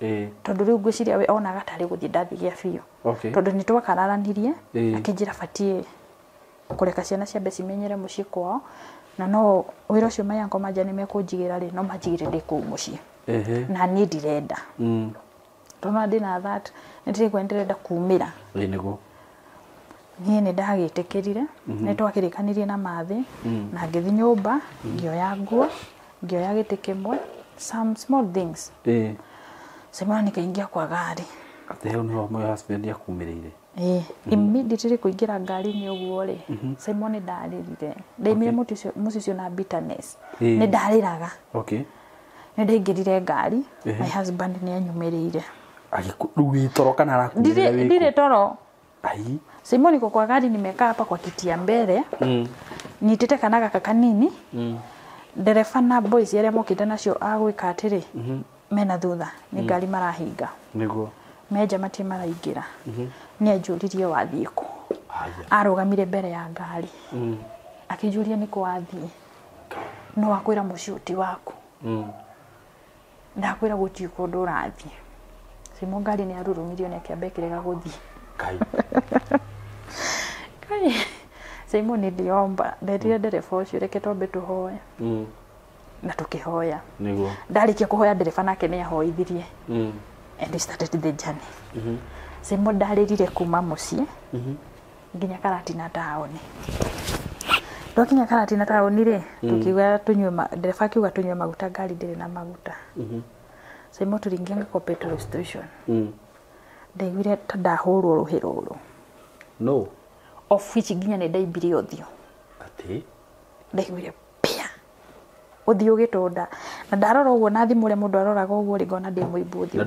Tondũ rĩu ngwĩciria we onaga tarĩ gũthiĩ ndathigia biũ. Tondũ nĩ twakararanirie akĩnjĩra batiĩ kũreka ciana ciambe cimenyere mũciĩ kwao na no wĩra ũcio mayango manja nĩ mekũnjigĩra rĩ no manjigĩre ndĩ kũu mũciĩ. Na niĩ ndirenda. Tondũ ndĩna that nĩ ndĩrigua ndirenda kumĩra. Nĩguo. Niĩ nĩ ndagĩtĩkĩrire nĩ twakĩrĩkanirie na mathĩ na ngĩthiĩ nyũmba ngĩoya nguo ngĩoya gĩtĩ kĩmwe some small things. Simon nikaingia kwa gari. Ati hau niho my husband yakumĩrĩire. Immediately kuingira ngari-inĩ ũguo rĩ Simon ndarĩrire. Ndaimire mũciĩ ũcio na bitterness. Nĩ ndarĩraga. Okay. Nĩ ndaingĩrire ngari my husband nĩ anyumĩrĩire. Rĩu toro kana arakumĩrĩra wĩkũ? Ndirĩ toro. Ai. Simon niko kwa gari nimekaa hapa kwa kiti ya mbele. Nitete kana gaka kanini. Ndereba na boys arĩa mokĩte nacio agwĩka atĩrĩ mena thutha nĩ ngari marahinga. Nĩguo. Meja matie maraingĩra. Nĩ anjũririe wathiĩ kũ. Arũgamire mbere ya ngari. Akĩnjũria nĩ kũ wathiĩ. No wakwĩra mũciĩ ũti waku. Ndakwĩra gũtirĩ kũndũ ũrathiĩ. Simon ngari nĩ arurumirio nĩ akĩamba kĩrega gũthiĩ. Kai. Simon ndiomba nderire ndereba ũcio reke twambe tũhoe. Na tũkĩhoya. Nĩguo. Ndarĩkia kũhoya ndereba nake nĩ ahoithirie. And we started the journey. Simon ndarĩrire kuma mũciĩ. Nginya Karatina taoni. Twakinya Karatina taoni rĩ tukiuga tunywe ndereba akiuga tunywe maguta ngari ndĩrĩ na maguta. Simon turingia ngako petrol station. Ndaiguire ta ndahũrwo rũhĩ rũrũ. No. Of which nginya nĩ ndaimbire ũthiũ. Ati? Ndaiguire pia. Ũthiũ ũgĩtonda. Na ndarora ũguo na thimũ ũrĩa mũndũ aroraga ũguo rĩ ngona ndĩ mũimbu ũthiũ. Na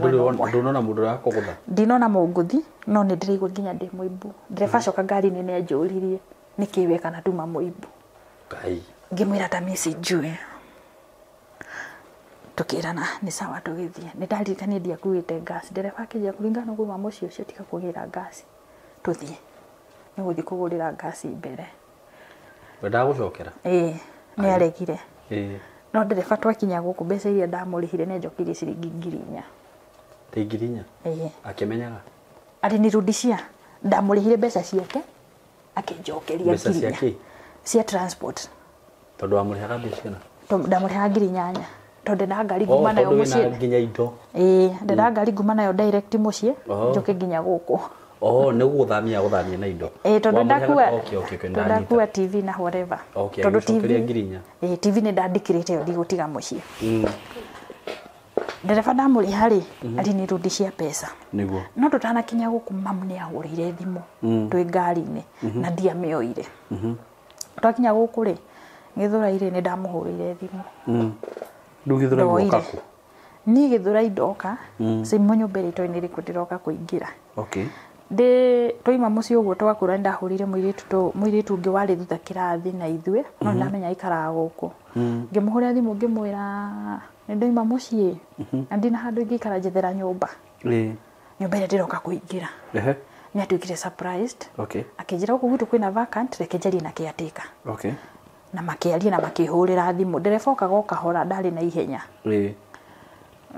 ndũnona mũndũ arakũgũtha? Ndinona mũngũthi no nĩ ndĩraigua nginya ndĩ mũimbu. Ndereba coka ngari-inĩ nĩ anjũririe nĩkĩ weka na tuma mũimbu. Ngai. Ngĩmwĩra ta message njue. Tukirana nĩ sawa tũgĩthiĩ. Nĩ ndaririkania ndiakuĩte gas. Ndereba akĩnjĩra kũringana ũguo wa mũciĩ ũcio tika kũgĩra gas. Tũthiĩ. Nĩ gũthiĩ kũgũrĩra gas mbere. Wenda gũcokera? Nĩ aregire. No ndereba twakinya gũkũ mbeca iria ndamũrĩhire nĩ njokirie ciringi 4,000. Ta 4,000? Akĩmenyaga? Arĩ nirudishia. Ndamũrĩhire mbeca ciake. Akĩnjokeria 4,000. Cia transport. Tondũ amũrĩhaga mbeca ciana? Ndamũrĩhaga 8,000. Tondũ na ngari nguma nayo mũciĩ. Tondũ nginya indo. Ndĩra ngari nguma nayo direct mũciĩ. Njoke nginya gũkũ. Nĩ gũthamia na indo. Tondũ ndakua TV na whatever. Tondũ TV. TV nĩ ndandikĩrĩte yo ndigũtiga mũciĩ. Ndereba ndamũrĩha rĩ arĩ nĩ rudi cia pesa. Nĩguo. No tũtanakinya gũkũ mamu nĩ ahũrĩire thimũ twĩ ngari-inĩ na ndiamĩoire. Twakinya gũkũ rĩ Gĩthũrai nĩ ndamũhũrĩire thimũ. Rĩu Gĩthũrai gũka kũ? Niĩ Gĩthũrai ndoka Simon nyũmba ĩrĩa ĩrĩkũ ndĩroka kũingĩra. Okay. Twaima mũciĩ ũguo twakũra nĩ ndahũrĩire mũirĩtu ũngĩ warĩ thutha kĩrathi na ithuĩ no ndamenya aikaraga gũkũ. Ngĩmũhũrĩra thimũ ngĩmwĩra nĩ ndoima mũciĩ na ndina handũ ingĩikara njethera nyũmba. Nyũmba ĩrĩa ndĩroka kũingĩra. Nĩ atuĩkire surprised. Akĩnjĩra gũkũ gwitũ kwĩna vacant reke njarie na caretaker. Na makĩaria na makĩhũrĩra thimũ. Ndereba okaga o kahora ndarĩ na ihenya.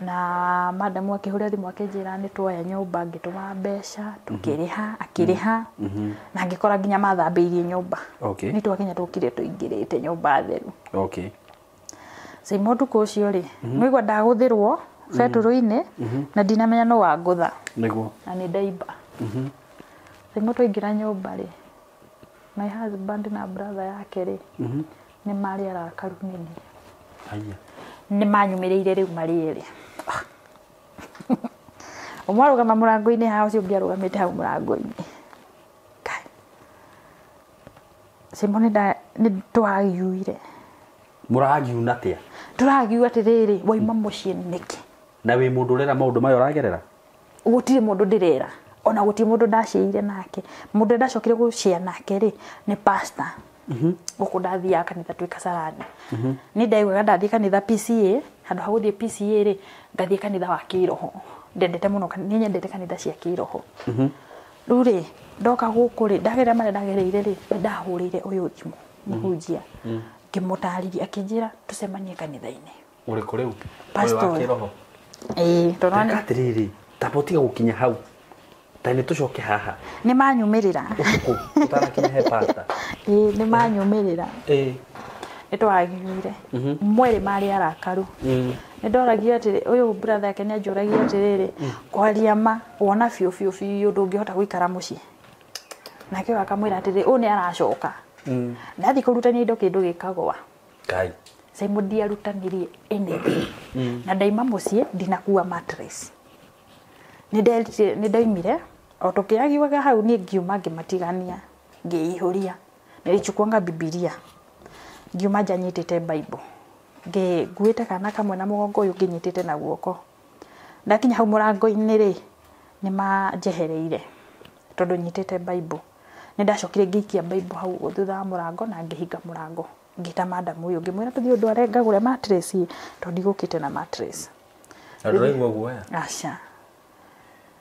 Na madamu akĩhũrĩra thimũ akĩnjĩra nĩ tuoya nyũmba ngĩtũma mbeca tukĩrĩha akĩrĩha na ngĩkora nginya mathambĩirie nyũmba. Nĩ twakinya tũkire tũingĩrĩte nyũmba theru. Simon tukũ ũcio rĩ nĩgua ndagũthĩrwo betũrũ-inĩ na ndinamenya no wangũtha. Nĩguo. Na nĩ ndaimba. Simon twaingĩra nyũmba rĩ my husband na brother yake rĩ nĩ marĩ arakaru nini. Nĩ manyumĩrĩire rĩu marĩ erĩ. Ũmwe arũgama mũrango-inĩ hao ũcio ũngĩ arũgamĩte hau mũrango-inĩ. Simon nĩ twagiuire. Mũragiuna atĩa? Tũragiu atĩrĩrĩ wauma mũciĩ nĩkĩ? Na wĩ mũndũ ũrera maũndũ mayo ũragerera? Gũtirĩ mũndũ ndĩrera. Ona gũtirĩ mũndũ ndaciĩire nake. Mũndũ ndacokire gũcia nake rĩ nĩ pastor. Gũkũ ndathiaga kanitha twĩ Kasarani. Nĩ ndaiguaga ndathiĩ kanitha PCA handũ ha gũthiĩ PCA rĩ ngathiĩ kanitha wa kĩroho. Ndendete mũno nĩ nyendete kanitha cia kĩroho. Rĩu rĩ ndoka gũkũ rĩ ndagerera marĩa ndagereire rĩ nĩ ndahũrĩire ũyũ thimũ mũhunjia. Ngĩmũtarĩria akĩnjĩra tũcemanie kanitha-inĩ. uri kuri u Pastor. wa kiroho tonone atiriri tapotiga gukinya hau tani tucoke haha nĩ manyumĩrĩra utuku utanakinya he pasta nĩ manyumĩrĩra nĩ twagiire mwĩrĩ marĩ arakaru nĩ ndoragia atĩrĩ ũyũ brother yake nĩ anjũragia atĩrĩrĩ kwaria ma wona biũ ndũngĩhota gũikara mũciĩ nake akamwĩra atĩrĩ ũyũ nĩ aracoka ndathi kũrutania indo kĩndũ gĩkagwa kai Simon ndiarutanirie anything na ndaima mũciĩ ndinakua mattress nĩ ndaimire o tũkĩagiwaga hau niĩ ngiuma ngĩmatigania ngĩihũria nĩrĩchukuanga Biblia ngiuma nja nyitĩte Bible nguĩte kana kamwe na mũgongo ũyũ ngĩnyitĩte na guoko ndakinya hau mũrango-inĩ rĩ nĩ manjehereire tondũ nyitĩte Bible nĩ ndacokire ngĩikia Bible hau thutha wa mũrango na ngĩhinga mũrango ngĩta madam ũyũ ngĩmwĩra tũthiĩ ũndũ arĩa ngagũre mattress tondũ ndigũkĩte na mattress ndĩraigua guoya aca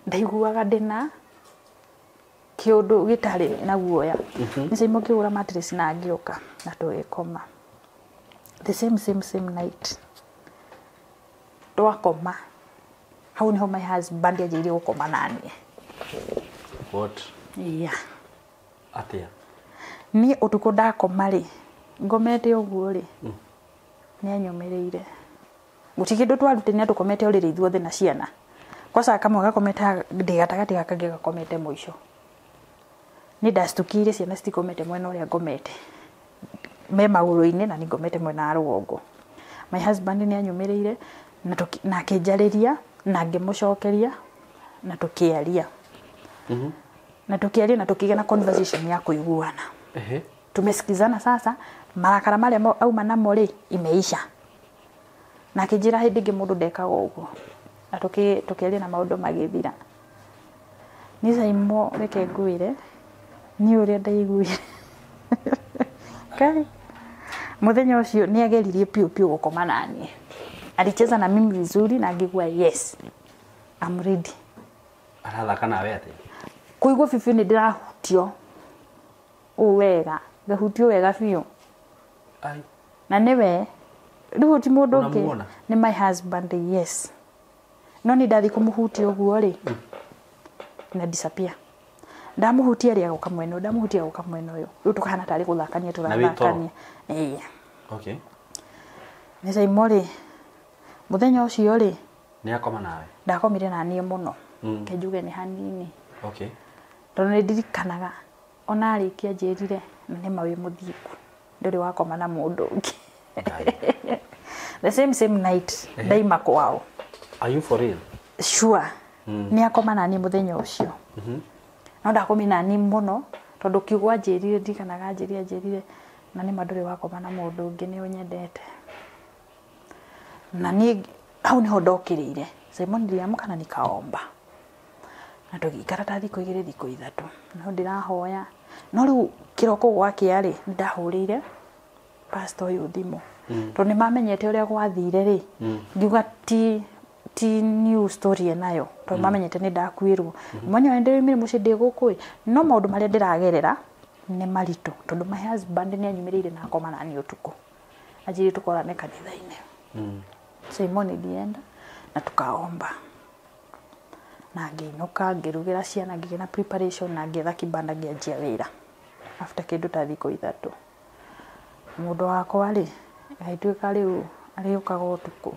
ndaiguaga ndĩna kĩũndũ gĩtarĩ na guoya nĩ caimo ngĩgũra mattress na ngĩũka na tũgĩkoma the same night twakoma hau niho my husband anjĩire gũkoma naniĩ what atia niĩ ũtukũ ndakoma rĩ ngomete ũguo rĩ nĩ anyũmĩrĩire gũtirĩ kĩndũ twarutania tũkomete ũrĩrĩ ithuothe na ciana kosa kamwe gakomete ndĩ gatagatĩ gaka kangĩ gakomete mũico nĩ ndactukire ciana citikomete mwena ũrĩa ngomete me magũrũ-inĩ na nĩ ngomete mwena wa rũgongo my husband nĩ anyũmĩrĩire na akĩnjarĩria na ngĩmũcokeria na tũkĩaria na tũkĩgĩa na conversation ya kũiguana tumesikizana sasa marakara marĩa auma namo rĩ imeisha na akĩnjĩra hĩndĩ ĩngĩ mũndũ ndekaga ũguo na tũkĩaria na maũndũ magĩthira nĩ Simon reke ngwĩre niĩ ũrĩa ndaiguire kai mũthenya ũcio nĩ ageririe piu gũkoma naniĩ alicheza na mimi vizuri na ngĩgua yes I'm ready arathaka nawe atĩ kũigua bibiũ nĩ ndĩrahutio wega ngahutio wega biũ na nĩwe rĩu ti mũndũ ũngĩ nĩ my husband yes no nĩ ndathi kũmũhutia ũguo rĩ na disappear ndamũhutia rĩ agoka mwena ũyũ ndamũhutia agoka mwena ũyũ rĩu tũkahana tarĩ gũthakania tũrathakania okay nĩ Simon rĩ mũthenya ũcio rĩ nĩ akoma nawe ndakomire na niĩ mũno kenjuge nĩ hanini okay tondũ nĩ ndirikanaga ona arĩkia njĩrire na nĩ mawĩ mũthiku ndũrĩ wakoma na mũndũ ũngĩ the same night ndaima kwao are you for real sure nĩ akoma na niĩ mũthenya ũcio no ndakomi na niĩ mũno tondũ kiugo anjĩrire ndirikanaga anjĩrire na nĩ ndũrĩ wakoma na mũndũ ũngĩ nĩ ũnyendete na niĩ hau nĩho ndokĩrĩire Simon ndiamũka na nikaomba na tũgĩikara ta thikũ igĩrĩ thikũ ithatũ no ndĩrahoya no rĩu kĩroko gwakĩa rĩ ndahũrĩire pastor ũyũ thimũ tondũ nĩ mamenyete ũrĩa gwathire rĩ ngiuga ti new story nayo tondũ mamenyete nĩ ndakuĩrwo mwenye ndĩrĩmire mũciĩ ndĩ gũkũ no maũndũ marĩa ndĩragerera nĩ maritũ tondũ my husband nĩ anyumĩrĩire na akoma na niĩ ũtukũ anjĩrĩ tũkorane kanitha-inĩ Simon ndienda na tukaomba na ngĩinũka ngĩrugĩra ciana ngĩgĩa na preparation na ngĩetha kĩbanda ngĩanjia wĩra after kĩndũ ta thikũ ithatũ mũndũ wakwa rĩ agĩtuĩka rĩu arĩũkaga ũtukũ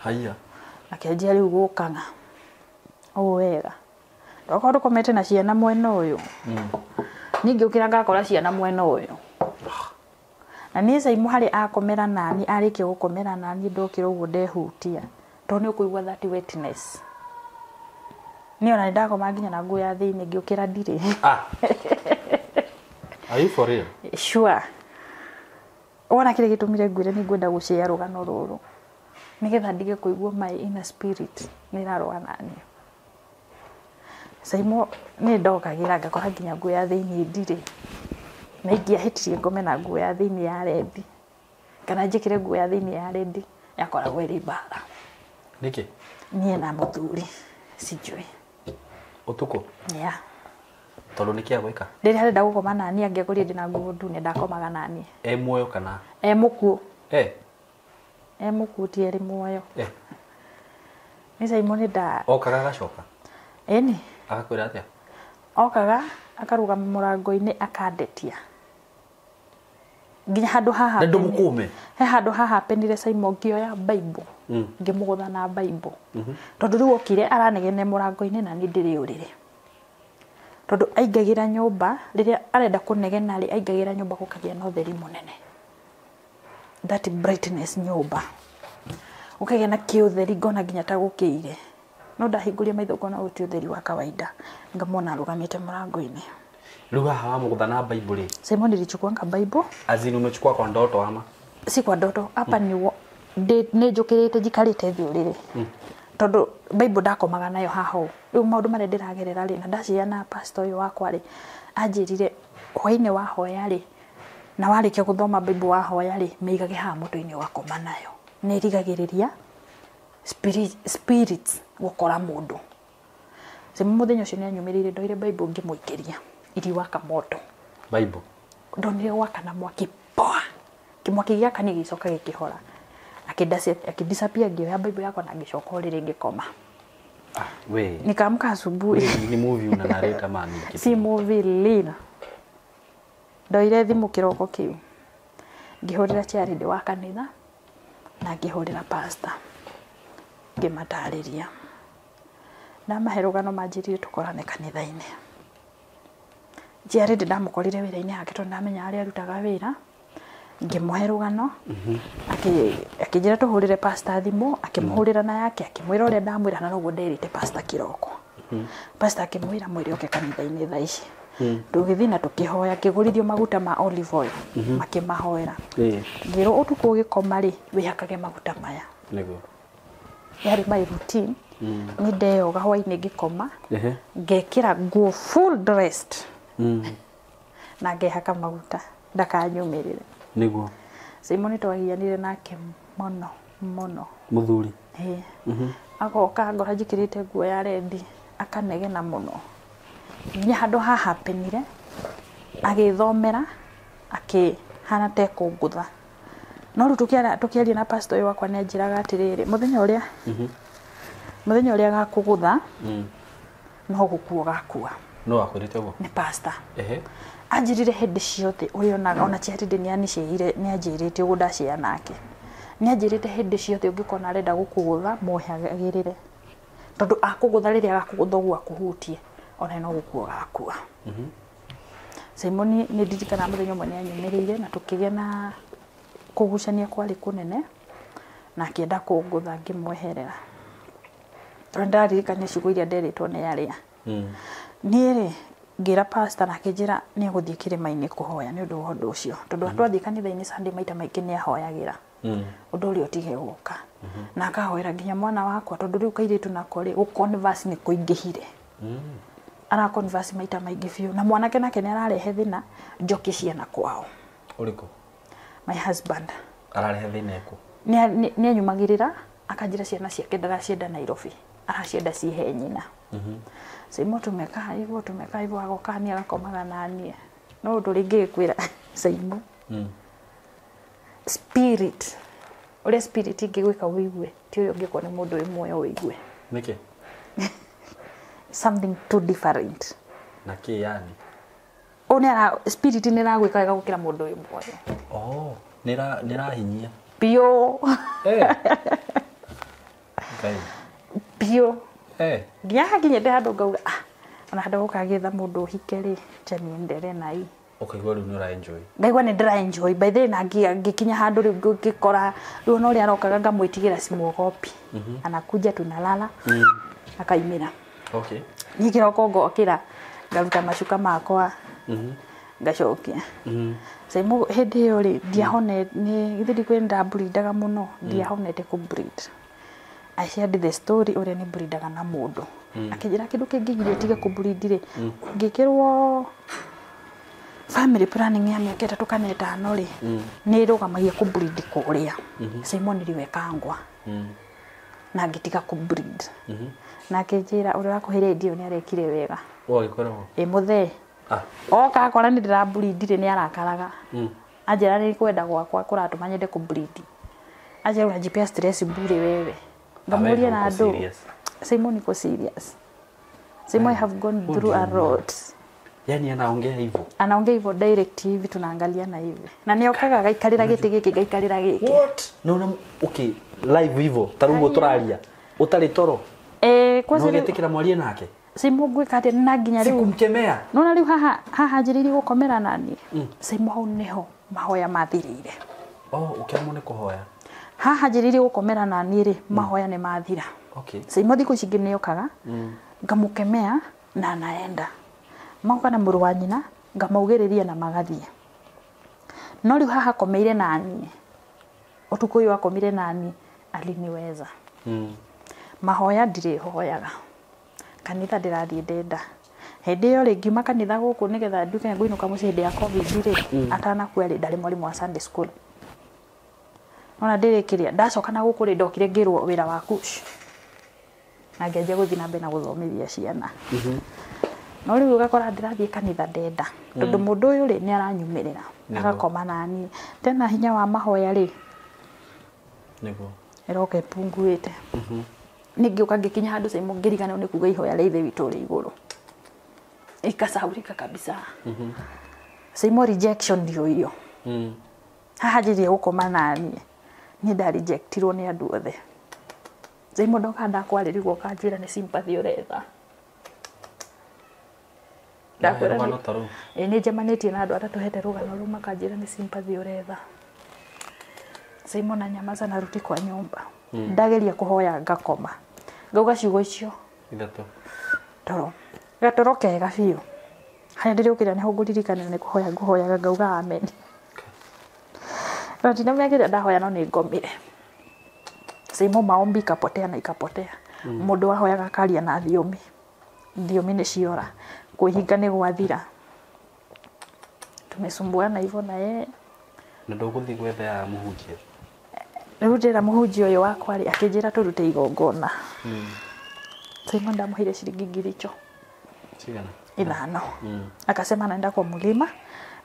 haiya akĩanjia rĩu gũkanga ũũ wega twakorwo tũkomete na ciana mwena ũyũ ningĩ ũkĩra ngakora ciana mwena ũyũ na niĩ Simon harĩ akomera nani arĩkia gũkomera nani ndokĩra ũguo ndehutia tondũ nĩ ũkũigua that wetness niĩ ona nĩ ndakoma nginya na nguo ya thĩinĩ ngĩũkĩra ndirĩ are you for real sure ona kĩrĩa gĩtũmire ngwĩre nĩ ngwenda gũshare rũgano rũrũ nĩgetha ndige kũigua my inner spirit nĩ ĩrarũa naniĩ Simon nĩ ndokagĩra ngakora nginya nguo ya thĩinĩ ndirĩ na ingĩahĩtirie ngome na nguo ya thĩinĩ ya rendi kana njĩkĩre nguo ya thĩinĩ ya rendi yakoragwo ĩrĩ mbara nĩkĩ niĩ na mũthuri sijui ũtukũ tondũ nĩkĩ agwĩka rĩrĩa arenda gũkoma naniĩ angĩakorire ndĩna nguo ndune ndakomaga naniĩ muoyo kana mũkuũ mukutie ri muoyo ni Simon da okaga gacoka eni akakwira atia okaga akaruga murango-ini akandetia nginya handu haha ndu mukume he handu haha penire Simon ngioya Bible ngimugutha na Bible tondu riu okire aranegene murango-ini na ni ndiri urire tondu aingagira nyumba riria arenda kunegena ri aingagira nyumba gukagia na utheri munene that brightness nyumba ukagia na kiutheri ngona nginya ta gukiire no ndahinguria maitho ngona uti utheri wa kawaida ngamona arugamite murango-ini riu haha wamugutha na Bible Simon nilichukuanga Bible azini umechukua kwa ndoto ama si kwa ndoto hapa ni njukirite njikarite thiurire tondu Bible ndakomaga nayo haho riu maundu maria ndiragerera ri na ndaciana pastor uyu wakwa ri anjirire hwaine wa hoya ri na warikia guthoma Bible wa hoya ri meigage ha mutu-ini wakoma nayo ni rigagiriria spirits gukora mundu Simon muthenya ucio ni anyumirire ndoire Bible ngimuikiria iri waka moto Bible ndonire waka na mwaki poa kimwaki giaka ni gicoka gikihora akidisappear ngioya Bible yakwa na gicoka riri ngikoma we nikamka asubuhi ni movie una narrate mami si movie lina ndoire thimu kiroko kiu ngihurira charity wa kanitha na ngihurira pastor ngimatariria na maherugano manjirire tukorane kanitha-ini Jared ndamukorire wira-ini yake tondu ndamenya aria arutaga wira ngimuherugano akijira tuhurire pastor thimu akimuhurira na yake akimwira uria ndamwira na noguo nderite pastor kiroko pastor akimwira mwire oke kanitha-ini thaa ici tugithina tukihoya kigurithio maguta ma olive oil makimahoera ngiro utuku ugikoma ri wihakage maguta maya nego yari my routine ni ndeyoga hwaini ngikoma ngekira nguo full dressed na ngehaka maguta ndakanyumirire niguo Simon twagianire nake mono muthuri agoka ngora njikirite nguo ya rendi akanegena muno nya handu haha penire agithomera akihana te kungutha no ru tukiaria na pastor uyu wakwa ni anjiraga atiriri muthenya uria gakugutha no gukua gakua no akwirite uguo ni pastor anjirire hindi ciothe uyu ona Charity ni aniciire ni anjirite ugu ndacia nake ni anjirite hindi ciothe ungikona arenda gukugutha mohagirire tondu akugutha riria agakugutha uguo akuhutie ona no gukua gakua Simon ni ndirikana muthenya umwe ni anyumirire na tukigia na kugucania kwari kunene na akienda kungutha ngimweherera ndarikania ciugo iria nderitwo ni aria niĩ ngira pastor na kijira ni guthii kirima-ini kuhoya ni undu wa undu ucio tondu atwathi kanitha-ini Sunday maita maingi ni ahoyagira undu uria utige guka na akahoera nginya mwana wakwa tondu riu kairitu nako ri guconverse ni kuingihire ara converse maita maingi biu na mwanake nake ni ararehe thina njoki ciana kwao uriko my husband ararehe thina eko ni anyumagirira akanjira ciana ciake ndaracienda Nairobi aracienda cihe nyina Simon tumeka hivyo agokania agakomaga nanie no undu ringi kwira Simon spirit uria spirit ingigwika wigue ti uyu ngikwo ni mundu wi muoyo wigue niki something too different na ki yani ona spirit ni ragwika gukira mundu wi muoyo nirahinyia pio okay pio nginya ndehandu ngauga ona handu gukagitha mundu hike ri jani ndere nai ukaigua riu nira enjoy ngaigua ni ndira enjoy by the na ngikinya handu riu ngikora riu no ri arokaga ngamwitigira simu gopi anakuja tunalala akaimira okay ni kiroko ngokira ngaruta macuka makwa ngacokia Simon hindi iyo ri ndiahone ni githiri kwenda breedaga muno ndiahonete ku breed I shared the story uria ni breedaga na mundu akijira kindu kingigiria tiga ku breed ri ngikirwo family planning ya miaka 3 kana 5 ri ni rugamagia ku breed kuria Simon riwe kangwa na ngitiga ku breed na kijira uria wakuhire ndio ni arekire wega wagikorwo muthe oka akora ni ndira breed ri ni arakaraga anjira ni kwenda gwakwa kuratuma nyende ku breed aje unajipea stress bure wewe. Ngamulia na ado. Simon niko serious. Simon I have gone through a lot. Yani anaongea hivyo. Anaongea hivyo direct hivi tunaangaliana hivi. Na niokaga gaikarira giti giki gaikarira giki. What? No, okay, live hivyo. Tarungo turaria. Utari toro. Kwanza no getikira mwarie nake. Simugwe kati na nginya riu. Sikumkemea. Nona riu haha njiriri gukomera nani. Simu hau neho mahoya mathirire. Ukiamone kuhoya. Haha njiriri gukomera nani ri mahoya ni mathira. Okay. Simu thiku cingi niokaga. Ngamukemea na naenda. Mauka na muru wa nyina ngamaugiriria na magathie. No riu haha komeire nani. Utuku uyu akomire nani aliniweza. Mahoya ndire hoyaga. Kanitha ndirathie ndenda. Hindi iyo ringi makanitha guku nigetha nduke nguinuka muci hindi ya covid ri atanakua ri ndari mwalimu wa Sunday school. Ona ndirikiria ndacoka na guku ri ndokire ngirwo wira waku. Na ngeje guthi na mbere na guthomithia ciana. No riu ugakora ndirathie kanitha ndenda. Tondu mundu uyu ri ni aranyumirira. Agakoma nani. Tena hinya wa mahoya ri. Nego. Eroke punguite. Ningi ukangikinya handu sai mungirigana ni kuga ihoya ri ithe witu ri iguru. Ikasaurika kabisa. Sai mo rejection ndio hiyo. Haha njiri gukoma nani. Ni nda rejectirwo ni andu othe. Sai mo ndoka ndakwarĩrĩrwo kanjira ni sympathy uretha. Ndakwĩra ni njemanitie na andu atatu hete rugano ruma kanjira ni sympathy uretha. Sai mo na nyamaza na ruti kwa nyumba. Ndageria kuhoya ngakoma. Ngauga ciugo icio. Ithatu. Toro. Gatoro kega biũ. Haya ndirukira ni hunguririkana ni kuhoya nguhoyaga ngauga amen. Ratina mekire ndahoya no ni ngomire. Simo maombi ikapotea na ikapotea. Mundu wahoyaga karia na thiomi. Thiomi ni ciora. Kuhinga ni gwathira. Tumesumbuana hivyo na yeye. Na nduguthi gwetha ya muhunjia. Riu ndira muhunjia uyu wakwa ri akinjira turute igongona. Simo ndamuhire ciringi ngiri icho. Cigana? 5. Akasema anaenda kwa mlima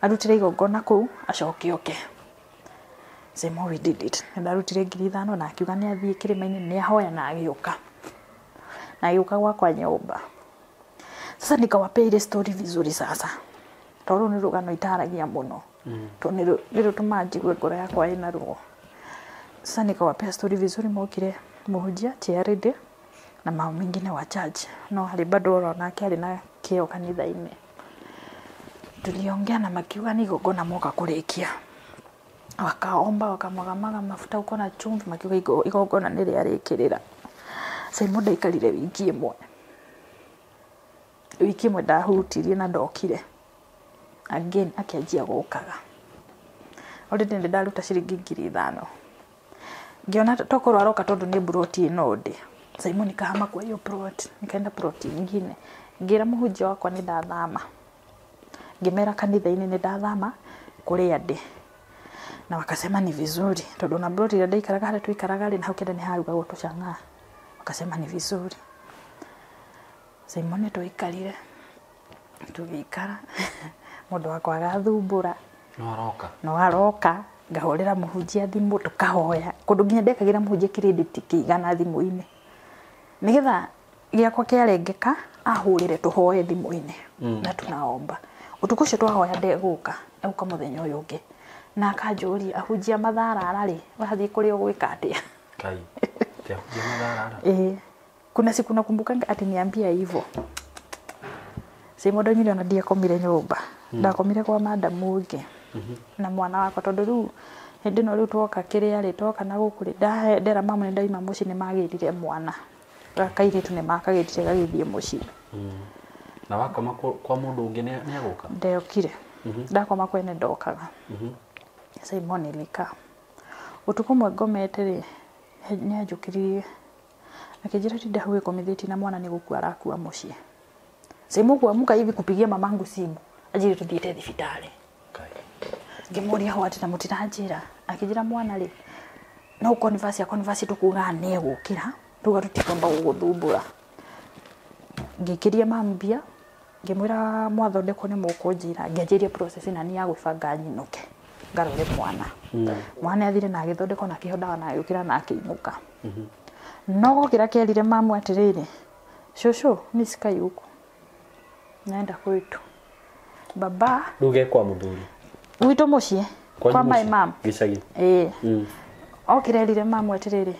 arutire igongona kuu acoke oke. Simo we did it. Ndarutire ngiri 5 na akiuga ni athie kirima-ini ni ahoya na agiuka. Na agiuka kwa nyumba. Sasa nikawapea ile story vizuri sasa. Toro ni rugano itaragia muno. To ni rutuma njigwe ngoro yakwa ina ruo. Sasa nikawapea story vizuri mokire muhunjia Charity na mambo mengine wa church. No hali bado rona kile na kio kanitha-ini. Tuliongea na makiuga ni gogona moka kurikia. Wakaomba wakamwaga mafuta uko na chumvi makiuga igogona nile arikirira. Sai muda ikalire wiki imwe. Wiki imwe ndahutirie na ndokire. Again akianjia gukaga. Already ndaruta ciringi ngiri 5. Ngiona tokorwa aroka tondu ni broti ino ndi. Simon nikahama kwa hiyo plot, nikaenda plot nyingine. Ngira muhunjia wakwa ni ndathama. Ngimera kanitha-ini ni ndathama kuria ndi. Na wakasema ni vizuri. Tondu na plot ile ndaikaraga hata tuikaraga ri na hukenda ni haruga gutucanga. Wakasema ni vizuri. Simon tuikarire. Tugikara. Mundu wakwa agathumbura. No aroka. Ngahorera muhunjia thimu tukahoya. Kundu nginya ndekagira muhunjia credit kigana thimu-ini. Nigetha giakwa kiarengeka ahurire tuhoye thimu-ini na tunaomba. Utuku ucio twahoya ndeguka euka muthenya uyu ungi na akanjuria ahunjia matharara ri wathie kuri ugwika atia Kai te ahunjia matharara kuna siku nakumbuka ati niambia hivyo Simo nyine na ndia komire nyumba ndakomire kwa madam ungi na mwana wakwa tondu riu hindi no riu twoka kiria ri twoka na gukuri ndera mama ni ndaima muci ni magirire mwana gakairitu ni makagitire gagithie muci na wakoma kwa mundu ungi ni aguka ndeyokire ndakoma kwene ndokaga Simon lika utuku mwe ngomete ri ni ajukiririe akijira ti ndahuwe komithiti na mwana ni gukua arakua muci Simon kuamuka hivi kupigia mamangu simu ajire tuthiite thibitari ngimuria ho ati na mutiranjira akijira mwana ri no converse tukuga ne gukira tuga tutikomba guguthumbura ngikiria mambia ngimwira mwathondeko ni mukunjira ngianjirie process na ni ya gwibanga nyinuke ngarore mwana mwana athire na agithondeko na kihondaga na yukira na akimuka no gukira kerire mamu atiriri shosho nisikai huko naenda kwetu baba ruge kwa muthuri wito mucie kwa my mom gicagi okirerire mamu atiriri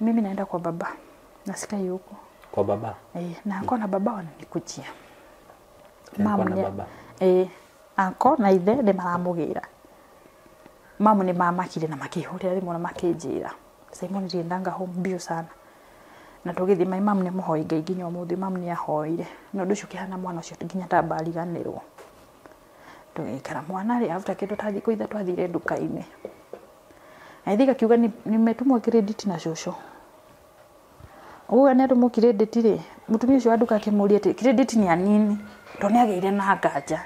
mimi naenda kwa baba nasikai huko kwa baba na akona baba wananikujia mamu ni baba ako na ithe nĩ maramugira mamu nĩ mamakire na makihurira rimwe na makinjira Simon ndiendanga home bio sana na tugithi mai mamu nĩ muhoi ngai nginya umuthi mamu nĩ ahoire no nducio kihana mwana ucio nginya tambariganirwo tugikara mwana ri after kindu tathi kuitha twathire nduka-ini aithika kiuga nimetumwa credit na shosho uga nä må credit rä mutumia ucio wa nduka akimuria ati credit ni anini to nä ageire na nganja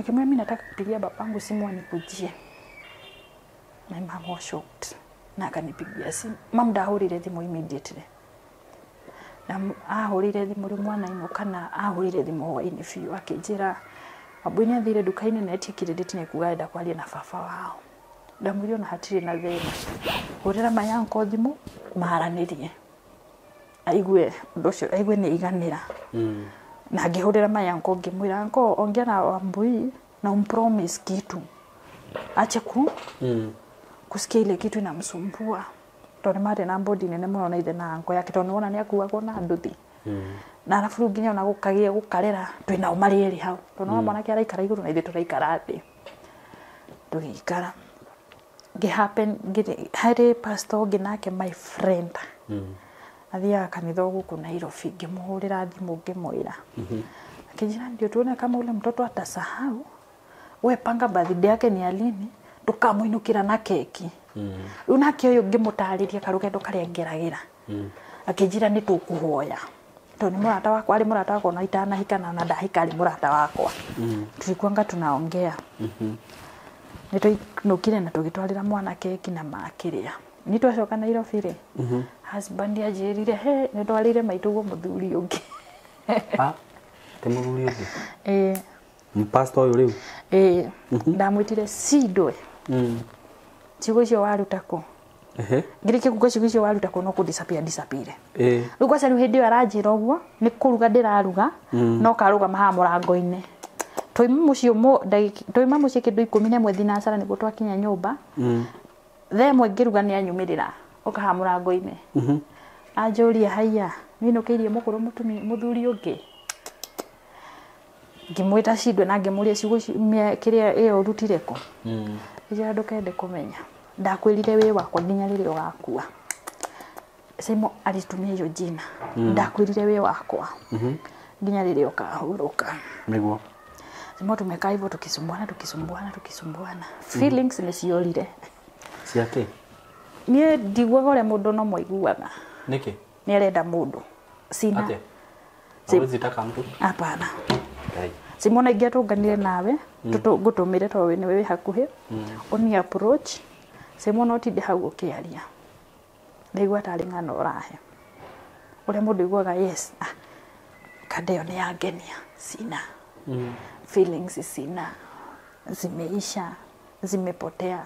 akimwambia mimi nataka kupigia babangu simu anikujie my mom was shocked na akanipigia simu mam ndahurire thimu immediately na ahurire thimu ri mwana ino kana ahurire thimu hwaini biu akinjira abuni athire nduka-ini na etie credit ni kuga enda kwaria na baba wao ndamwirio na hatiri na thina hurira mayanko thimu maranirie aigue ndocio aigue ni iganira na ngihurira mayanko ngimwira anko ongiana wambui na umpromise kitu ache kusikia ile kitu inamsumbua tone mare na body nene muno na ithe na anko yake tone wona ni akuagwo na nduthi na arafu nginya ona gukagia gukarera twina umarieri hau tone mwana kia raikara iguru na ithe turaikara thi tugikara happen hari pastor nginake my friend athia kanitha guku Nairobi ngimuhurira thimu ngimwira akijira ndio tuone kama ule mtoto atasahau we panga birthday yake ni alini tukamuinukira na keki unake uyu ngimutariria karugendo karia ngeragira akijira ni tukuhoya to ni murata wakwa ari murata wakwa na itana hikana na ndahika ari murata wakwa tulikuanga tunaongea nituinukire na tugitwarira mwana keki na makiria ni twacoka Nairobi ri husband ajirire he ni twarire maitugo muthuri ungi te muthuri ungi pastor uyu riu ndamwitire sidwe ciugo cio waruta ku ngiri kigugo ciugo cio waruta ku no ku disappear riu kwaca riu hindi aranjira uguo ni kuruga ndiraruga no karuga maha murango-ini toima mucio kindu 11 thinacara niguo twakinya nyumba themwe ngiruga ni anyumirira okaha murango-ini anjuria haiya minukiirie mukuru muthuri ungi ngimwita cidwe na ngimuria ciugo kiria iyo rutire ko ija ndukende kumenya ndakwirire wi wakwa nginya riria ugakua Simo alitumia hiyo jina ndakwirire wi wakwa nginya riria ukahuruka niguo Simo tumekaa hivyo tukisumbuana feelings ni ciorire ciake nie ndigwaga uria mundu no muiguaga niki ni arenda mundu sina ate hawezi taka mtu hapana Simona ingiatunganire nawe ngutumire to we ni we hakuhi oni approach Simona otinde hau ukiaria ndigwa tari ngano urahe uria mundu igwaga yes kadeo ni yangenia sina feelings sina zimeisha zimepotea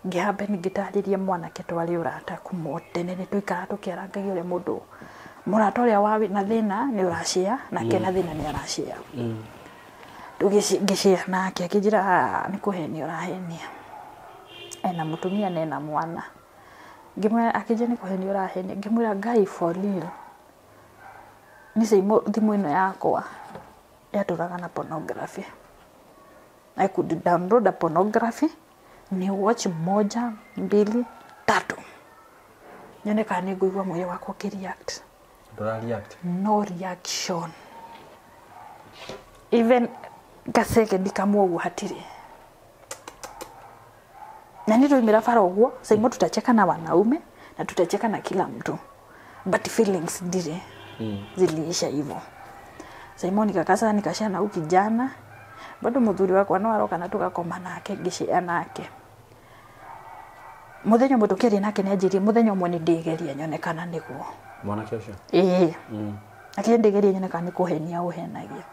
ngihambe ngitariria mwanake twari urata kumotene ni tuikara tukiarangagia uria mundu murata uria wawe na thina ni urashia na kena thina ni arashia tugishia nake akijira ni kuhenia urahenia ena mutumia nena mwana ngimwe akije ni kuhenia urahenia ngimwira guy for real ni seimo thimu ino yakwa yaturaga na pornography I could download a pornography ni watch 1 2 3 nyone kana ngũigua moyo wakwa kireact no reaction even kaseke ndikamwogu hatiri na ndio imira fara uguo saimo tutacheka na wanaume na tutacheka na kila mtu but feelings ndire ziliisha hivyo saimo nikakasa nikashana huko kijana bado muthuri wakwa no aroka na tugakoma nake ngishia nake muthenya mutukiri nake ni anjirie muthenya umwe ni ndigeria nyonekana niguo mwana kesho akiri ndigeria nyonekana ni kuhenia uhenagia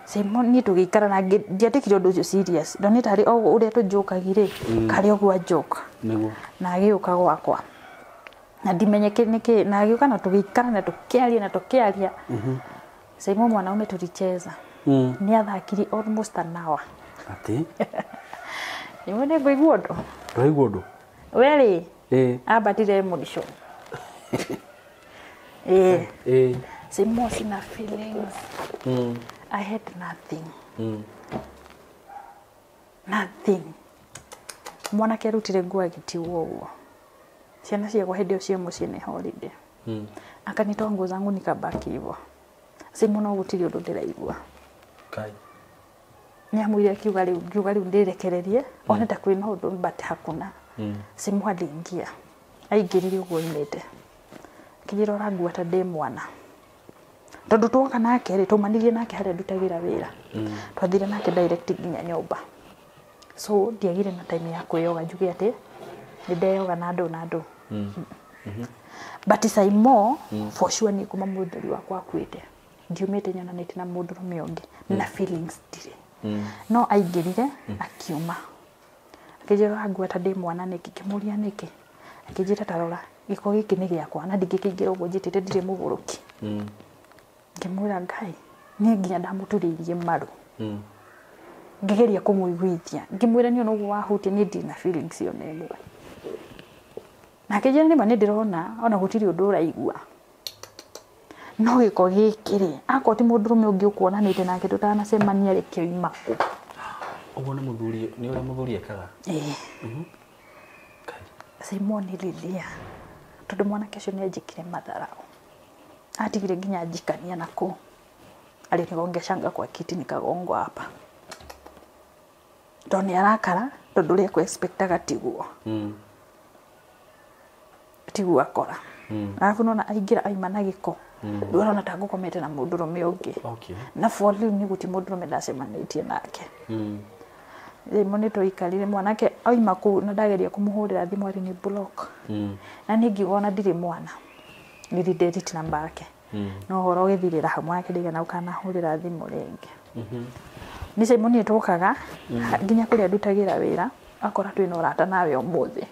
Simon ni tugikara na ndiatikire undu ucio serious ndoni tari o uria tujokagire kari ogwa joke niguo na agiuka gwakwa na ndimenyeke niki na agiuka na tugikara na tukiaria Simon mwanaume tulicheza ni athakiri almost an hour ati nimone ngoiguondo ngoiguondo weli abatire mulisho Simon sina feelings I had nothing nothing mwana kerutire ngua gitiwo uo ciana ciakwa hindi cio mucie ni holiday akanitoa nguo zangu nikabaki hivyo Simon no gutiri undu ndiraigua kai nyamwire akiuga riu ndirekererie one ta kwina undu but hakuna Simon aliingia aingirire uguo imete kijirora ngua ta de mwana tondu twoka nake ri tumanirie nake haria ndutagira wira twathire nake direct nginya nyumba so ndiagire na time ya kuyoga njuge ati nindeyoga na andu but Simon for sure ni kuma muthuri wakwa kwite ndiumite nyonanite na mundu rumeonge na feelings ndire no aingirire akiuma akijira ngua ta de mwana niki kimuria niki akijira tarora giko giki ni giakwa na ndingikingira uguo njitite ndire muburuki ngimwira ngai ni nginya ndamuturirie maru ngigeria kumuiguithia ngimwira ni onoguo wahutie ni ndina feelings yo nemwe na kijira ni mane ndirona ona gutiri undu uraigua no giko gikiri akoti mundu rume ungi ukuonanite nake tutanacemania reke imaku uguo ni muthuri ni uri muthuri ekaga Simon lilia tondu mwana kesho ni ajikire matharau atigire nginya ajikania nako alinigongeshanga kwa kiti nikagongwa hapa ndoni arakara tondu ria ku expectaga tiguo tiguo akora alafu nona aingira aimana giko ndurona tangu komete na mundu rume ungi na for real ni guti mundu rume ndacemanitie nake Simon toikarire mwanake aima ku na ndageria kumuhurira thimu ari ni block na ningigona ndiri mwana ngiri delete namba yake no horo githirira hamwe yake ndiga na ukana hurira thimu ringi ni Simon etokaga nginya kuria ndutagira wira akora twina urata nawe umuthi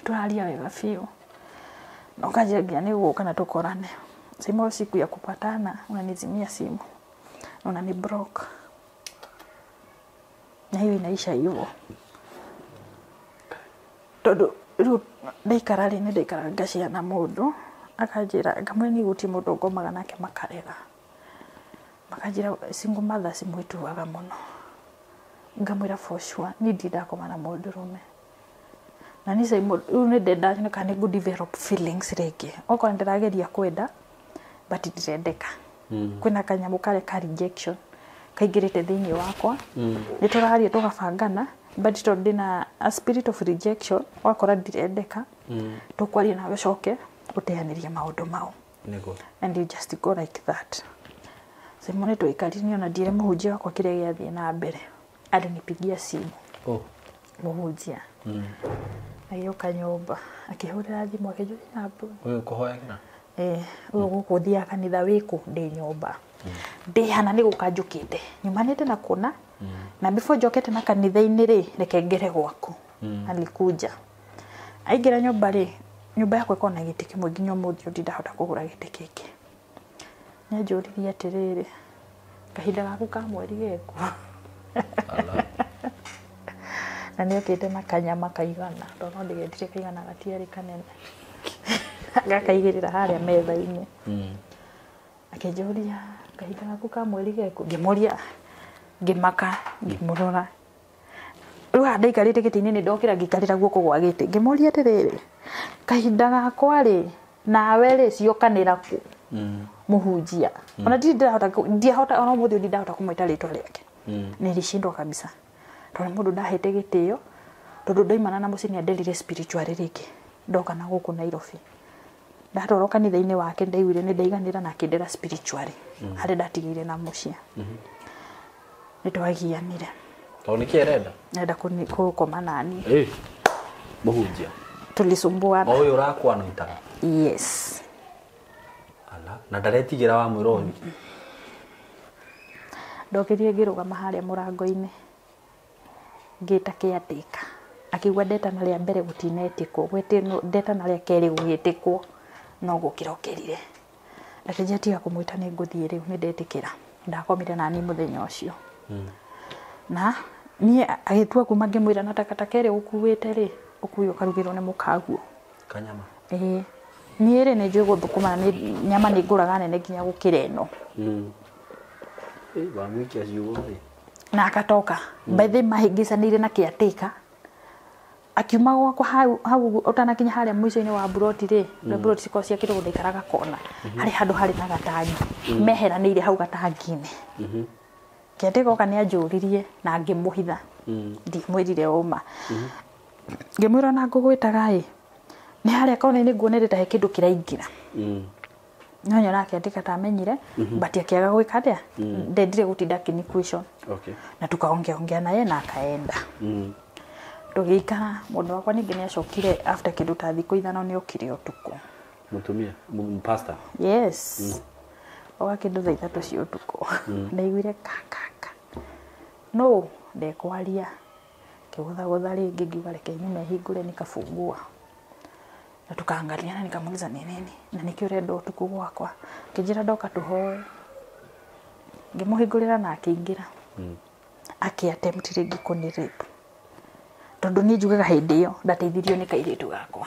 turaria wega fiu no kaje nginya ni guka na tukorane Simon siku ya kupatana unanizimia simu unani block na hiyo inaisha hivyo todo ndaikarari ni ndaikara ngashia na mundu akajira ngamwe ni guti mundu ngomaga nake makarega makajira single mother simwituaga muno ngamwira for sure ni ndidakoma na mundu rume na ni Simon une ndenda ni kana good develop feelings rege oko ndirageria kwenda but ndirendeka kwina kanyamu kare ka rejection kaigirite thiini wakwa ni turaharia tugabangana but tondu na a spirit of rejection wakora ndirendeka tukwaria nawe coke uteaniria maundu mau and you just go like that Simon tuikarire ona ndire muhunjia wakwa kiria giathie na mbere alinipigia simu muhunjia agioka nyumba akihurira thimu akijuria hapo wewe kuhoyagira ugo kuthia kanitha wiku ndi nyumba ndi hana ni gukanjukite nyumanite na kuna na before jokete na kanitha-ini ri reke ngere gwaku alikuja aingira nyumba ri nyumba yakwa ikona giti kimwe nginya umuthi ndindahota kugura giti kiki njuririe atiriri kahinda gaku ka mweri geku na ni okite na kanyama kaigana tondu ndigetire kaigana gatiari kanene gakaigirira haria metha-ini akinjuria kahinda gaku ka mweri geku ngimuria ngimaka ngimurora riu ndaikarite giti-ini ni ndokira ngikarira guoko gwa giti ngimuria atiriri kahinda gakwa ri nawe ri ciokanira ku muhunjia ona ndihota ona muthi ndihota kumwita ritwa riake nilishindwa kabisa tondu mundu ndahete gitio tondu ndaimana na mucini ndelire spiritual riki ndoka na guku Nairobi ndatoro kanitha-ini wake ndaiguire ni ndaiganira na kindera spiritual hari ndatigire na mucia nitwagianire tondu nikierenda nenda kukoma nani muhunjia tulisumbuana uyu urakwa noitaga yes ala na ndaretigira wa mwironi ndokirire ngirugama haria murango-ini ngita kiatika akigwa ndetana ria mbere gutinetikwo gwetino ndetana ria keri gugitikwo no gukira ukirire ndakinya tiga kumwita ni nguthie riu ni ndetikira ndakomire nani muthenya ucio na nie agitua kuma ngimwira na takataka iri ukuwite ri ukuyo karugirwo ni mukaguo kanyama nie ri ni njui guthukuma ni nyama ni nguraga nene nginya gukira ino wamwikia ciugo ri na akatoka mbaithe mahingicanire na kiatika akiuma gwakwa hau utanakinya haria mwico-ini wa buroti ri buroti ciko cia kirugu ndaikaraga kona hari handu hari na gatangi meheranire hau gatangi-ini kiatika oka ni anjuririe na ngimuhitha ndimwirire uma ngimwira na ngugwitaga ni haria kona-ini nguonerete he kindu kiraingira nonyo nake atika tamenyire but akiaga gwika atia ndendire gutinda kiniquation na tukaongea naye na akaenda tugikara mundu wakwa ningi ni acokire after kindu ta thiku ithano ni okire utuku mutumia pastor yes oga kindu thaa ithatu cia utuku ndaiguire kakaka no ndekwaria kigutha ringi ngiuga reke nyume hingure nikafungua na tukaangalia na nikamuuliza ni nini na nikio urenda utuku gwakwa kijira ndoka tuhoe ngimuhingurira na akiingira akiattempt ringi kuni rape tondu ni njugaga hindi iyo ndateithirio ni kairitu gakwa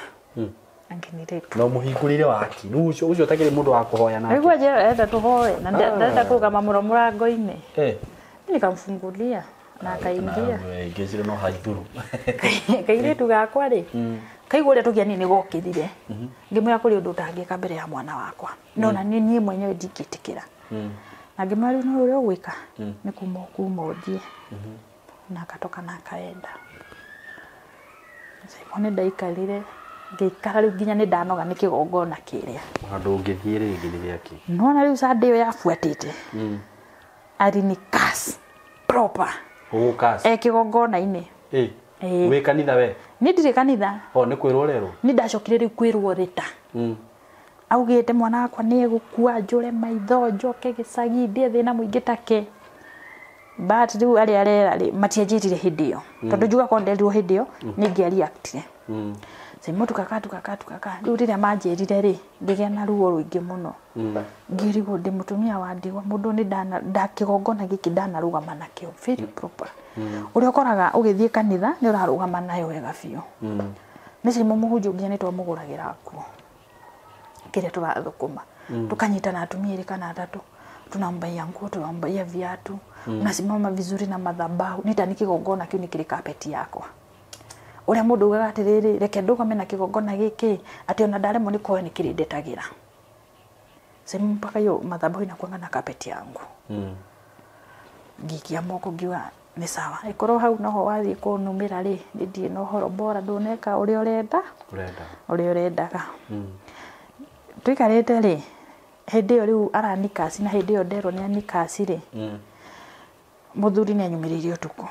angini rape no muhingurire waki nucio ucio takiri mundu wa kuhoya nake niguo njira tuhoe na ndenda kurugama murango-ini nikamfungulia na akaingia ngecire no haithuru kairitu gakwa ri kaigua uria tugia ni gokirire ngimwira kuri undu utangika mbere ya mwana wakwa no na nie mwenyewe ndikitikira na ngimwira no uria ugwika ni kuma uthie na akatoka na akaenda Simone ndaikarire ngikara riu nginya ni ndanoga ni kigongona kiria handu ungithie ringi ni giaki nona riu Sunday yo yafuatite ari ni kas proper kas kigongona-ini we kanitha we ni ndire kanitha ni kwirwo rero ni ndacokire riu kwirwo rita augite mwana wakwa ni egukua njure maitho njoke gicagi ndie thina muingi take but riu arera ri matianjirire hindi iyo tondu njuga kondelirwo hindi iyo ningi reactire Simo tukaka riu riria manjirire ri ngigia na ruo ruingi muno ngirigwo ndi mutumia wa ndigwa mundu ni ndakigongona giki ndanarugama nakio very proper uria ukoraga ugithie kanitha ni urarugama nayo wega biu ni Simo muhunjia nginya ni twamuguragira kuo kire turathukuma tukanyitana atumia iri kana atatu tunambaia nguo tunambaia viatu unasimama vizuri na madhabahu nita nikigongona kiu nikiri kapeti yakwa uria mundu ugaga atiriri reke ndugame na kigongona giki ati ona ndaremo ni koe nikiri ndetagira Simo mpaka yo madhabahu inakuanga na kapeti yangu ngikia moko ngiuga ni sawa ikorwo hau noho wathie kunumira ri ndie no horo bora nduneka uria urendaga twikarite ri hindi iyo riu aranikasi na hindi iyo ndero ni anikasi ri muthuri ni anyumiririe utuku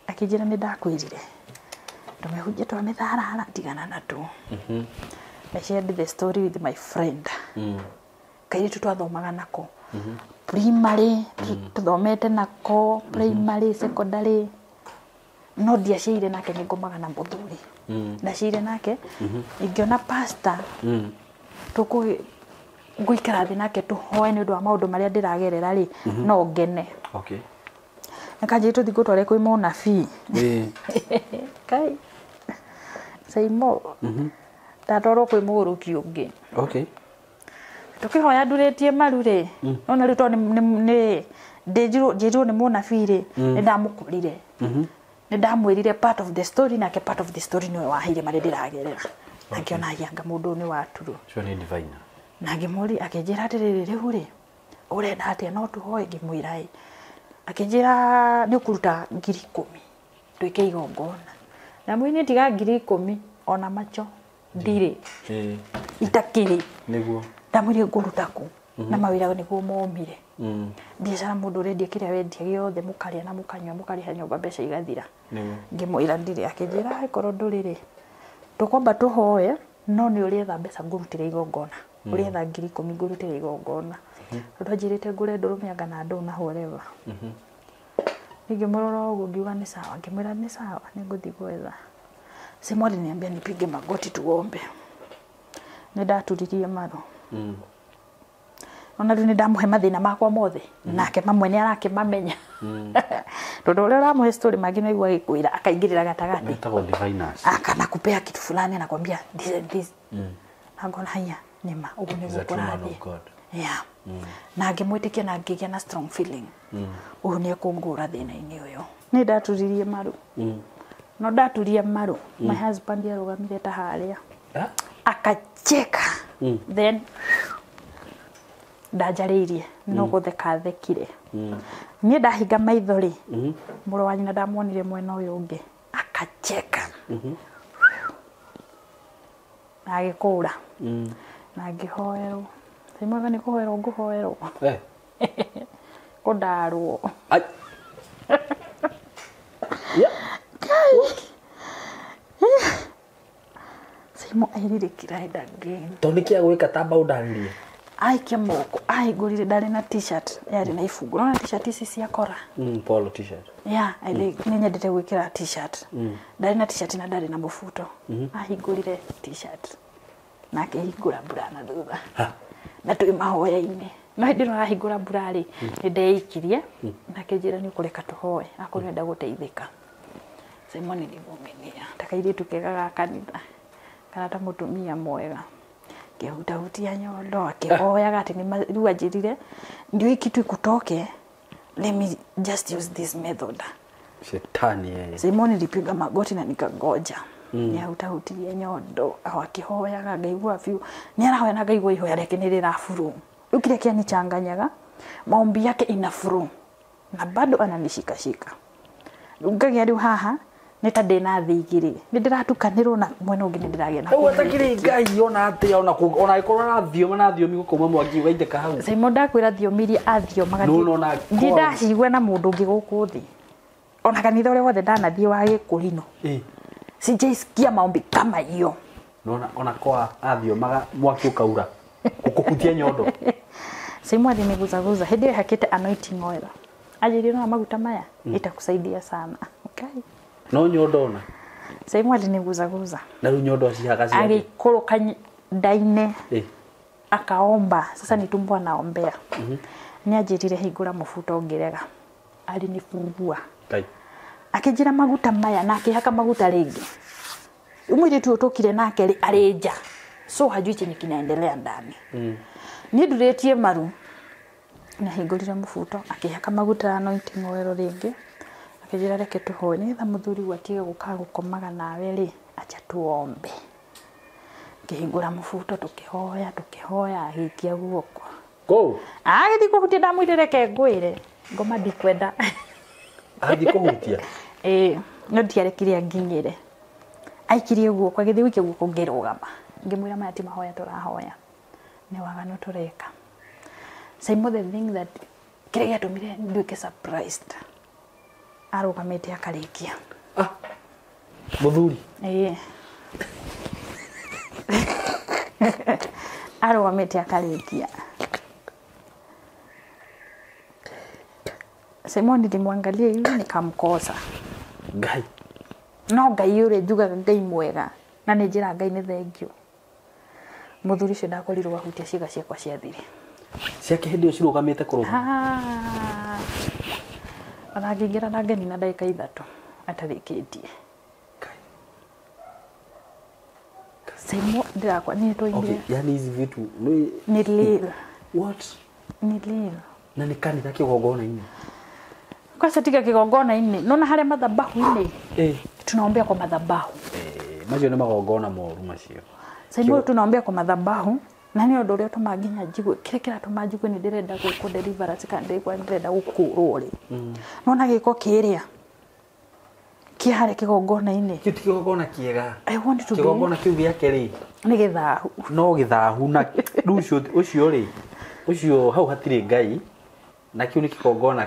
akijira ni ndakwirire ndumehunjia twa mitharara tigana na tu I shared the story with my friend kairitu twathomaga nako primary tuthomete nako primary secondary no ndiaciire nake ni ngomaga na muthuri ndaciire nake ingiona pastor tuku nguikara thi nake tuhoe ni undu wa maundu maria ndiragerera ri no ngene nakaje tuthiko tware kwi munabii kai Simo ndatwarwo kwi muguruki ungi tukihoya nduritie maru ri nona ri to ni njirwo ni munabii ri ni ndamukurire ni ndamwirire part of the story na ke part of the story ni wahire maria ndiragerera akiona yanga mundu ni waturu sio ni divine na ngimuri akinjira atiriri riu ri urenda atia no tuhoe ngimwira akinjira ni ukuruta 10,000 twike igongona na mwini tiga 10,000 ona macho ndire itakiri niguo ndamwire nguruta ku na mawira niguo momire biashara mundu rendi kiria wendia giothe mukaria na mukanywa mukariha nyumba mbeca igathira ngimwira ndire akinjira ikorwo ndurire tukwamba tuhoe no nĩ ũrĩetha mbeca ngũrutĩre igongona ũrĩetha 10,000 ngũrutĩre igongona tondũ anjĩrĩte ngũre ndũrũme anga na ndũ na whatever ngĩmũrora ũguo ngiuga nĩ sawa ngĩmwĩra nĩ sawa nĩngũthiĩ gwetha Simon aliniambia nipige magoti tuombe nĩndaturirie maru ona rĩu nĩndamũhe mathĩna makwa mothe nake mamwe nĩ arakĩmamenya tondũ ũrĩa ũramũhe story mangĩ no igua gĩkwĩra akaingĩrĩra gatagatĩ metagwo diviners akanakupea kitu fulani anakwambia this and this ngona haya nĩma ũguo nĩguo kũrathiĩ yeah na ngĩmwĩtĩkia na ngĩgĩa na strong feeling ũguo nĩ ekũngũra thĩna-inĩ ũyũ nĩndaturirie maru no ndaturia maru my husband arũgamire ta harĩa akacheka then ndajarĩirie no gũtheka thekire niĩ ndahinga maitho rĩ mũrũ wa nyina ndamuonire mwena ũyũ ũngĩ akacheka na agĩkũra na ngĩhoerwo Simwaga nĩ kũhoerwo ngũhoerwo kũndarwo Simo airire kiraida again tondũ kĩa gwĩka ta boundary aikia moko aigũrire ndarĩ na t-shirt yarĩ na ifungu no na t-shirt ici cia kora polo t-shirt yeah nĩ nyendete gwĩkĩra t-shirt ndarĩ na t-shirt na ndarĩ na mũbuto ahingũrire t-shirt na akĩhingũra burana thutha na twĩ mahoya-inĩ no hĩndĩ ĩno arahingũra bura rĩ nĩndeikirie na akĩnjĩra nĩ ũkũreka tũhoe akũrenda gũteithĩka Simon nĩmũmenia ta kairĩtu kega ga kanitha kana ta mũtumia mwega kĩhutahutia nyondo akĩhoyaga atĩ rĩu anjĩrire ndio kitu ikutoke let me just use this method shetani yeye Simon nilipiga magoti na nikangoja nĩahutahutirie nyondo akĩhoyaga ngaigua biũ nĩarahoya na ngaigua ihoya rĩake nĩ rĩraburu rĩu kĩrĩa kĩanichanganyaga maombi yake inafuru na bado ananishikashika ngagĩa rĩu haha nĩ ta ndĩna thĩ igĩrĩ nĩ ndĩratukanĩrwo na mwena ũngĩ nĩ ndĩragĩa na ũguo atakĩrĩ ngai ona atĩa ona ĩkorwo na thiomi gũkũma mwaki ũgaitĩka hau Simon ndakwĩra thiomi iria athiomaga ndiĩ ndacigua na mũndũ ũngĩ gũkũ thĩ ona kanitha ũrĩa wothe ndanathiĩ wa Gĩkũrinũ sijaisikia maombi kama hiyo ona kwa athiomaga mwaki ũkaura gũkũhutia nyondo Simon nĩguzaguza hĩndĩ ĩyo hakĩte anointing oil ajĩrĩo na maguta maya itakusaidia sana okay no nyondo ona Simon nĩguzaguza na rĩu nyondo cihaga ciake agĩkũrũka ndaine akaomba sasa nitumbwa naombea nĩanjĩrire hingũra mũbuto ngĩrega alinifungua akĩnjĩra maguta maya na akĩhaka maguta rĩngĩ umwĩrĩtu ũtũkire nake arĩnja so hajui chenye kinaendelea ndani niĩ ndurĩtie maru na hingũrire mũbuto akĩhaka maguta anointing oil rĩngĩ akĩnjĩra reke tũhoe nĩgetha mũthuri gwatige gũka gũkomaga nawe rĩ acha tuombe ngĩhingũra mũbuto tũkĩhoya agĩikia guoko agĩthiĩ kũhutia ndamwĩrire reke ngwĩre ngoma ndikwenda athi kũhutia no ndiarekire nginyĩre aikirie guoko agĩthiĩ gũikia guoko ngĩrũgama ngĩmwĩra maya ti mahoya tũrahoya nĩ waganu tũreka Simon the thing that kĩrĩa gĩatũmire nduĩke surprised arũgamĩte akarĩkia mũthuri arũgamĩte akarĩkia Simon nilimwangalia hivi nikamkosa ngai no ngai yule njugaga ngai mwega na nĩ njĩra ngai nĩ thengio mũthuri ũcio ndakorirwo ahutia ciĩga ciakwa ciathire ciake hĩndĩ ĩyo cirũgamĩte kũrũga ona ngĩingĩra na ngeni na ndagĩka 3 atarĩkĩtie Simon ndirakwa nĩ tũingire yani hizi vitu ni lil what ni lil na nĩ kanitha kĩgongona-inĩ kwa satika kĩgongona-inĩ nona harĩa madhabahu-inĩ tunaombea kwa madhabahu macio nĩ magongona moru macio Simon tunaombea kwa madhabahu na nĩ ũndũ ũrĩa tũmanginya njigwe kĩrĩa kĩratũma njigwe nĩ ndĩrenda gũkũ deliverance kana ndĩrenda gũkũrwo rĩ nona gĩko kĩrĩa kĩharĩ kĩgongona-inĩ kĩu ti kĩgongona kĩega I want to kĩgongona kĩu gĩake rĩ nĩ gĩthahu no gĩthahu na rĩu ũcio rĩ ũcio hau hatirĩ ngai na kĩu nĩ kĩgongona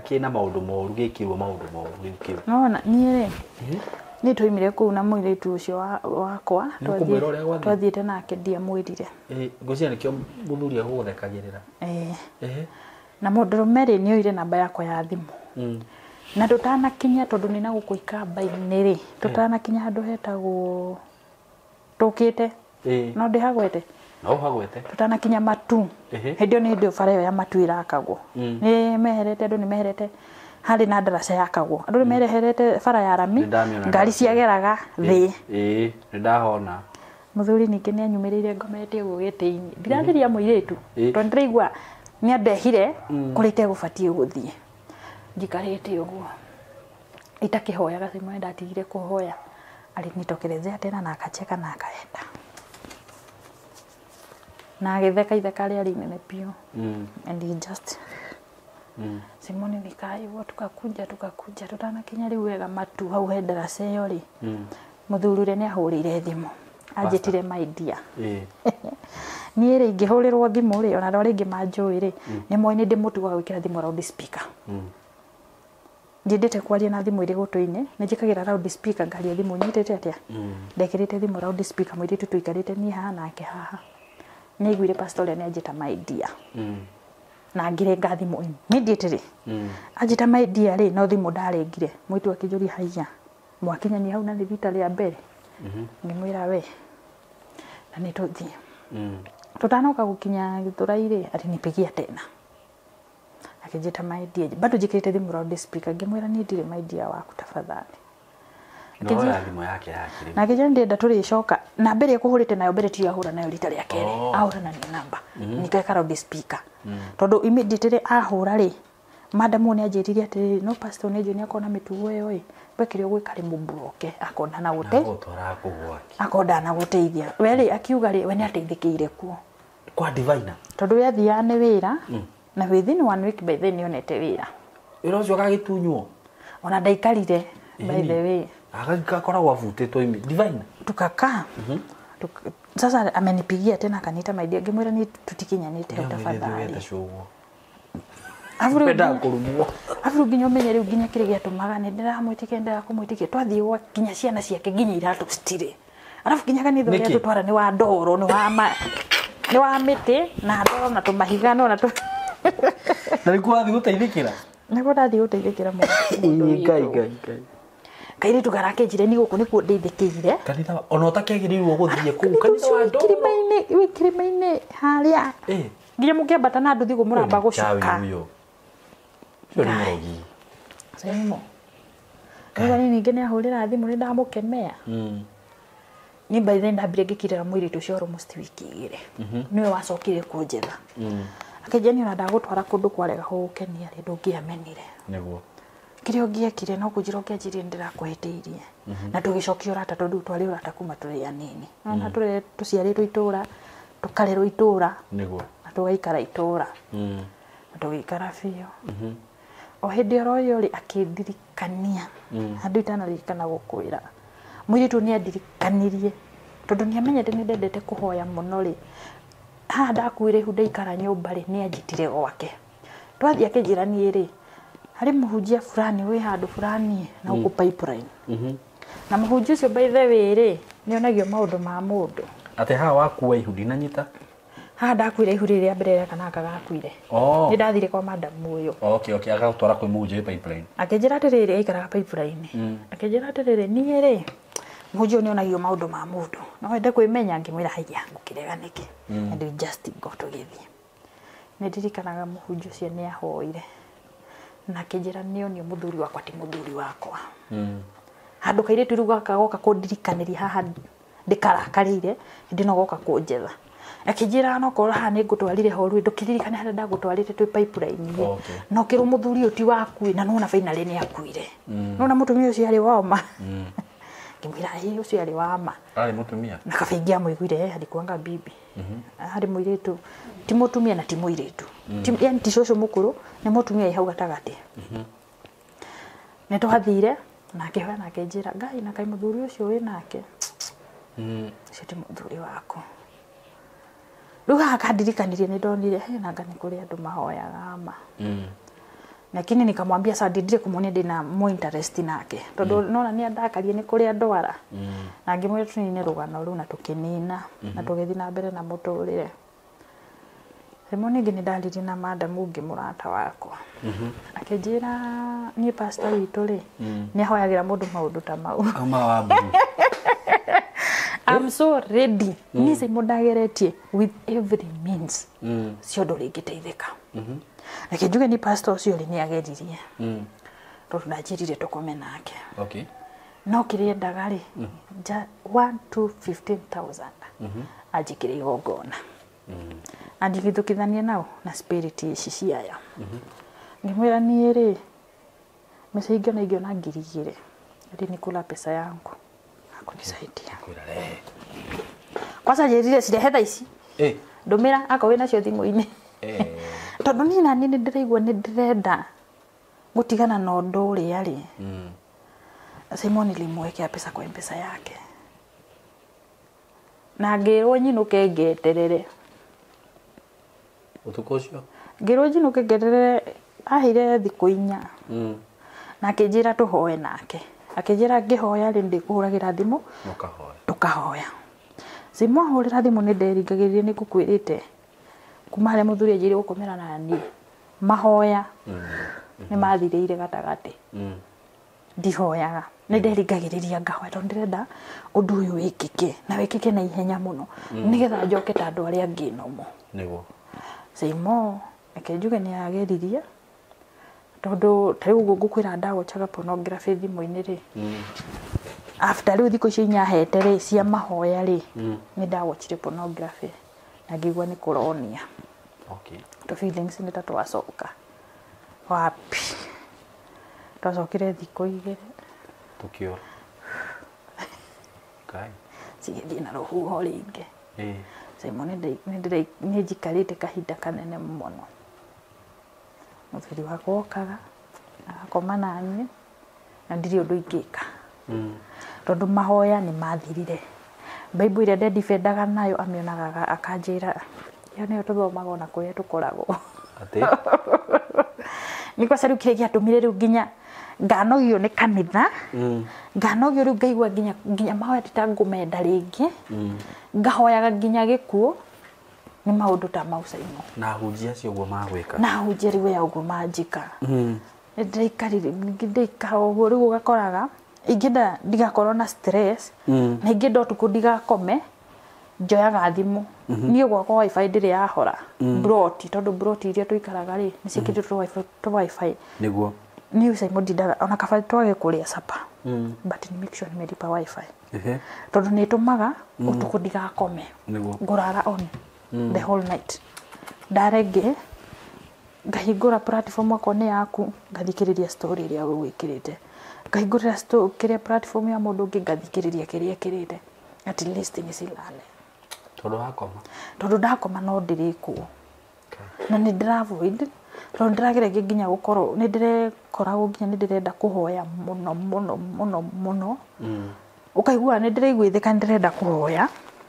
kĩna maũndũ moru gĩkirwo maũndũ moru rĩu kĩu nona niĩ rĩ ni tuimire kuu na muiritu ucio wakwa twathiite nake ndiamwirire ngocia nikio muthuria guthekagirira na mundurume ri ni oire namba yakwa ya thimu na tutanakinya tondu ni na gukuika baini ri tutanakinya handu hetagwo tukite no ndihagwete no hagwete tutanakinya matu hindio ni ndio bara yo ya matu irakagwo ni meherete andu ni meherete hari na ndaraca yakagwo andu ni meherete bara ya rami ngari ciageraga thi ni ndahona muthuri ningi ni anyumirire ngomete uguo gitiini ndirathiria muiritu tondu ndiraigua ni andehire kurite gubatie guthie njikarite uguo itakihoya gacimu ndatigire kuhoya alinitokelezea tena na akacheka na akaenda na agitheka itheka ria rinene pio and he just Simoni nikaiwo tukakuja tutanakinya riu wega matu hau hendera seyo ri muthurure ni ahurire thimu anjitire my dear ni ri ngihurirwo thimu ri ona ringi manjui ri ni moine ndi mutu wa gwikira thimu loud speaker ndindite kwaria na thimu iri gutuine ni njikagira loud speaker ngaria thimu nyitete atia ndekirite thimu loud speaker mwiri tuikarite ni haha nake haha ni gwire pastor ni anjita my dear na ngirenga thimu immediately anjita my dear ri no thimu ndarengire mwitu akijuri haiya mwakinya ni hau na thita ria mbere ngimwira we na ni tuthie tutanoka gukinya githurai ati nipigia tena akijita my dear bado jikirite thimu loud speaker ngimwira ni ndire my dear waku tafadhali akijira thimu yake yakiri na akijira ndenda turicoka na mbere ekuhurite nayo mbere ti ahura nayo rita ria kere ahura na ni namba nikeka loud speaker tondu immediately ahura ri madam ni ajiriria ati no pastor ni joni akona mitugo yo bekire gwikari mubroke akonda na gute akonda na guteithia weri akiuga ri we ni ateithikire kuo kwa divina tondu yathia ne wira na within 1 week by then yonete wira iro cio gagitunywo ona ndaikarire by the way akakoragwo avutitwo imi divina tukaka sasa amenipigia tena kanita maidia ngimwira ni tutikinyanite utafadhali Afuru nginya menye riu nginya kire giatumaga ni ndiramwitikia ndira kumwitikia twathie gwa kinya ciana ciake nginya iratu stire arafu kinya kanitho ria tutwara ni wa ndoro ni wa miti na ndoro na tumahiga no na tu na ni kwathi guteithikira ni kwathi guteithikira mu kai kairi tugarake njire ni guku nikuo ndeithikire kanitha ona utakegiriirwo guthie kuu kanitha wa ndoro kirimaine haria nginya mukiambata na nduthi gumuramba gucuka yo ni murogi semo ni ninge ni ahurira thimu ni ndamukemea ni by then ndambire ngikirira mwiri tu cio almost wiki igire niwe wacokire kunjetha akijeni ona ndagutwara kundu kwarega hugukenia ri ndungiamenire niguo kirio ngiekire no kujira ngiajiri ndirakwehitiirie na tugicokio rata tondu twari rata kuma turi anini na turi tuciarirwo itura tukarerwo itura niguo na tugaikara itura na tugikara fio o hindi oro ri akindirikania andu itanarikana gukwira mwiritu ni andirikanirie tondu ni amenyete ni ndendete kuhoya muno ri ha ndakwire hu ndaikara nyumba ri ni anjitire gwake twathia akijirani ri hari muhunjia fulani we handu fulani na uku pipeline na muhunjia ucio by the way ri ni onagio maundu ma mundu ate ha wakuwa ihudi na nyita ha ndakwire ihudi ria mbere kana akagakwire ni ndathire kwa madam uyo okay agagutwara kwi muhunjia pipeline akijira atiriri aikara pipeline akijira atiriri ni ri muhunjia ni onagio maundu ma mundu no wende kwimenya ngimwira haiya ngukirega niki and we just go tugithie ni ndirikanaga muhunjia ucio ni ahoire na kijira nio ni muthuri wakwa ti muthuri wakwa handu kaire turuga kagoka kundirikaniria haha ndikarakarire ndi no goka kunjetha akijira no kora ha ni ngutwarire horu ndukiririkane handa ndagutwarire twi pipeline no kiru muthuri uti waku na nona finally ni akuire nona mutumia ucio ari woma ngimwira hi ucio ari wama ari mutumia na kafingia muiguire alikuanga bibi ari muiritu ti mutumia na ti muiritu yani ti coco mukuru ni mutumia ihau gatagati ne twathire nake hwa nake njira ngai na kai muthuri ucio we nake citi muthuri wako ruga akadirikanirie ni ndonire he na ngani kuri andu mahoyaga ma lakini nikamwambia sasa ndire kumuonia ndina mo interest nake tondu nona ni andakarie ni kuria ndwara na ngimwira tunine rugano ru na tukinina na tugithi na mbere na muturire rimwe ningi ni ndariri na madam ungi murata wakwa akinjira ni pastor witu ri ni ahoyagira mundu maundu ta mau ama wabu I'm so ready ni se mudageretie with every means ciondo ringiteithika akinjuge ni pastor ucio ri ni ageririe tondu ndajirire tukome nake okay no kiriendaga ri 1,215,000 ajikire igongona andigithukithania nao na spirit ici ciaya ngimwira ni ri message na ingio na ngirigire ri nikula pesa yangu akunisaidia kwirare kwanza jerire cirehe tha ici ndumira akawe nacio thimu-ini tondu ni nani ni ndiraigua ni ndirenda gutigana na undu uria ri Simon limwekea pesa kwa mpesa yake na ngirwo nyinuke ngeterere utukocio ngirwo nyinuke ngeterere ahire thiku 4 na akijira tuhoe nake akijira ngihoya ri ndikuhuragira thimu tukahoya Simon ahurira thimu ni nderingagiririe ni kukwirite kuma haria muthuri ajire gukomera nani mahoya ni mathiriire gatagati ndihoyaga ni nderingagiriria ngahoya tondu ndirenda undu uyu wikike na wikike na ihenya muno nigetha njoke ta andu aria angi nomo niguo Simon akinjuge ni ageririe tondu tariu ngukwira ndagochaga pornography thimu-ini ri after riu thiko icio inyahete ri cia mahoya ri ni ndagochire pornography na ngigua ni kuronia okay to feelings ni tatwacoka wapi twacokire thiko igiri tukio kai sigithie na ruhuho ringi Simon ni njikarite kahinda kanene muno muthuri wakwa okaga agakoma nani na ndiri undu ingika tondu mahoya ni mathirire Bible ire ndedifendaga nayo amionaga akanjira yo niyo tuthomaga ona kuria tukoragwo ati niko sari kiregia tumire riu nginya nganogio ni kanitha nganogio riu ngaigua nginya mahoya titangumenda ringi ngahoyaga nginya gikuo ni maundu ta mau Simon na hujia cio guo magwika na hujia riu ya uguo manjika ndirikarire ndika uguo riu ugakoraga ingida ndigakorwo na stress na ingida utuku ndigakome njoyaga thimu ni gwakwa wifi ndiri yahora broti tondu broti iria tuikaraga ri ni cikititwo wifi niguo ni Simon ndidaga ona kaba twage kuria sapa but ni make sure ni meripa wifi tondu ni tumaga utuku ndigakome niguo ngurara on the whole night darege ngahingura platform akwa ni yaku ngathikiriria story iria wikirite ngahingurira story kiria platform ya mundu ungi ngathikiriria kiria kirite at least ni silale tondu ndakoma no ndirikuo na ni ndiraavoid tondu ndiragira nginya gukorwo ni ndirekoragwo nginya ni ndirenda kuhoya muno muno muno muno ukaigua ni ndiraiguithika ndirenda kuhoya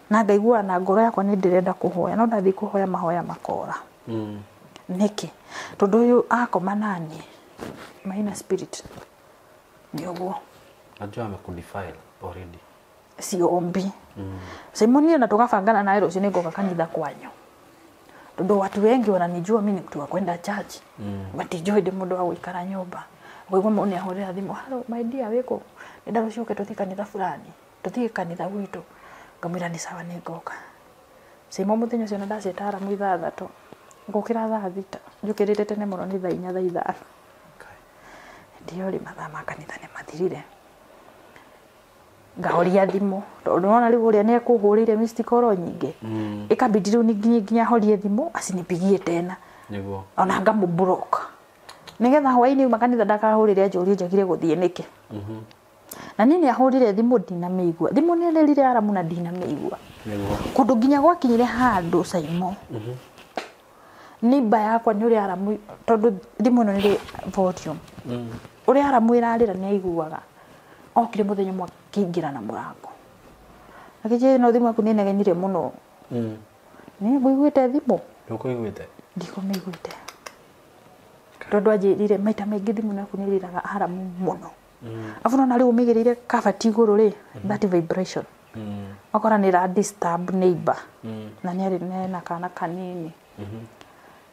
na ngaigua na ngoro yakwa ni ndirenda kuhoya no ndathi kuhoya mahoya makora niki tondu uyu akoma nani maina spirit ni uguo najua amekudefile already siombi Simoni na tukafangana naye rucio ningoka kanitha kwanyu tondu watu wengi wananijua mimi ni mtu wa kwenda church batijui ndi mundu wa guikara nyumba ngoigwa mone ahorera thimu hello my dear wiko nenda rucio tuthi kanitha fulani tuthi kanitha gwitu ngamwira ni sawa ningoka Simon muthenya cio ndacetara mwithathatu ngukira thaa 6 njukirite tene muno ni thaa 4 thaa 5 ndio ri mathaa ma kanitha ni mathirire ngahoria thimu tondu nona riu uria ni ekuhurire missed call nyingi ikabidi riu nginya horie thimu asinipigie tena niguo ona ngamublock nigetha hwaini makanitha ndakahurire njuri njagire guthie niki na nini ahurire thimu ndinameigua thimu ni nerire aramu na ndinameigua niguo kundu nginya gwakinyire handu Simon ni mba yakwa ni uri aramu tondu thimu no ni volume uri aramu irarira ni aiguaga okire muthenya mwa kingira na murango akije no thimu aku ni negenire muno ni muiguite thimu ndukuiguite ndiko miguite tondu ajirire maita maingi thimu na kunyiriraga haramu muno afu no nari umigirire kabati iguru ri that vibration akora ni ra disturb neighbor na ni ari na kana kanini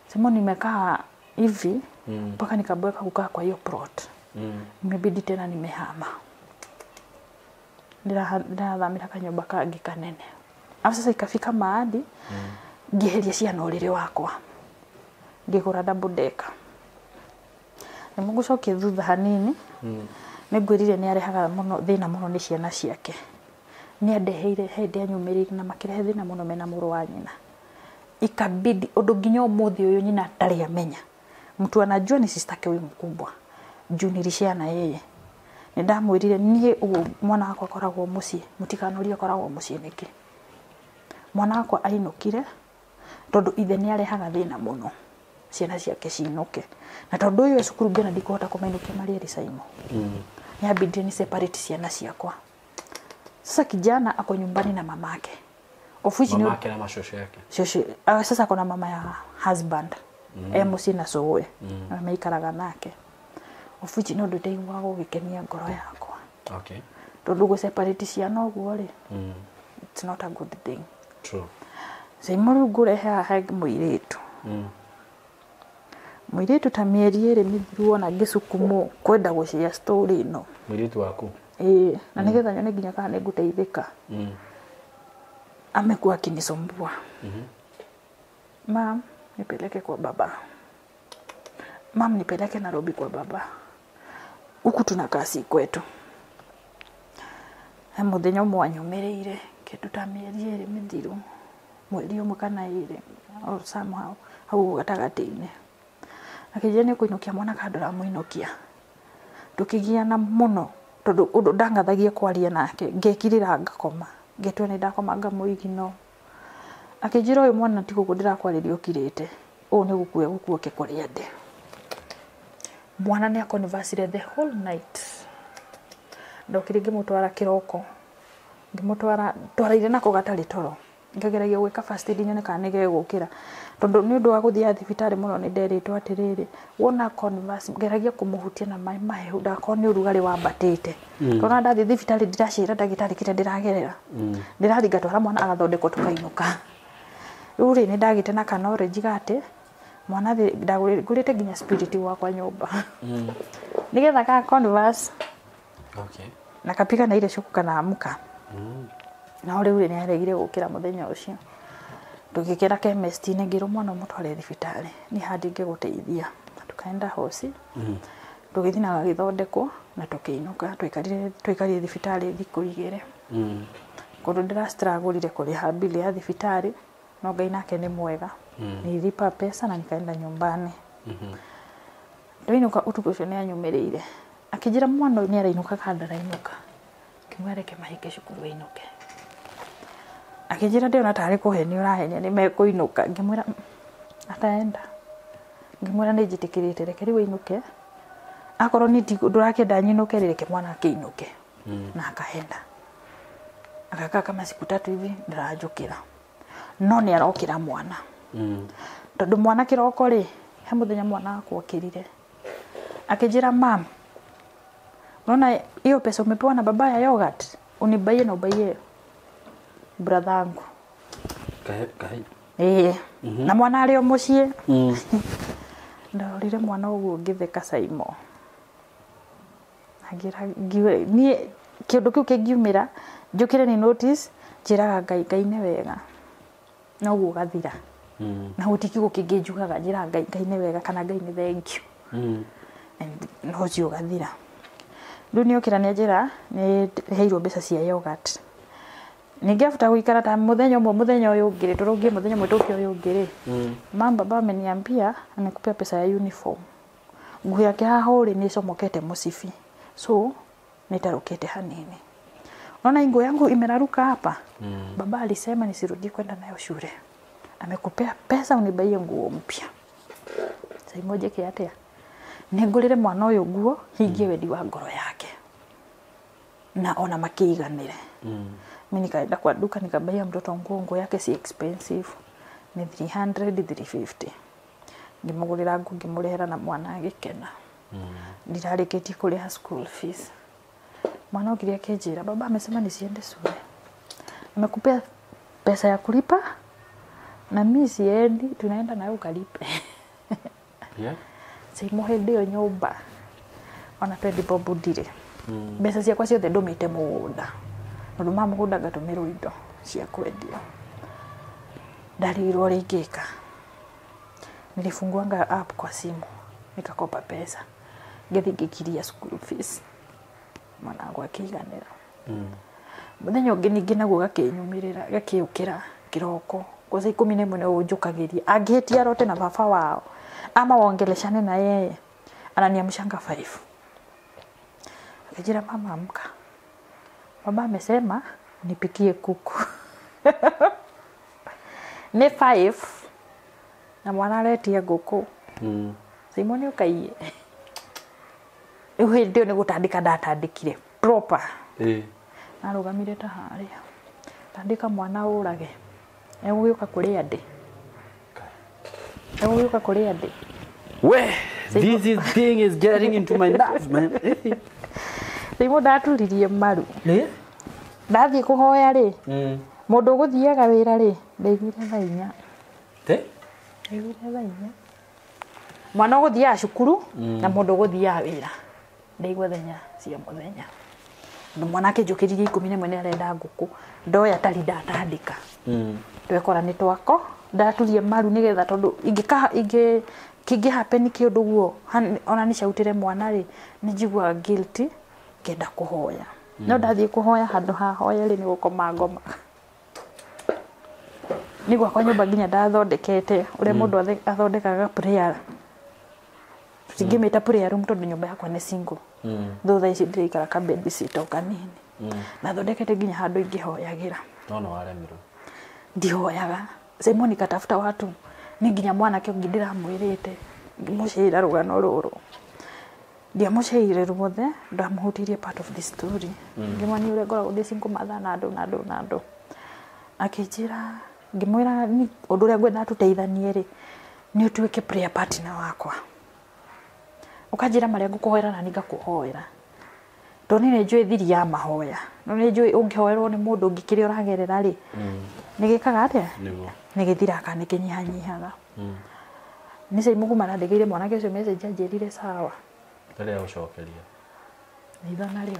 sema nimekaa hivi mpaka nikabweka kukaa kwa hiyo plot imebidi tena nimehama ndirathamira kanyumba kangi kanene afu sasa ikafika maadi ngiheria ciana uriri wakwa ngigura double decker nimugucokia thutha hanini ningwirire ni arehaga muno thina muno ni ciana ciake ni andeheire hindi anyumirire na makirehe thina muno mena muru wa nyina ikabidi undu nginya umuthi uyu nyina atari amenya mtu anajua ni sister yake mkubwa juu niliciana yeye ndamwirire nie mwana wakwa akoragwo mucii mutikanorie akoragwo mucii niki mwana wakwa ainukire tondu ithe ni arehaga thina muno ciana ciake ciinuke na tondu uyu cukuru ngena ndikuhota kumainukia mari risaimo ni abidi ni separate ciana ciakwa sasa kijana ako nyumbani na mamake ofisi ni mamake na mashosho yake shosho sasa kuna mama ya husband mucii na sowe ameikaraga nake ofisi no ndeigwa gukenia ngoro yakwa okay tondu go separate ciana uguo ri it's not a good thing true Saimu ngurehe ha muiritu muiritu ta mieri iri mithiru na ngisukumo kwenda gucia story no muiritu waku na nigetha nyone nginya kana ninguteithika amekuwa akinisumbua mam nipeleke kwa baba mam nipeleke Nairobi kwa baba huku tunakaa si kwetu muthenya umwe anyumirire kindu ta mieri iri mithiru mweri umwe kana iri or somehow hau gatagati-ini akijeni kuinukia mwana kadora muinukia tukigiana muno tondu undu ndangathagia kwaria nake ngekirira ngakoma ngetwe ni ndakoma ngamuigino akijira uyu mwana tikuku ndirakwariria ukirite u ni gukue gukuoke kuria ndi mwana ni akonversire the whole night ndokire ngimutwara kiroko ngimutwara twaraire nako gatari toro ngageragia gwika first aid nyone kana nige gukira tondu ni undu wa guthia thibitari muno ni nderitwo atiriri wona converse ngeragia kumuhutia na mai mahehu ndakoni urugari wambatite tona ndathi thibitari ndiracira ndagitari kire ndiragerera ndiraringa twara mwana agathondekwo tukainuka uri ni ndagite na knowledge gate mwana ndagurite nginya spirit wakwa nyumba nigetha ka converse okay na kapika na ile shuku kana amuka na ore uri ni aregire gukira muthenya ucio tugikira chemist ni ngiro mwana mutware thibitari ni handi ngiguteithia tukaenda hosi tugithina githondekwo na tukiinuka twikarire thibitari thiku igire kundu ndira struggle kuriha bili ya thibitari no Ngai nake ni mwega nilipa pesa na nikaenda nyumbani ndoinuka utuko ucio ni anyumirire akijira mwana ni arainuka kada rainuka kimwereke mahike cukuru inuke akijira ndio natari kuheni urahenya ni mekuinuka ngimwira ataenda ngimwira ni jitikirite rekeri winuke akoro ni ndurake nyinuke reke mwana akiinuke na akaenda akaka kama siku 3 hivi ndirajukira no ni arokira mwana tondu mwana kiroko ri he muthenya mwana akwokirire akijira mam unaona hiyo pesa umepewa na baba ya yogurt unibaie na ubaie brother wangu na mwana ari omucie ndorire mwana uguo ngitheka Saimo agira ni kindu kiu kingiumira njukire ni notice njiraga Ngai ni wega na uguo gathira na utikigo kingijugaga njira Ngai ni wega kana Ngai ni thank you no cio gathira ndio kira ni njira ni heirwo mbeca cia yogurt ningefuta guikara ta muthenya uyu ngire turungie muthenya mwetuki uyu ngire mama baba ameniambia amekupea pesa ya uniform nguo yake haha uri ni somokete musifi so nitarukete hanini unaona nguo yangu imeraruka hapa baba alisema nisirudi kwenda nayo shule amekupea pesa unibaie nguo mpya sasa imoje kiatea ningurire mwana uyu nguo hingie wedi wa ngoro yake na ona makiiganire mimi nikaenda kwa duka nikabaia mtoto nguo yake si expensive ni 300 350 ngimugurira nguo ngimurehera na mwana agikena ndirarĩkĩtie kũrĩha school fees mwana okire akinjira baba amesema nisiende shule amekupea pesa ya kulipa na mimi siendi tunaenda nawe ukalipe Saimo ndio nyumba ona twendi bobu ndire mbeca ciakwa ciothe ndumite mugunda ndu mugunda ngatumirwo indo cia kwendia ndarirwo ringika nilifunguanga app kwa simu nikakopa pesa ngethi ngikiria school fees mwanangu akiganira muthenya ungi ningi naguo gakinyumirira gakiukira kiroko kwa saa 11 nĩ unjukagiria angĩtia rote na baba wao ama waongeleshane na yeye ananiamshanga 5 akijira mama amka baba amesema nipikie kuku ni 5 na mwana aletia nguku Simoni ukaiye uhe ndio ni gutandika ndatandikire proper narugamire ta haria tandika mwana urage egũgĩũka kũrĩ andĩ egũgĩũka kũrĩ andĩ we this thing is getting into my nerves man Saimo ndaturirie maru ndathiĩ kũhoya rĩ mũndũ ũgũthiaga wĩra rĩ ndaiguire thaa 4 ndaiguire thaa 4 mwana ũgũthiaga cukuru na mũndũ ũgũthiaga wĩra ndaigua thenya cia mũthenya na mwana akĩnjũkĩririe 11 nĩ arenda ngũkũ ndoya tari ndatandĩka twekora nĩ twako ndaturie maru nigetha tondu kingi happen kiundu guo ona ni cautire mwana ri ni njigua guilty kenda kuhoya no ndathie kuhoya handu ha hoya ri ni gukoma ngoma ni gwa kwa nyumba nginya ndathondekete ure mundu athondekaga prayer tingimita prayer room tondu nyumba yakwa ni single thutha ici ndirikara ka baby sit kanini na thondekete nginya handu ingihoyagira no waremirwo ndihoyaga Simoni katafuta watu ni nginya mwana kio ngindira mwirite mushira rugano ruru ndia mushire rumothe ndamuhutirie part of the story ngimani ure ngora ndi single matha na andu akijira ngimwira ni undu ria ngwenda tuteithanie ri ni utuike prayer partner wakwa ukajira maria ngukuhoera na ningakuhoera toni ne njui thiri ya mahoya no ne njui ungihoerwo ni mundu ngikiri uragerera ri nigikaga atia nigithira kana kinyihanyihaga ni Saimo kumarandikire mwana kecio message anjirire sawa tele ucokeria ithana rio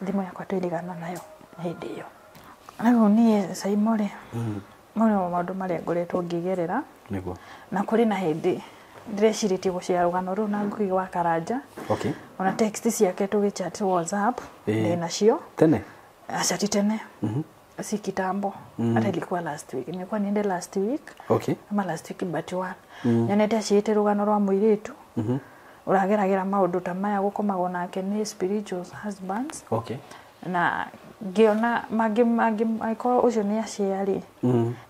thimu yakwa twirigana nayo hindi iyo nayo ni Saimo ri mono maundu maria ngoretwo ngigerera niguo na kuri na hindi ndireciretie gucia rugano ru na ngui wa Karanja ona text ciake tugichat WhatsApp ndina cio tene acati tene si kitambo hata ilikuwa last week nimekuwa niende last week ama last week but one nyanete aciite rugano rwa muiritu urageragira maundu ta maya gukomagwo nake ni spiritual husbands na ngiona magi aiko ucio ni aciari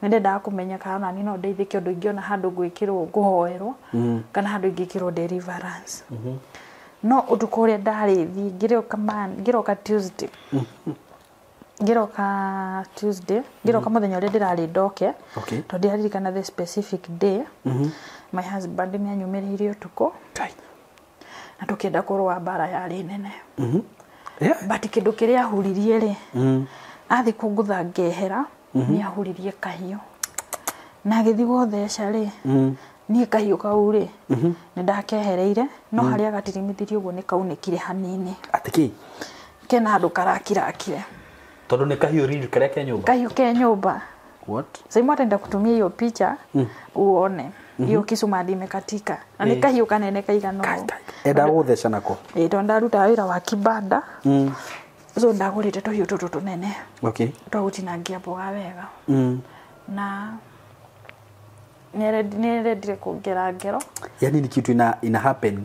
ndendaga kumenya kana ni no ndeithike undu ingiona handu gwikirwo nguhoerwo kana handu ingikirwo deliverance no utuko uria ndarithi ngiroka Tuesday ngiroka muthenya uria ndirari ndoke to ndiririkana the specific day my husband ni anyumiriire utuko na tukienda kurwa bara yari nene but kindu kiria ahuririe ri athi kungutha ngehera ni ahuririe kahiu na agithi gutheca ri ni kahiu kau ri ni ndakehereire no haria gatirimithirie uguo ni kaunekire hanini atiki kena andu karakirakire tondu ni kahiu riri karia ke nyumba kahiu ke nyumba what Saimo atenda kutumia hiyo picha uone hiyo kisumadi imekatika na ni kahiu kanene kaigano enda gutheca nako ndo ndaruta wira wa kibanda so ndagurite to hiyo tutu tunene to gutinangia mboga wega na nere dire kuongera ngero yani ni kitu ina happen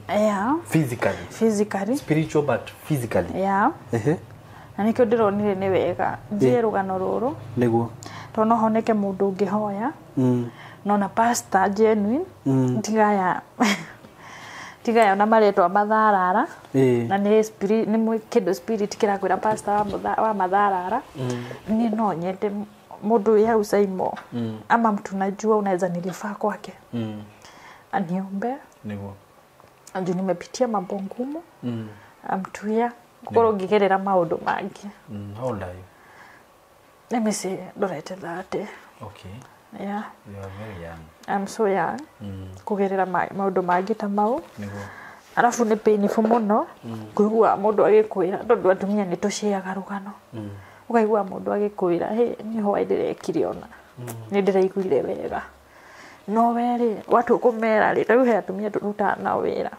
physically spiritual but physically na nikio ndironire ni wega njie rugano ruru niguo to no honeke mundu ungihoya no na pastor genuine tigaya na maretwa matharara na ni spirit ni kido spirit kirakwira pastor wa matharara ni no nyende mundu ya Saimo ama mtu najua unaweza nilifaa kwake aniombe niguo anju nimepitia mambo ngumu amtuya kukorwo ngigerera maundu mangi how old are you? Let me see, ndorete 30. Okay, Yeah, you are very young. I'm so young. Kugerera maundu mangi ta mau Niguo arafu ni painful muno kuigua mundu agikwira ndondu atumia ni tuciaga rugano ukaigua mundu agikwira he ni ho ndirekire ona ni ndiraiguire wega no weri watu kumera ri riu he atumia turuta na wira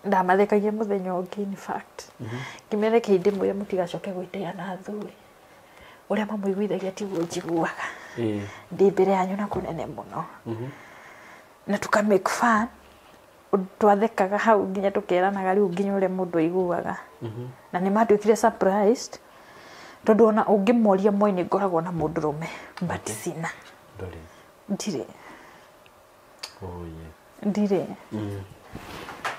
ndamathekagia muthenya ungi in fact kimere kindi mwire mutigacoke gwitia na thuri uria mamuiguithagia tiguo njiguaga ndi mbere yanyu na kunene muno na tuka make fun twathekaga hau nginya tukeranaga riu nginya uria mundu aiguaga na ni matuikire surprised tondu ona ungimoria moini ngoragwo na mundurume but sina ndire ndire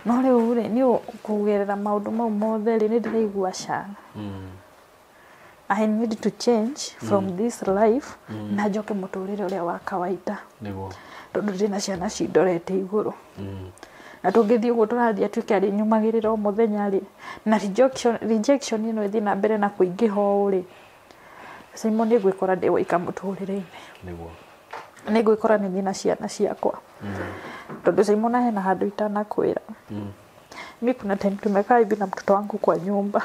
no riu ri ni kugerera maundu mau mothe ri ni ndiraigua cana I need to change from this life na njoke muturire uria wa kawaida niguo tondu ndina ciana cindorete iguru na tungithii uguo turathii atuike ari nyumagirira muthenya ri na rejection ino ithi na mbere na kuingiho uri Simon ni gwikora ndi waika muturire-ini niguo ni gwikora ni thina ciana ciakwa tondu Simon hena handu itanakwira mimi kuna time tumekaa hivi na mtoto wangu kwa nyumba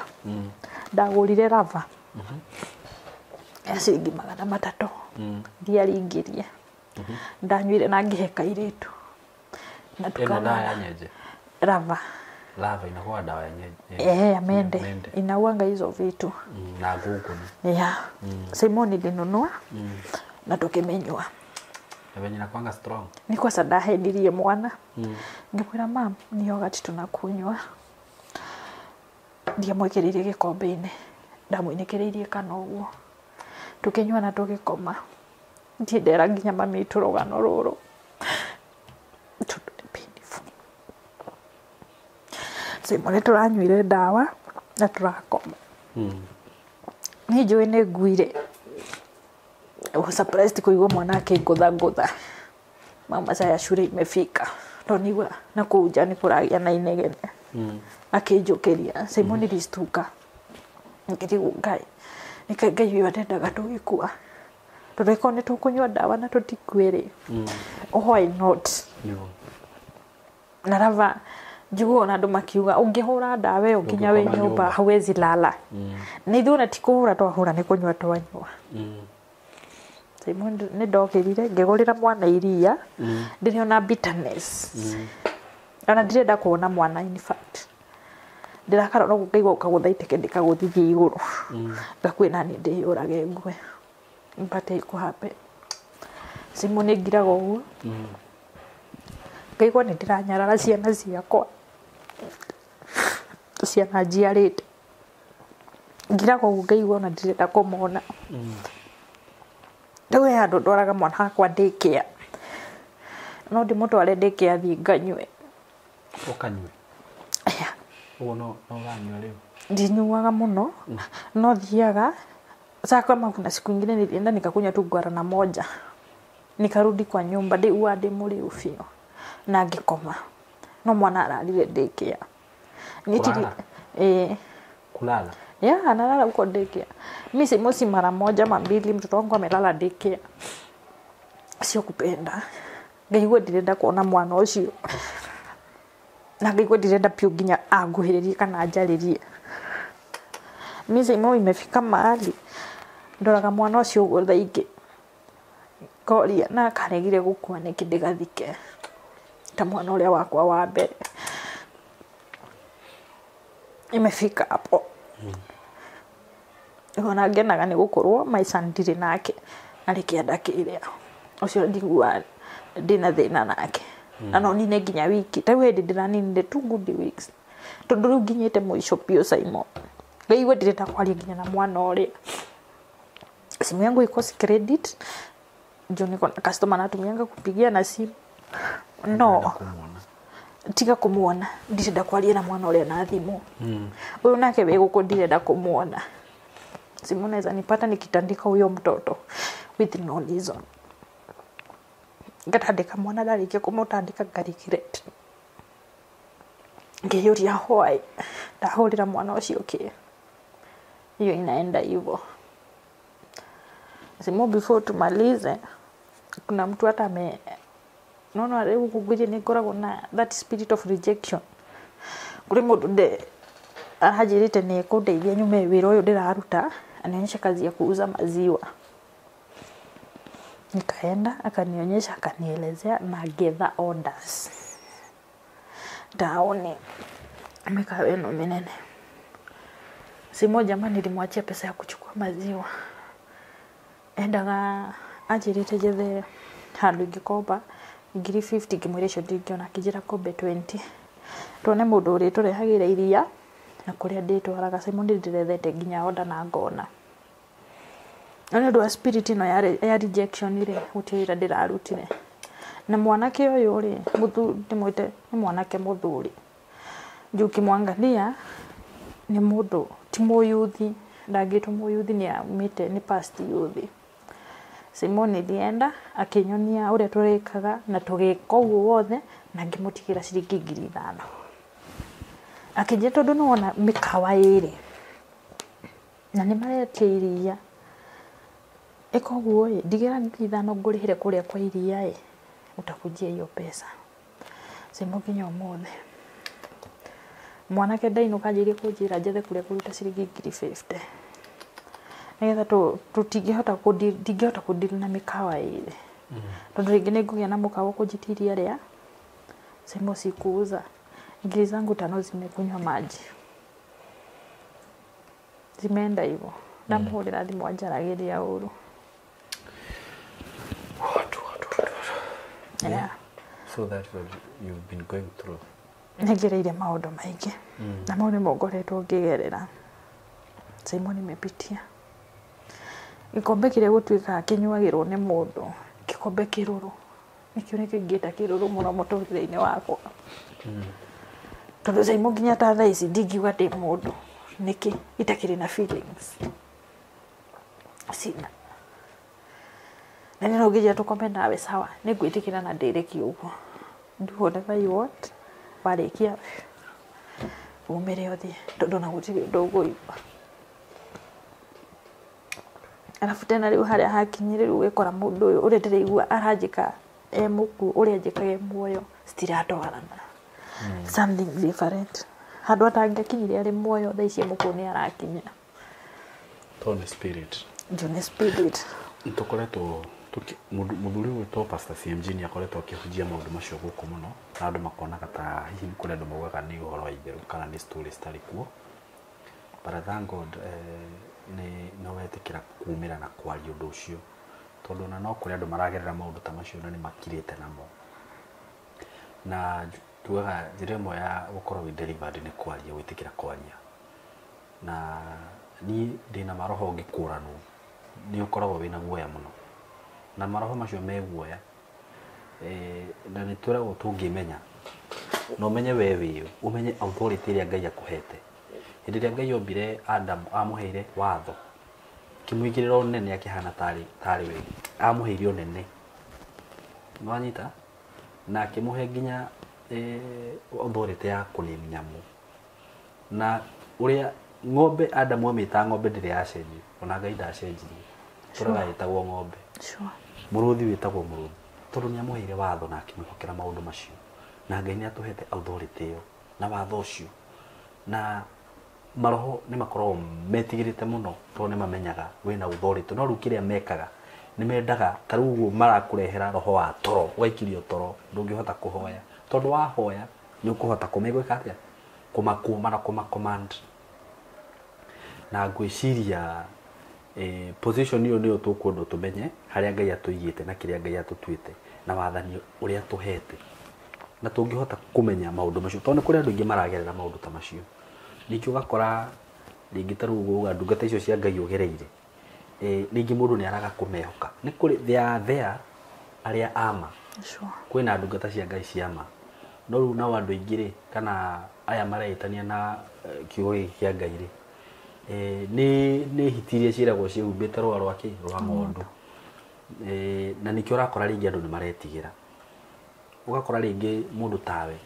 ndagurire lava ciringi 300 ndiaringirie ndanywire na ngiheka iritu na tukana ya nyeje lava inakuwa dawa ya nyeje amende inauanga hizo vitu na gugu yeah Simon ndinunua na tukimenywa venye na kwanga strong ni kwa sadahe ndirie mwana ngikwira mam ni yogurt tunakunywa ndia mwekeririe gikombe-ini ndamwinekeririe kana uguo tukinywa na tugikoma ndira nginya mami turugano ruru Simone turanyuire dawa na turakoma ni njui ni nguire surprised kuigua mwana akingutha mama saya shule imefika ndo nigua na kuja ni kuragia na inegene akinjukiria Simone listuka ngirigu ngai nikai watendaga tugikua tureko ni tukunywa dawa na tutikwiri why not na rava jugo na ndo makiuga ungihura dawa ukinya we nyumba hawezi lala ni thuna tikuhura twahura ni kunywa twanywa Simon ni ndokirire ngigurira mwana iria ndiriona bitterness ana ndirenda kuona mwana in fact ndirakara no kukaigwa ukaguthaiteke ndikaguthithia iguru ngakwina ni ndiyurage ngwe mbate ikuhape Simon ngiraga uguo ngaigwa ni ndiranyarara ciana ciakwa ciana njiarite ngiraga uguo ngaigwa na ndirenda kumona riu he handu ndwaraga mwana wakwa daycare no ndimutware daycare athii nganywe ukanywe uguo no uranywa riu ndinyuaga muno no thiaga sasa kuna siku nyingine nilienda nikakunywa tu guarana moja nikarudi kwa nyumba ndiwa ndimuriu fio na ngikoma no mwana ararire daycare nitiri kulala analala huko daycare mimi si mosi mara moja mambili mtoto wangu amelala daycare sio kupenda ngaigua ndirenda kuona mwana ucio na ngaigua ndirenda pio nginya anguhiririe kana anjaririe mimi imefika mahali ndoraga mwana ucio uguo thaingi koria na karegire gukua niki ndigathike ta mwana uria wakwa wa mbere imefika hapo ona ngenaga ni gukorwo maica ndiri nake ari kianda kiria ucio ndigua ndina thina nake na no nine nginya wiki ta we ndiraninde 2 good weeks tondu riu nginyite mwisho pio Simon ngaigua ndirenda kwaria nginya na mwana uria simu yangu iko credit ndio niko na customer natumianga kupigia na simu no tiga kumuona ndirenda kwaria na mwana uria na thimu uyu nake we guko ndirenda kumuona simu naweza nipata nikitandika huyo mtoto with no reason ngatandika mwana ndarĩkia kũmũtandĩka ngarigireti ngĩyũria why ndahũrĩra mwana ũcio kĩ hiyo inaenda hivyo. Simu before tumalize kuna mtu hata naona leo kugwije nikoragwo na that spirit of rejection. Kuri mundu arajirite ni kundeithia nyume wira uyu ndiraruta anionyesha kazi ya kuuza maziwa. Nikaenda akanionyesha akanielezea na gather orders. Daoni ameka wenu minene. Simu jamani nilimwachia pesa ya kuchukua maziwa. Endaga ajirite jethe handu ngikoba ngiri 50 ngimwirecio ndingiona kijira kombe 20 tuone mundu uri turehagire iria na kuria nditwaraga Simon ndirethete nginya order na ngona ane ndo spirit no ya rejection ire utira ndirarutire na mwanake uyu ri ndimwite ni mwanake muthuri njuki mwangalia ni mundu ti muyuthi ndagitu muyuthi ni amite ni past yuthi. Simoni ndienda akinyonia uria turikaga na tugika uguo wothe na ngimutigira ciringi 5,000 akije tondu nona mikawa iri na ni maretie iria ekoguo ndigira 5,000 ngurihire kuria kwa iria utakujia hiyo pesa. Simu kinyo mothe mwanake ndainuka njiri kujira jethe kuria kuruta ciringi 50 nigetha tutingihota kudili na mikawa ile tondu ringi ningugia na mukawa kujitiria ria Simu sikuuza ngiri zangu 5 zimekunywa maji zimeenda hivyo ndamhurira thimu anjaragiria uru yeah. So that's what you've been going through. Nigereire maundu maingi na maundu mongoretwo ngigerera Simu nimepitia gikombe kire gutuika kinyuagirwo ni mundu gikombe kiruru nikio nikingita kiruru muno muturire-ini wakwa tondu Simu nginya ta thaa ici ndingiuga ndi mundu niki itakiri na feelings sina na nino ngija tukome nawe sawa ningwitikira na ndiriki uguo do whatever you want warikia umere othi tondu na gutiri ndogo ipa alafu tena riu haria hakinyire riu gikora mundu uyu uria ndiraigua aranjika muku uria njikage muoyo stiratwarana something different handu atangikinyire ari muoyo thaa ici muku ni arakinya Tone spirit Jone spirit tukoretwo muthuri uyu to Pastor CMG ni akoretwo akihujia maundu macio guku muno na andu makonaga ta hihi kuri andu maugaga ni uhoro wa itheru kana ni story stari kuo but thank God ni no wetikira kumira na kwaria undu ucio tondu na no kuri andu maragerera maundu ta macio na ni makirite namo na tuaga njira imwe ya gukorwo delivered ni kwaria witikira kwaria na ni ndina maroho ngikuranu ni ukoragwo wina guoya muno na maroho macio me guoya na ni turagwo tungimenya no menye wewe umenye authority iria Ngai akuhete hindi iria Ngai ombire Adam amuheire watho kimwigirira unene akihana tari we amuheire unene mwanyita na akimuhe nginya authority ya kunini nyamu na uria ng'ombe Adam amita ng'ombe ndire yacenji ona Ngai ndacenjirie turaga itagwo ng'ombe muruthi witagwo muruthi tondu ni amuheire watho na akimwihokera maundu macio na Ngai ni atuhete authority iyo na watho ucio na maroho ni makorwo metigirite muno tondu ni mamenyaga wina authority no rukiria mekaga ni mendaga taruguo marakurehera roho wa toro waikirio toro ndungihota kuhoya tondu wahoya ni ukuhota kumegwika atia kumakuma na kumacommand na ngwiciria position iyo niyo tukwenda tumenye haria Ngai atuigite na kiria Ngai atutuite na wathani uria tuhete na tungihota kumenya maundu macio tondu kuri andu ingi maragerera maundu ta macio ningi ugakora ringi taruguo ndungata icio cia Ngai ugereire ringi mundu ni araga kumehoka ni kuri there aria ama kwina ndungata cia Ngai ciama no ru na andu ingire kana aya mareitania na kiugo kia Ngai ri ni hitirie ciragwo ciumbite rwa rwaki rwa ngondu na nikio rakora ringi andu ni maretigira ugakora ringi mundu tawe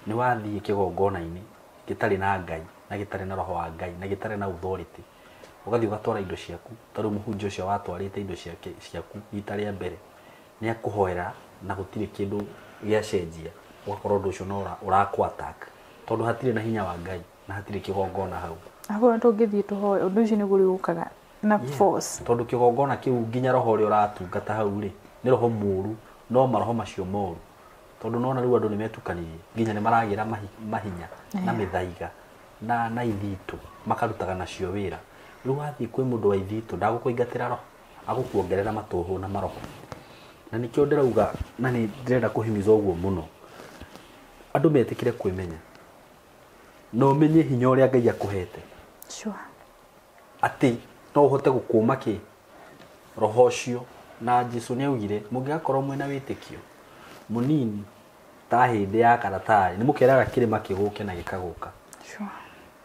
ni wathie kigongona-ini gitari na Ngai na gitari na roho wa Ngai na gitari na authority ugathie ugatwara indo ciaku taru muhunjia ucio watwarite indo ciaku rita ria mbere ni akuhoera na gutire kindu gia cenjia ugakorwo ndu ucio no urakwa attack tondu hatire na hinya wa Ngai na hatire kigongona hau agora tungithie tuhoe undu ucio niguo riukaga na force tondu kigongona kiu nginya roho uri uratungata hau ri ni roho muru no maroho macio moru tondu nona riu andu ni metukanirie nginya ni maragira mahinya na mithaiga na ithitu makarutaga nacio wira riu wathie kwi mundu wa ithitu ndagukuingatira roho agukuongerera matuhu na maroho na nikio ndirauga na ni ndirenda kuhimiza uguo muno andu metikire kwimenya no menye hinya uria Ngai akuhete sure ati no uhote gukuma ki roho ucio na Jesu ni augire mungigakorwo mwena witikio munini ta hindi ya karatari ni mukeraga kirima kiguke na gikaguka sure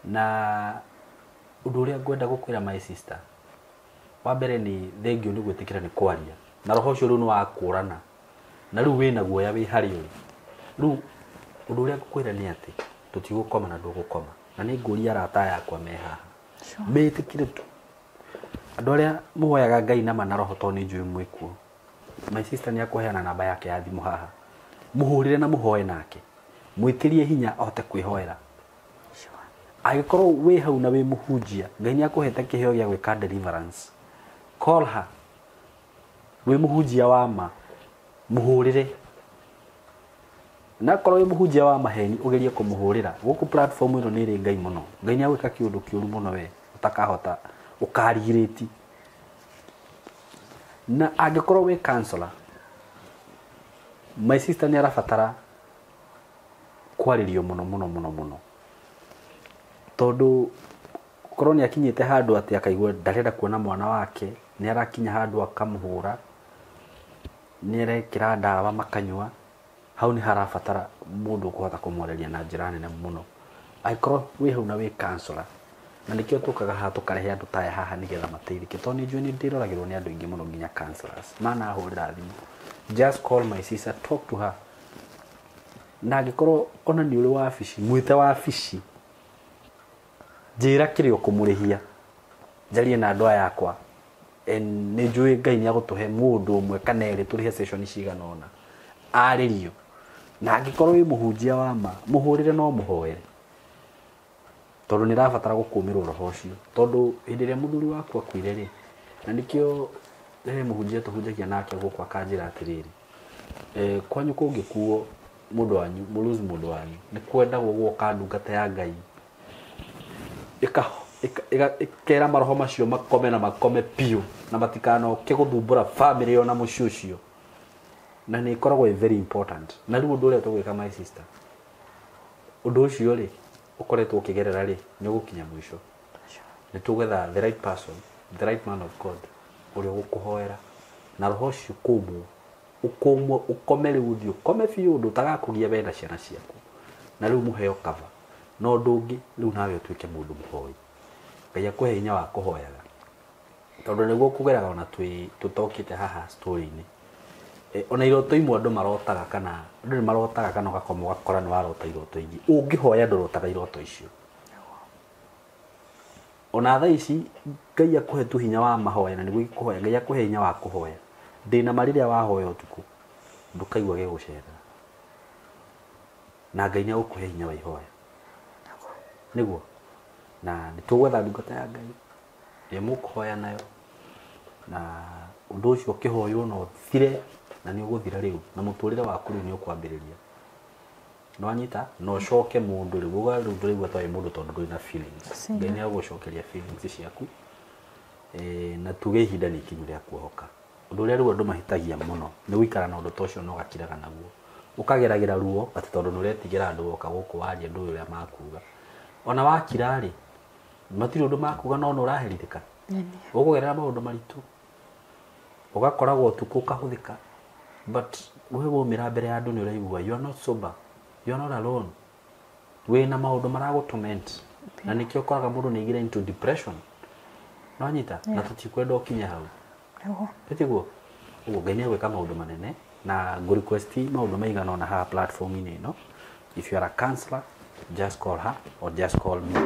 na undu uria ngwenda gukwira my sister wa mbere ni thengio ni gwitikira ni kwaria na roho ucio riu ni wakurana na riu wina guoya wi hari uri riu undu uria ngukwira ni ati tutigukoma na ndugukoma na ni nguria arata yakwa me haha sure metikire tu andu aria muhoyaga Ngai na mana roho to ni njui mwikuo my sister ni akuheana namba yake ya thimu haha muhurire na muhoe nake mwitirie hinya ahote kwihoera sure agikorwo wi hau na wi muhunjia Ngai ni akuhete kiheo gia gwika deliverance call her wi muhunjia wa ma muhurire na korwo wi muhunjia wa maheni ugerie kumuhurira guku platform ino ni ri Ngai muno Ngai ni agwika kiundu kiuru muno we utakahota ukarigiriti na agikorwo wi counselor my sister ni arafatara kwaririo muno tondu korwo ni akinyite handu ati akaigwa ndarenda kuona mwana wake ni arakinya handu akamuhura ni arekira ndawa makanywa hau ni harafatara mundu kuhota kumworeria na njira nene muno aikorwo wi hau na wi counselor na nikio tukaga ha tukarehe andu taya haha nigetha mateithike to ni njui ni ndiroragirwo ni andu ingi muno nginya counselors mana ahurira thimu just call my sister talk to her na agikorwo ona ni uri wabici mwite wabici njira kirio kumurihia jarie na andu yakwa ni njui Ngai ni agutuhe mundu umwe kana eri turihe session cigana ona aririo na agikorwo wi muhunjia wa ma muhurire no muhoere tondu ni rafatara gukumirwo roho ucio tondu hindi ria muthuri waku akuire ri na nikio muhunjia tuhunjagia nake guku akanjira atiriri kwanyu kungikuo mundu wanyu muluzi mundu wanyu ni kwenda guoka ndungata ya Ngai ikera maroho macio makome piu na matikano kiguthumbura family yo na muciucio na ni ikoragwo very important na riu undu uria tugwika my sister undu ucio ri ukoretwo ukigerera ri ni gukinya mwisho ni tugetha the right person the right man of God uria gukuhoera na roho ucio kumu ukomere uthi ukome fiu undu utagakugia wenda ciana ciaku na riu muheo cover no ndungi riu nawe utuike mundu muhoi Ngai akuhe hinya wa kuhoyaga tondu niguo kugeraga ona tutokite haha story ni ona iroto imwe andu marotaga kana andu ni marotaga kana ugakoma ugakora ni warota iroto ingi ungihoya ndurotaga iroto icio ona tha ici Ngai akuhe tu hinya wa mahoya na niguo kuhoya Ngai akuhe hinya wa kuhoya ndina mariria wahoya utuku ndukaigwa gigucera na Ngai ni akuhe hinya wa ihoya niguo na nitugwetha ndungata ya Ngai ni mukuhoya nayo na undu ucio kihoyo no thire na ni uguthira riu na muturire waku riu ni ukwambiriria no anyita no coke mundu riu uga riu atwaye mundu tondu nduri na feelings Ngai ni agucokeria feelings ciaku na tuge ihinda ni kinyu ria kuohoka undu ria riu andu mahitagia muno ni wikara na undu tocio no gakiraga naguo ukageragira ruo ati tondu nuretigira andu oka guku waria ndu uria makuga ona wakira ri matiri undu makuga no nuraheririka ugugerera maundu maritu ugakoragwo tuku kahuthika but wewe umira mbere ya andu ni uraigua you are not sober you are not alone we na maundu maragutorment na nikio koraga mundu ni igira into depression no anyita na tutikwenda ukinya hau tiguo uguo Ngai nĩegwĩka maũndũ manene na ngũ request maũndũ maigana ona haha platform-inĩ ĩno. If you are a counselor, just call her or just call me.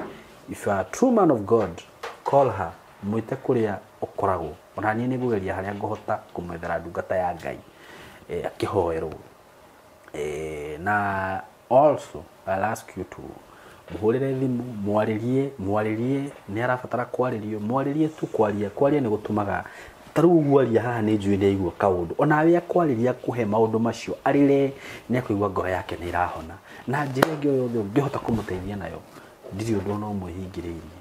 If you are a true man of God, call her. Mwite kuria ukoragwo. Ona niĩ nĩngũgeria harĩa ngũhota kũmwethera ndungata ya Ngai akĩhoerwo. Na also I'll ask you to muhurire thimu mwaririe nĩ arabatara kwarĩrio mwaririe tu kwaria nĩ gũtumaga taru gwaria haha nĩ njui nĩ igua kaũndũ onawe akwariria kuhe maũndũ macio arire nĩ akũigua ngoro yake nĩ irahona na njĩra ĩngĩ o yothe ũngĩhota kũmũteithia nayo ndirĩ ũndũ no mwĩhingĩrĩirie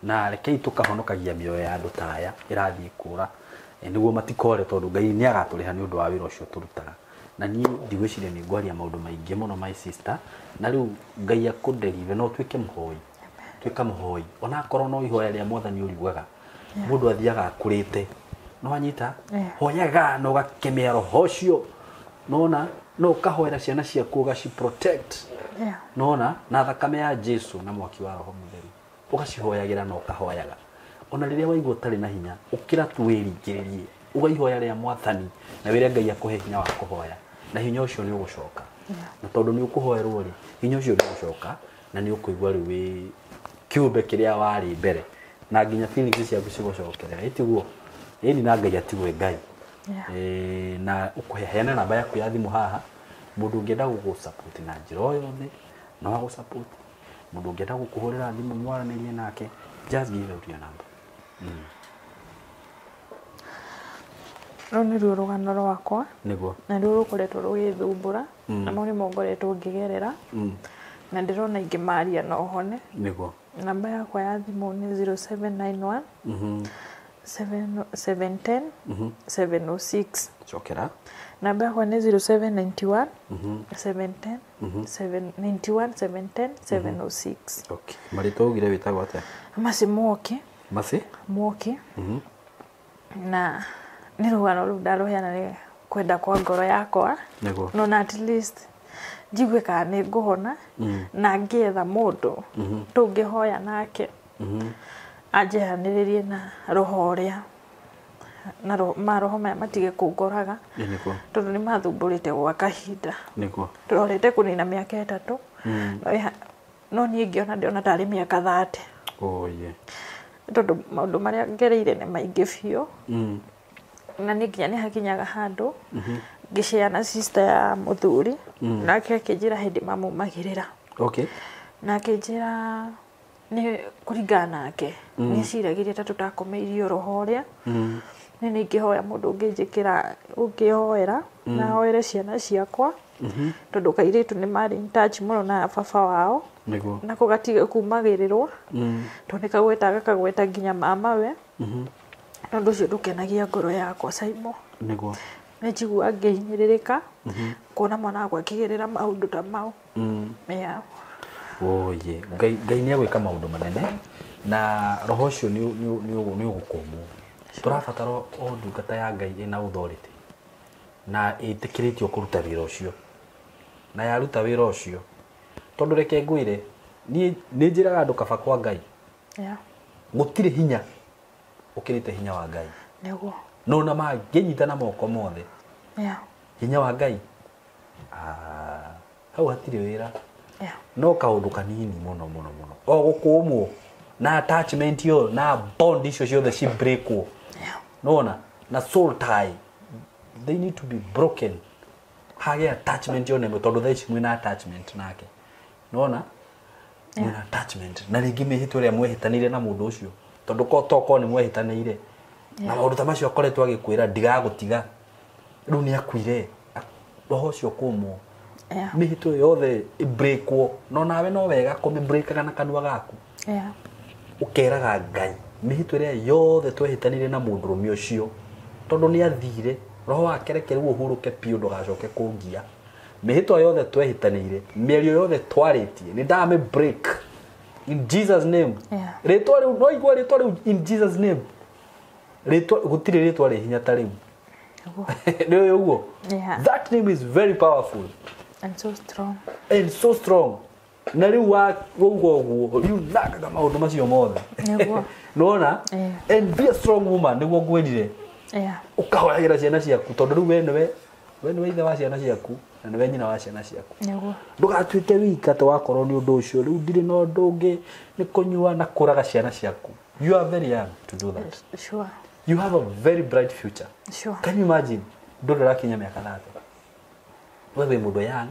na rekei tukahonokagia mĩoyo ya andũ taya ĩrathiĩ kũra nĩguo matikore tondũ Ngai nĩ agatũrĩha nĩ ũndũ wa wĩra ũcio tũrutaga na niĩ ndigwĩciria nĩ ngwaria maũndũ maingĩ mũno my sister na rĩu Ngai akũnderive no tuĩke mũhoi ona korwo no ihoya rĩa Mwathani ũriguaga mũndũ athiaga akũrĩte no anyita hoyaga no gakemea roho ũcio nona no kahoera ciana ciaku gaci protect nona na thakame ya Jesu na mwaki wa roho mũtheru ugacihoyagĩra no kahoyaga ona rĩrĩa waigua ũtarĩ na hinya ũkĩra tu wĩringĩrĩrie ũgaihoya rĩa Mwathani na wĩre Ngai akũhe hinya wa kũhoya na hinya ũcio nĩ ũgũcoka na tondũ nĩ ũkũhoerwo rĩ hinya ũcio nĩ ũgũcoka na nĩ ũkũigua rĩu wĩ kiumbe kĩrĩa warĩ mbere na nginya feelings ciaku cigũcokerera itiguo ĩni na Ngai atigwe Ngai na ũkũheana namba yaku ya thimũ haha mũndũ ũngĩenda gũgũsupport na njĩra o yothe no agũsupport mũndũ ũngĩenda gũkũhũrĩra thimũ mwaranĩrie nake just give out your number no nĩ ruo rũgano rwakwa nĩguo na rũo rũkoretwo rũgĩthumbũra na mau nĩ mongoretwo ngĩgerera na ndĩrona ingĩmaria no hone nĩguo namba yakwa ya thimũ nĩ 0791 710 706 chokera namba yakwa nĩ 0791 710 791 710 706 okay marĩtwa ugire wĩtagwo atĩa Masi Mwoki na nĩ rũgano rũu ndarũheana nĩ kwenda kwa ngoro yakwa no na at least njigue kana nĩ ngũhona na ngĩetha mũndũ tũngĩhoya nake anjehanĩrĩrie na roho ũrĩa na maroho maya matige kũngoraga tondũ nĩ mathumbũrĩte gwa kahinda tũrorete kũnina mĩaka 3 no niĩ ngĩona ndĩona tarĩ mĩaka 30 tondũ maũndũ marĩa ngereire nĩ maingĩ biũ na nĩ nginya nĩ hakinyaga handũ ngĩshare na sister ya mũthuri nake akĩnjĩra hĩndĩ mamumagĩrĩra na akĩnjĩra nĩ kũringana nake nĩ ciragĩria ta tũtakomeirio roho ũrĩa nĩ ingĩhoya mũndũ ũngĩnjĩkĩra ũngĩhoera na hoere ciana ciakwa tondũ kairĩtu nĩ marĩ in touch mũno na baba wao na kũgatiga kumagĩrĩrwo tondũ nĩ kagweta gakagweta nginya mamawe na ũndũ ũcio ndũkenagia ngoro yakwa Saimo nĩ njiguaga ngĩhinyĩrĩrĩka kuona mwana wakwa akĩgerera maũndũ ta mau oye Ngai nĩ egwĩka maũndũ manene na roho ũcio nĩ ũgũkũmwo tũrabatara o ndungata ya Ngai ĩna authority na ĩtĩkĩrĩtio kũruta wĩra ũcio na yaruta wĩra ũcio tondũ reke ngwĩre nĩ njĩraga andũ kaba kwa Ngai gũtirĩ hinya ũkĩrĩte hinya wa Ngai no na mangĩnyita na moko mothe hinya wa Ngai hau hatirĩ wĩra no kaũndũ kanini mũno o gũkũmwo na attachment yo na bond icio ciothe ci breakwo nona na soul tie they need to be broken hage attachment yo nemo tondũ thaici mwĩna attachment nake nona mwĩna attachment na rĩngĩ mĩhĩtwa ĩrĩa mwehĩtanĩire na mũndũ ũcio tondũ toko nĩ mwehĩtanĩire na maũndũ ta macio akoretwo agĩkwĩra ndigagũtiga rĩu nĩ akuire roho ũcio kũmwo mĩhĩtwa yothe breakwo no nawe no wega kũmĩbreakaga na kanua gaku ũkeraga Ngai mĩhĩtwa ĩrĩa yothe twehĩtanĩire na mũndũrũme ũcio tondũ nĩ athire roho wake reke rĩu ũhurũke piũ ndũgacoke kũngia mĩhĩtwa yothe twehĩtanĩire mĩario yothe twarĩtie nĩ ndame break in Jesus name rĩtwa rĩu no igua rĩtwa rĩu in Jesus name rĩtwa gũtirĩ rĩtwa rĩ hinya ta rĩu nĩ ũguo that name is very powerful and so strong na rĩu wa ũguo rĩu nakaga maũndũ macio mothe nona and be a strong woman nĩguo ngwĩrire ukahoyagira ciana ciaku tondu riu we niwe ithe wa ciana ciaku na niwe nyina wa ciana ciaku ndugatuike wika to wakorwo ni undu ucio riu ndiri no ndungi ni kunyua na kuraga ciana ciaku. You are very young to do that. Sure. You have a very bright future. Sure. Can you imagine ndu rakinya miaka 30 wewe mundu young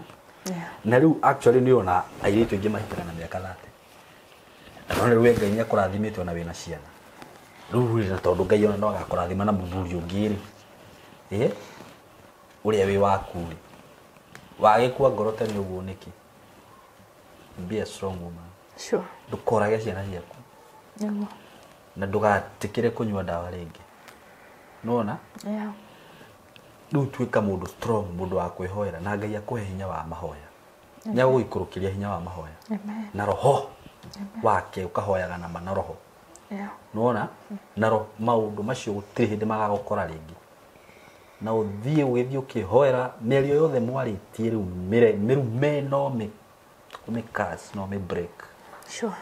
na riu actually ni ona airitu ingi mahitana na miaka 30 na riu Ngai ni akurathimite ona wina ciana riu na tondu Ngai ona no agakurathima na muthuri ungi ri uria wi waku ri wagikua ngoro tene uguo niki. Be a strong woman. Sure. Ndukorage ciana ciaku na ndugatikire kunyua dawa ringi nona riu tuika mundu strong, mundu wa kwihoera na Ngai akuhe hinya wa mahoya nya guikurukiria hinya wa mahoya na roho wake ukahoyaga na manoroho nona na maundu macio gutiri hindi magagukora ringi na uthie ugithie ukihoera merio yothe mwaritie riu mirume no me cast no me break. Sure.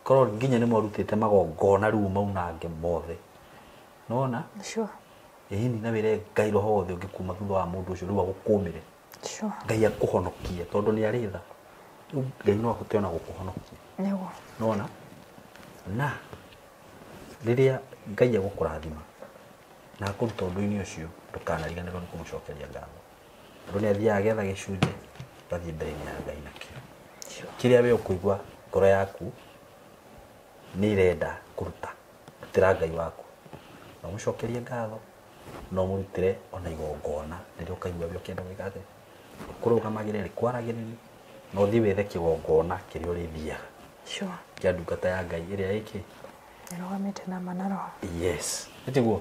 Korwo nginya ni mwarutite magongona riu maunange mothe nona. Sure. Ni na wire Ngai roho wothe ungikuma thutha wa mundu ucio riu agukumire. Sure. Ngai akuhonokie tondu ni aritha riu Ngai no ahote ona gukuhonokia nona na riria Ngai agukurathima na akuruta undu-ini ucio ndukanariganirwo ni kumucokeria ngatho tondu ni athiaga getha gicunje gathie mbere-ini ya Ngai nakio kiria we ukuigua ngoro yaku ni irenda kuruta rutira Ngai waku no mucokerie ngatho no murutire ona igongona riria ukaigua we ukienda gwikate kurugamagire ri kwaragiriri no thi wethe kigongona kiria urithiaga kia ndungata ya Ngai iria iki irugamite na manaro. Yes etiguo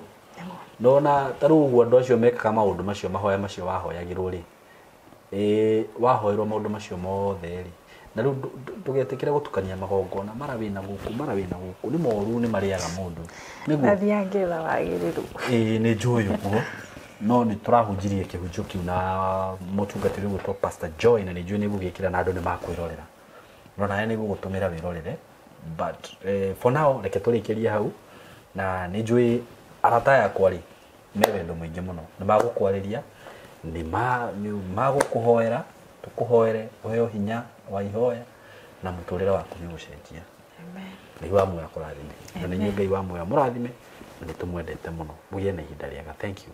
nona taru uguo andu acio mekaga maundu macio mahoya macio wahoyagirwo ri wahoerwo maundu macio mothe ri na riu ndugetikire gutukania magongona marawina guku ni moru ni mariaga mundu niguo athiangetha wagiriru ni njuyu uguo no ni turahunjirie kihunjio kiu na mutungatiri gutwa Pastor Joy na ni njui ni gugikira na andu ni makwirorera no nae ni gugutumira wirorere but for now reke turikirie hau na ni njui arata yakwa ri me wendo mwingi muno ni magukwariria ni magukuhoera tukuhoere uheo hinya wa ihoya na muturire waku ni gucenjia. Amen. Ngai wa muoyo akurathime na ni Ngai wa muoyo murathime na ni tumwendete muno mugie na ihinda riega. Thank you.